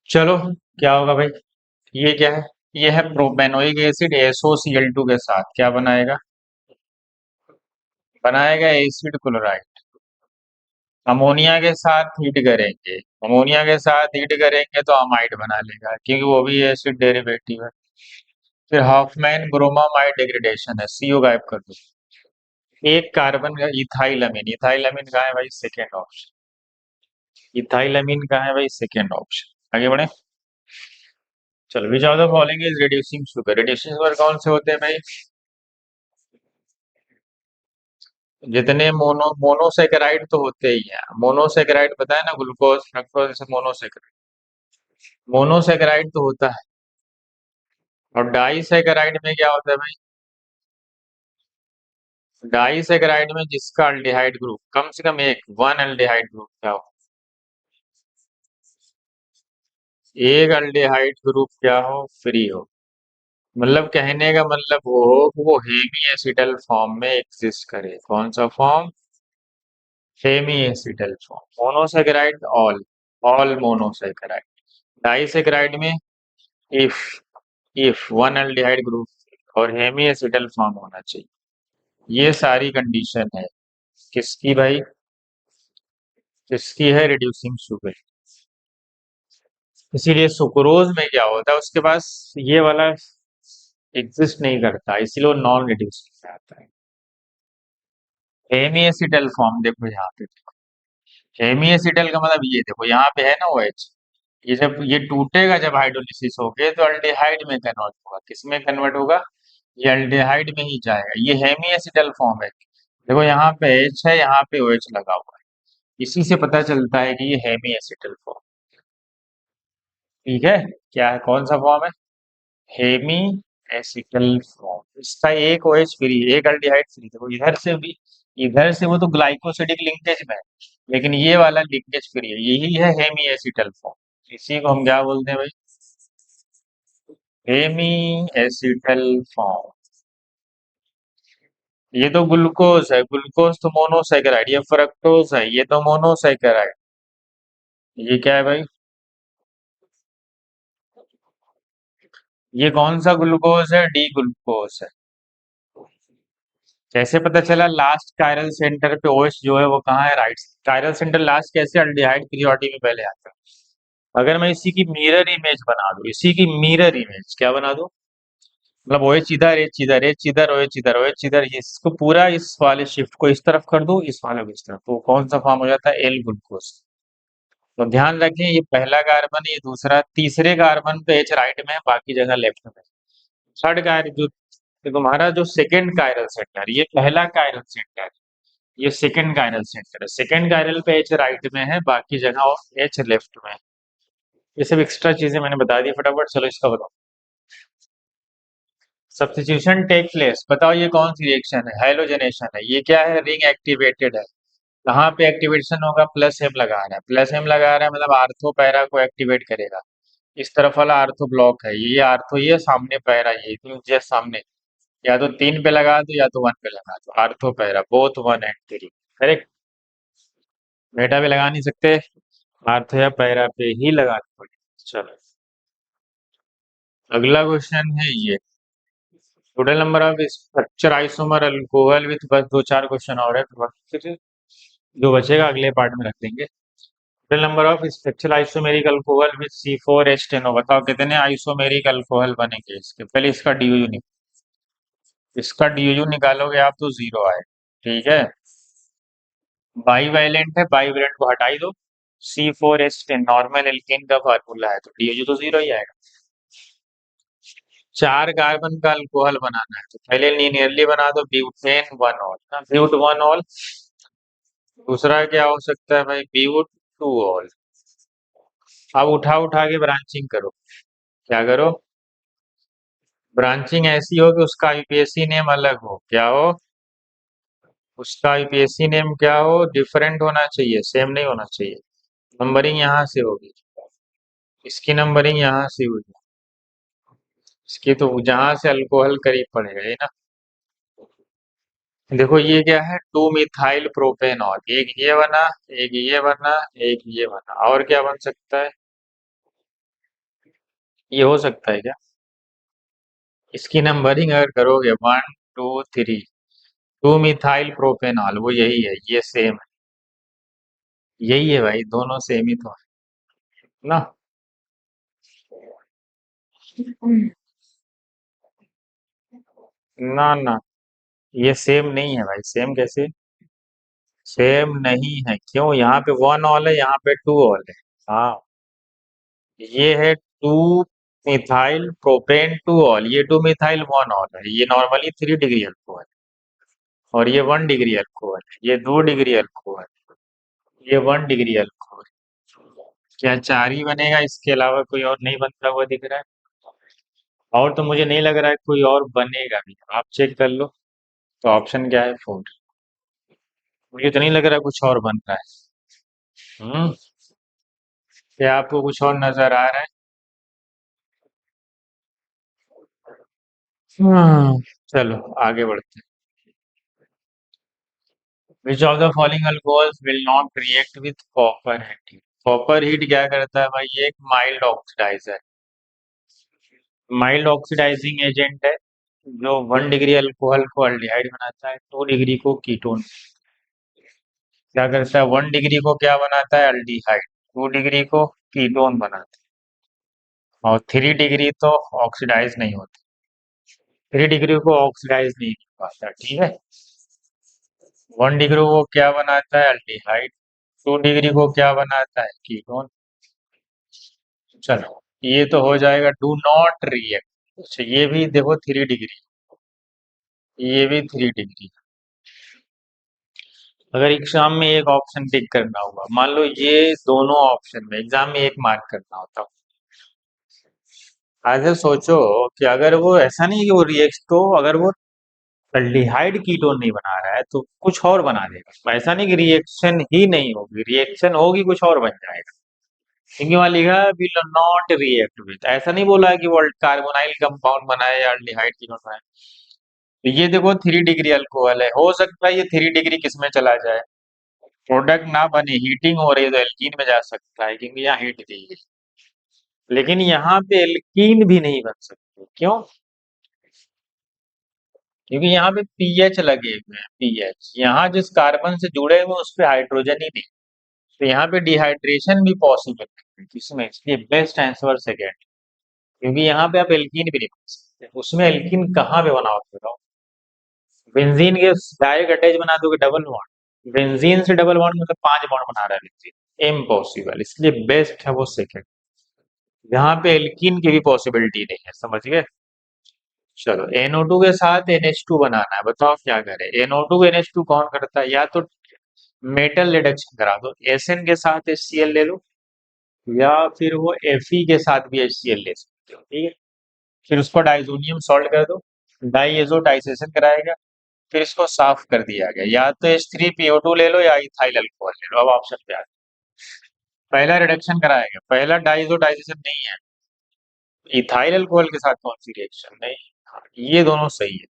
चलो क्या होगा भाई, ये क्या है, ये है प्रोपेनोइक एसिड SOCl2 के साथ क्या बनाएगा, बनाएगा एसिड क्लोराइड। अमोनिया के साथ हीट करेंगे, अमोनिया के साथ हीट करेंगे तो अमाइड बना लेगा, क्योंकि वो भी एसिड डेरिवेटिव है। फिर हाफमैन ब्रोमामाइड डिग्रेडेशन है, CO गायब कर दो। एक कार्बन का इथाइलमीन, इथाइलमीन कहाँ है भाई, सेकेंड ऑप्शन। इथाइलमीन कहाँ है भाई, सेकेंड ऑप्शन। आगे बढ़े। चलो विच of the following is reducing sugar, reducing sugar कौन से होते हैं भाई, जितने मोनोसेकेराइड तो होते ही हैं। मोनोसेकेराइड पता है ना, ग्लूकोज फ्रक्टोज जैसे मोनोसेकेराइड। मोनोसेकेराइड तो होता है। और डाइसेकेराइड में क्या होता है भाई? डाइसेकेराइड में जिसका अल्डिहाइड ग्रुप कम से कम एक वन अल्डिहाइड ग्रुप क्या हो, एक अल्डिहाइड ग्रुप क्या हो, फ्री हो। मतलब कहने का मतलब वो हो कि वो हेमी एसिडल फॉर्म में एग्जिस्ट करे। कौन सा form? Hemiacetal form. Monosaccharide all, all monosaccharide. Disaccharide में if if one aldehyde group और हेमी एसिडल फॉर्म होना चाहिए। ये सारी कंडीशन है किसकी भाई? किसकी है? Reducing sugar. इसीलिए सुक्रोज में क्या होता है, उसके पास ये वाला एग्जिस्ट नहीं करता, इसीलिए वो नॉन रिड्यूसिंग में आता है। हेमी एसिडल फॉर्म देखो यहाँ पे, हेमी एसिडल का मतलब ये देखो यहाँ पे है ना OH। ये जब ये टूटेगा जब हाइड्रोलिसिस होके तो अल्डिहाइड में कन्वर्ट होगा। किस में कन्वर्ट होगा? ये अल्डिहाइड में ही जाएगा। ये हेमी एसिडल फॉर्म है। देखो यहाँ पे H है, यहाँ पे OH लगा हुआ है। इसी से पता चलता है कि ये हेमी एसिडल फॉर्म। ठीक है। क्या है, कौन सा फॉर्म है? Hemiacetal form. इसका एक OH फ्री, एक अल्डिहाइड फ्री। देखो इधर से भी, इधर से वो तो ग्लाइकोसिडिक लिंकेज में है, लेकिन ये वाला लिंकेज फ्री है। यही है हेमी एसिटल फॉर्म। इसी को हम क्या बोलते हैं भाई? Hemiacetal form. ये तो ग्लूकोज है, ग्लूकोज तो मोनोसेकेराइड। ये फ्रक्टोज है, ये तो मोनोसेकेराइड। ये क्या है भाई? ये कौन सा ग्लूकोज है? डी ग्लूकोज है। कैसे पता चला? लास्ट कायरल सेंटर पे OH जो है वो कहाँ है? राइट। कायरल सेंटर लास्ट कैसे? अल्डिहाइड पीरियोडी में पहले आता है। अगर मैं इसी की मिरर इमेज बना दूं, इसी की मिरर इमेज क्या बना दूं, मतलब OH इधर, H इधर, H इधर, OH इधर, OH इधर, इसको पूरा इस वाले शिफ्ट को इस तरफ कर दूं, इस वाले को इस तरफ, तो कौन सा फॉर्म हो जाता है? L glucose. तो ध्यान रखें, ये पहला कार्बन, ये दूसरा, तीसरे कार्बन पे H राइट में है, बाकी जगह लेफ्ट में है। थर्ड कार्बन जो, तो तुम्हारा जो सेकंड कायरल सेंटर, ये पहला कायरल सेंटर, ये सेकंड कायरल सेंटर है। सेकंड कायरल पे H राइट में है, बाकी जगह H लेफ्ट में है। ये सब एक्स्ट्रा चीजें मैंने बता दी। फटाफट चलो इसका बताओ। Substitution take place. बताओ ये कौन सी रिएक्शन है? हैलोजनेशन है। ये क्या है? रिंग एक्टिवेटेड है। कहाँ पे एक्टिवेशन होगा? प्लस एम लगा रहा है, प्लस एम लगा रहा है मतलब आर्थो पैरा को एक्टिवेट करेगा। इस तरफ वाला आर्थो ब्लॉक है, ये आर्थो, ये सामने पैरा, ये तो जस्ट सामने। या तो 3 पे लगा दो या तो 1 पे लगा दो। Ortho para both 1 and 3। Correct. बेटा पे लगा नहीं सकते, आर्थो या पैरा पे ही लगानी पड़ेगी। चलो अगला क्वेश्चन है ये। Total number of structure isomer alcohol with, बस दो चार क्वेश्चन और है तो बस जो बचेगा अगले पार्ट में रख देंगे। Total number of structure isomeric alcohol with C4H10O। बताओ कितने आइसोमेरिक अल्कोहल बनेंगे इसके? पहले इसका DU, इसका DU निकालोगे आप तो जीरो आए। ठीक है। बाई वायलेंट है, बाई वायलेंट को हटाई दो। C4H10 नॉर्मल एल्केन का फार्मूला है, तो DU तो जीरो ही आएगा। चार कार्बन का अल्कोहल बनाना है तो पहले लीनियरली बना दो, butane one ol, but one ol. दूसरा क्या हो सकता है भाई? But two ol. अब उठा उठा के ब्रांचिंग करो। क्या करो? ब्रांचिंग ऐसी हो कि उसका IUPAC नेम अलग हो। क्या हो? उसका IUPAC नेम क्या हो? डिफरेंट होना चाहिए, सेम नहीं होना चाहिए। नंबरिंग यहाँ से होगी, इसकी नंबरिंग यहाँ से होगी, इसकी तो जहां से अल्कोहल करीब पड़ेगा, ये ना। देखो ये क्या है? 2 मिथाइल प्रोपेनॉल। एक ये बना, एक ये बना, एक ये बना। और क्या बन सकता है? ये हो सकता है क्या? इसकी नंबरिंग अगर करोगे 1 2 3, 2 मिथाइल प्रोपेनॉल, वो यही है, ये सेम है। यही है भाई, दोनों सेम ही तो है ना। ना ना, ये सेम नहीं है भाई। सेम कैसे? सेम नहीं है, क्यों? यहाँ पे 1 ऑल है, यहाँ पे 2 ऑल है। हाँ, ये है 2 मिथाइल प्रोपेन 2 ऑल, ये 2 मिथाइल 1 ऑल है। ये नॉर्मली 3 डिग्री अल्कोहल है। और ये 1 डिग्री अल्कोहल है, ये 2 डिग्री अल्कोहल, ये 1 डिग्री अल्कोहल। क्या 4 ही बनेगा? इसके अलावा कोई और नहीं बनता हुआ दिख रहा है? और तो मुझे नहीं लग रहा है कोई और बनेगा भी। आप चेक कर लो। तो ऑप्शन क्या है? 4। मुझे तो नहीं लग रहा कुछ और बन रहा है। हम्म। क्या आपको कुछ और नजर आ रहा है? चलो आगे बढ़ते हैं। विच of the following alcohols will not react with copper heat? Copper heat क्या करता है भाई? ये एक माइल्ड ऑक्सीडाइजर है, माइल्ड ऑक्सीडाइजिंग एजेंट है, जो 1 डिग्री अल्कोहल को अल्डिहाइड बनाता है, 2 डिग्री को कीटोन। क्या करता है? 1 डिग्री को क्या बनाता है? अल्डिहाइड। 2 डिग्री को कीटोन बनाता है। और 3 डिग्री तो ऑक्सीडाइज नहीं होता। 3 डिग्री को ऑक्सीडाइज नहीं हो पाता, ठीक है। 1 डिग्री को क्या बनाता है? अल्डिहाइड। 2 डिग्री को क्या बनाता है? कीटोन। चलो ये तो हो जाएगा डू नॉट रिएक्ट। अच्छा ये भी देखो 3 डिग्री, ये भी 3 डिग्री। अगर एग्जाम में एक ऑप्शन टिक करना हुआ, मान लो ये दोनों ऑप्शन में एग्जाम में एक मार्क करना होता, ऐसे सोचो कि अगर वो ऐसा नहीं कि वो रिएक्ट, तो अगर वो अल्डिहाइड कीटोन नहीं बना रहा है तो कुछ और बना देगा। ऐसा नहीं कि रिएक्शन ही नहीं होगी, रिएक्शन होगी, कुछ और बन जाएगा। क्योंकि वहां लिखा है विल नॉट रिएक्ट विथ, ऐसा नहीं बोला है कि वो कार्बोनाइल कंपाउंड बनाए या अल्डिहाइड कीटोन बनाए। तो ये देखो 3 डिग्री अल्कोहल है, हो सकता है ये 3 डिग्री किस में चला जाए, प्रोडक्ट ना बने, हीटिंग हो रही है तो एल्कीन में जा सकता है क्योंकि यहाँ हीट दी है। लेकिन यहाँ पे एल्कीन भी नहीं बन सकते, क्यों? क्योंकि यहाँ पे पीएच लगे हुए हैं, पीएच यहाँ जिस कार्बन से जुड़े हुए हैं उस पे हाइड्रोजन ही नहीं, तो यहाँ पे डिहाइड्रेशन भी पॉसिबल है जिसमें, इसलिए बेस्ट आंसर सेकेंड। क्योंकि यहाँ पे आप एल्कीन भी नहीं बना सकते, उसमें एल्कीन कहाँ पे बनाओगे बताओ? बेंजीन के डायरेक्ट अटैच बना दोगे डबल बॉन्ड, बेंजीन से डबल बॉन्ड मतलब 5 बॉन्ड बना रहा है बेंजीन, इम्पॉसिबल, इसलिए बेस्ट है वो सेकेंड। यहाँ पे एल्कीन की भी पॉसिबिलिटी नहीं है, समझ गए? चलो NO2 के साथ NH2 बनाना है, बताओ क्या करे? NO2 NH2 कौन करता है? या तो मेटल रिडक्शन करा दो, SN के साथ HCl ले लो, या फिर वो Fe के साथ भी HCl ले सकते हो, ठीक है। फिर उसको डाइजोनियम सॉल्ट कर दो, डाइएजोटाइजेशन कराएगा, फिर इसको साफ कर दिया गया। या तो H3PO2 ले लो या इथाइल अल्कोहल ले लो। अब ऑप्शन पे आ गया। पहला रिडक्शन कराएगा, पहला डाइजोटाइजेशन नहीं है, इथाइल अल्कोहल के साथ कौन सी रिएक्शन नहीं। हाँ, ये दोनों सही है।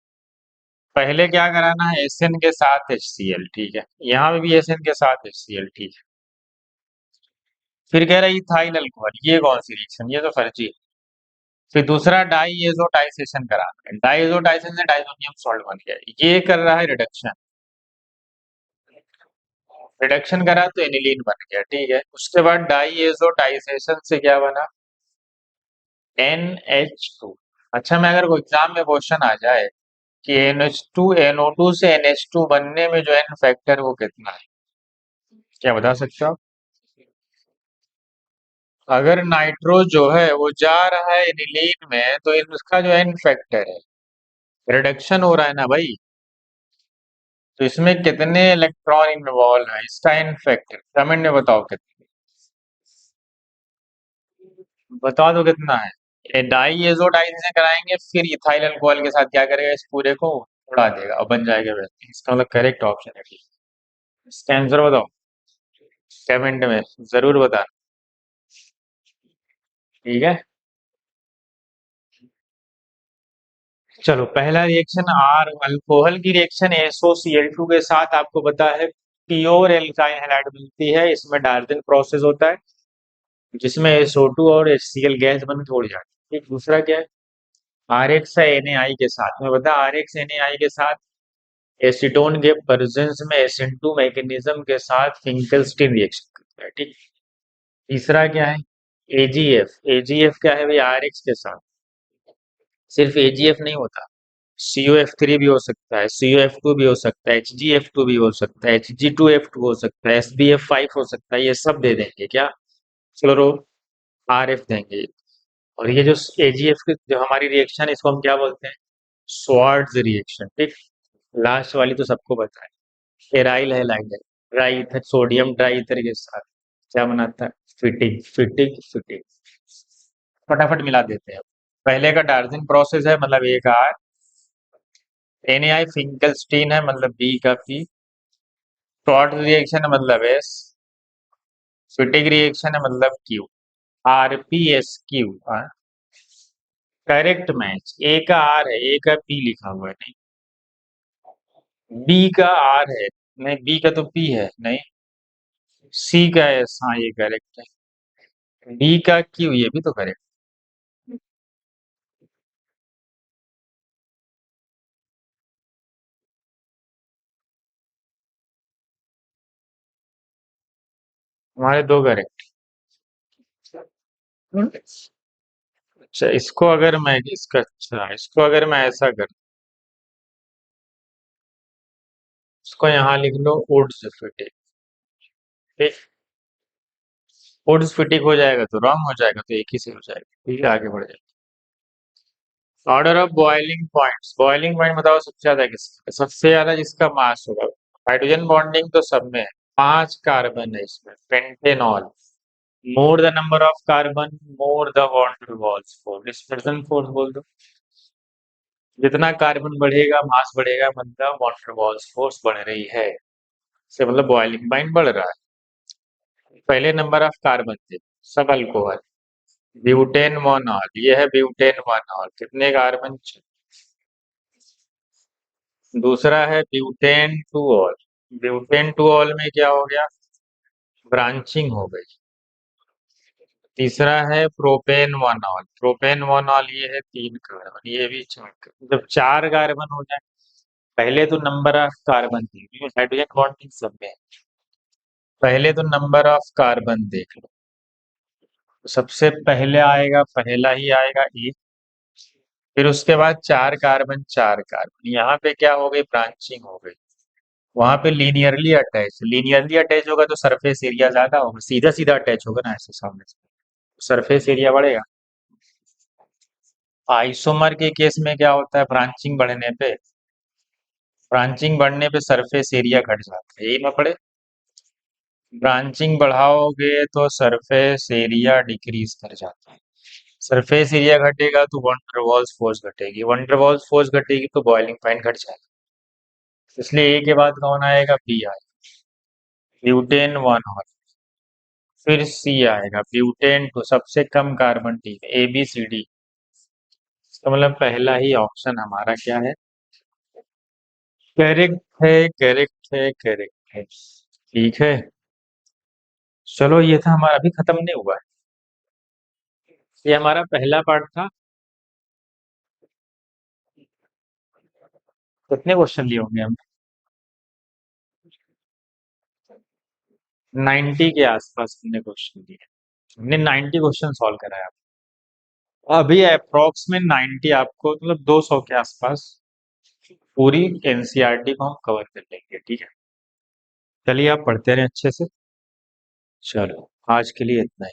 पहले क्या कराना है? एस एन के साथ HCl, ठीक है, यहाँ पे भी एस एन के साथ HCl, ठीक है। फिर कह रहा है इथाइल अल्कोहल, ये कौन सी रिएक्शन? ये तो फर्जी है। फिर दूसरा डाइएजोटाइजेशन कराना है, डाइएजोटाइजेशन से डाइजोनियम सॉल्ट बन गया, ये कर रहा है रिडक्शन। रिडक्शन करा तो एनिलीन बन गया, ठीक है। उसके बाद डाइएजोटाइजेशन से क्या बना? NH2। अच्छा, मैं अगर कोई एग्जाम में क्वेश्चन आ जाए कि NH2 NO2 से NH2 बनने में जो एन फैक्टर वो कितना है, क्या बता सकते हो आप? अगर नाइट्रो जो है वो जा रहा है एनिलीन में, तो इसका जो एन फैक्टर है, रिडक्शन हो रहा है ना भाई, तो इसमें कितने इलेक्ट्रॉन इन्वॉल्व है, इसका एन फैक्टर कमेंट में बताओ कितना। बता दो कितना है। डाइएजोटाइजेशन कराएंगे, फिर इथाइल अल्कोहल के साथ क्या करेगा? इस पूरे को उड़ा देगा और बन जाएगा वैसे। इसका मतलब करेक्ट ऑप्शन है, ठीक। इसका आंसर बताओ कमेंट में, जरूर बता, ठीक है। चलो पहला रिएक्शन आर अल्कोहल की रिएक्शन SOCl2 के साथ, आपको पता है प्योर एल्काइल हैलाइड मिलती है, इसमें डार्जन प्रोसेस होता है जिसमें SO2 और HCl गैस बन के उड़ जाती है। ठीक, दूसरा क्या है? RX है NaI के साथ में, बता RX NaI के साथ एसीटोन के प्रेजेंस में SN2 मैकेनिज्म के साथ फिंकलस्टीन रिएक्शन करता है, ठीक। तीसरा क्या है? AgF, AgF क्या है भाई? RX के साथ, सिर्फ AgF नहीं होता, COF3 भी हो सकता है, COF2 भी हो सकता है, HgF2 भी हो सकता है, Hg2F2 हो सकता है, SbF5 हो सकता है, ये सब दे देंगे क्या? फ्लोरो RF देंगे। और ये जो AgF की जो हमारी रिएक्शन है, इसको हम क्या बोलते हैं? स्वार्ट्ज रिएक्शन, ठीक। लास्ट वाली तो सबको पता है, एराइल हैलाइड है। Try ether, sodium try ether के साथ क्या बनाता है? Fitting, fitting, fitting. फटाफट मिला देते हैं। पहले का डार्जिन प्रोसेस है, मतलब ए का आर। एन आई फिंकलस्टीन है, मतलब बी का पी। शॉर्ट रिएक्शन है, मतलब एस। फिटिंग रिएक्शन है, मतलब Q. R P S Q. Correct match. A का आर है, ए का पी लिखा हुआ है नहीं। बी का आर है। नहीं, बी का तो पी है नहीं। सी का एस, हाँ ये करेक्ट है। डी का क्यू, ये भी तो करेक्ट। हमारे दो करेक्ट। अच्छा, इसको अगर मैं इसका अच्छा इसको अगर मैं ऐसा कर, इसको यहाँ लिख लो, वुड्स फिटिंग। ठीक। वुड्स फिटिंग हो जाएगा तो रॉन्ग हो जाएगा, तो एक ही से हो जाएगा। ठीक है, आगे बढ़ जाए। Order of boiling points. Boiling point बताओ सबसे ज्यादा किसका? सबसे ज्यादा जिसका मास होगा। हाइड्रोजन बॉन्डिंग तो सब में है। 5 कार्बन है इसमें, pentanol. More the number of carbon, more the van der Waals force, dispersion force बोल दो। जितना कार्बन बढ़ेगा, मास बढ़ेगा, मतलब वॉन रिवॉल्व्स फोर्स बढ़ रही है। से मतलब बॉइलिंग पॉइंट बढ़ रहा है। पहले नंबर ऑफ कार्बन थे, सब अल्कोहल। ब्यूटेन मोनॉल, ये है ब्यूटेन मोनॉल, कितने कार्बन? दूसरा है butane two all. Butane two all में क्या हो गया? ब्रांचिंग हो गई। तीसरा है propane one all. Propane one all, ये है 3 कार्बन, ये भी चार। जब 4 कार्बन हो जाए, पहले तो नंबर ऑफ कार्बन थी, हाइड्रोजन बॉन्डिंग सब में है। पहले तो नंबर ऑफ कार्बन देख लो। तो सबसे पहले आएगा, पहला ही आएगा ए। फिर उसके बाद 4 कार्बन, 4 कार्बन, यहाँ पे क्या हो गई? ब्रांचिंग हो गई। वहां पे लीनियरली अटैच, लीनियरली अटैच होगा तो सरफेस एरिया ज्यादा होगा। सीधा सीधा अटैच होगा ना ऐसे सामने से, सरफेस एरिया बढ़ेगा। आइसोमर के केस में क्या होता है? ब्रांचिंग बढ़ने पे, ब्रांचिंग बढ़ने पे सरफेस एरिया घट जाता है, यही ना पड़े। ब्रांचिंग बढ़ाओगे तो सरफेस एरिया डिक्रीज कर जाता है। सरफेस एरिया घटेगा तो वन डर वाल्स फोर्स घटेगी, वन डर वाल्स फोर्स घटेगी तो बॉइलिंग पॉइंट घट जाएगा। इसलिए ए के बाद कौन आएगा? बी आएगा, ब्यूटेन वन और। फिर सी आएगा, ब्यूटेन टू, सबसे कम कार्बन। ठीक है, ए बी सी डी। इसका मतलब पहला ही ऑप्शन हमारा क्या है? करेक्ट है, करेक्ट है, करेक्ट है। ठीक है। चलो, ये था हमारा, अभी खत्म नहीं हुआ है। ये हमारा पहला पार्ट था। कितने क्वेश्चन लिए होंगे हम? 90 के आसपास हमने क्वेश्चन लिए। हमने 90 क्वेश्चन सॉल्व करा है। अभी अप्रोक्स में 90 आपको, मतलब 200 के आसपास पूरी एनसीईआरटी को हम कवर कर लेंगे। ठीक है, चलिए आप पढ़ते रहें अच्छे से। चलो, आज के लिए इतना ही।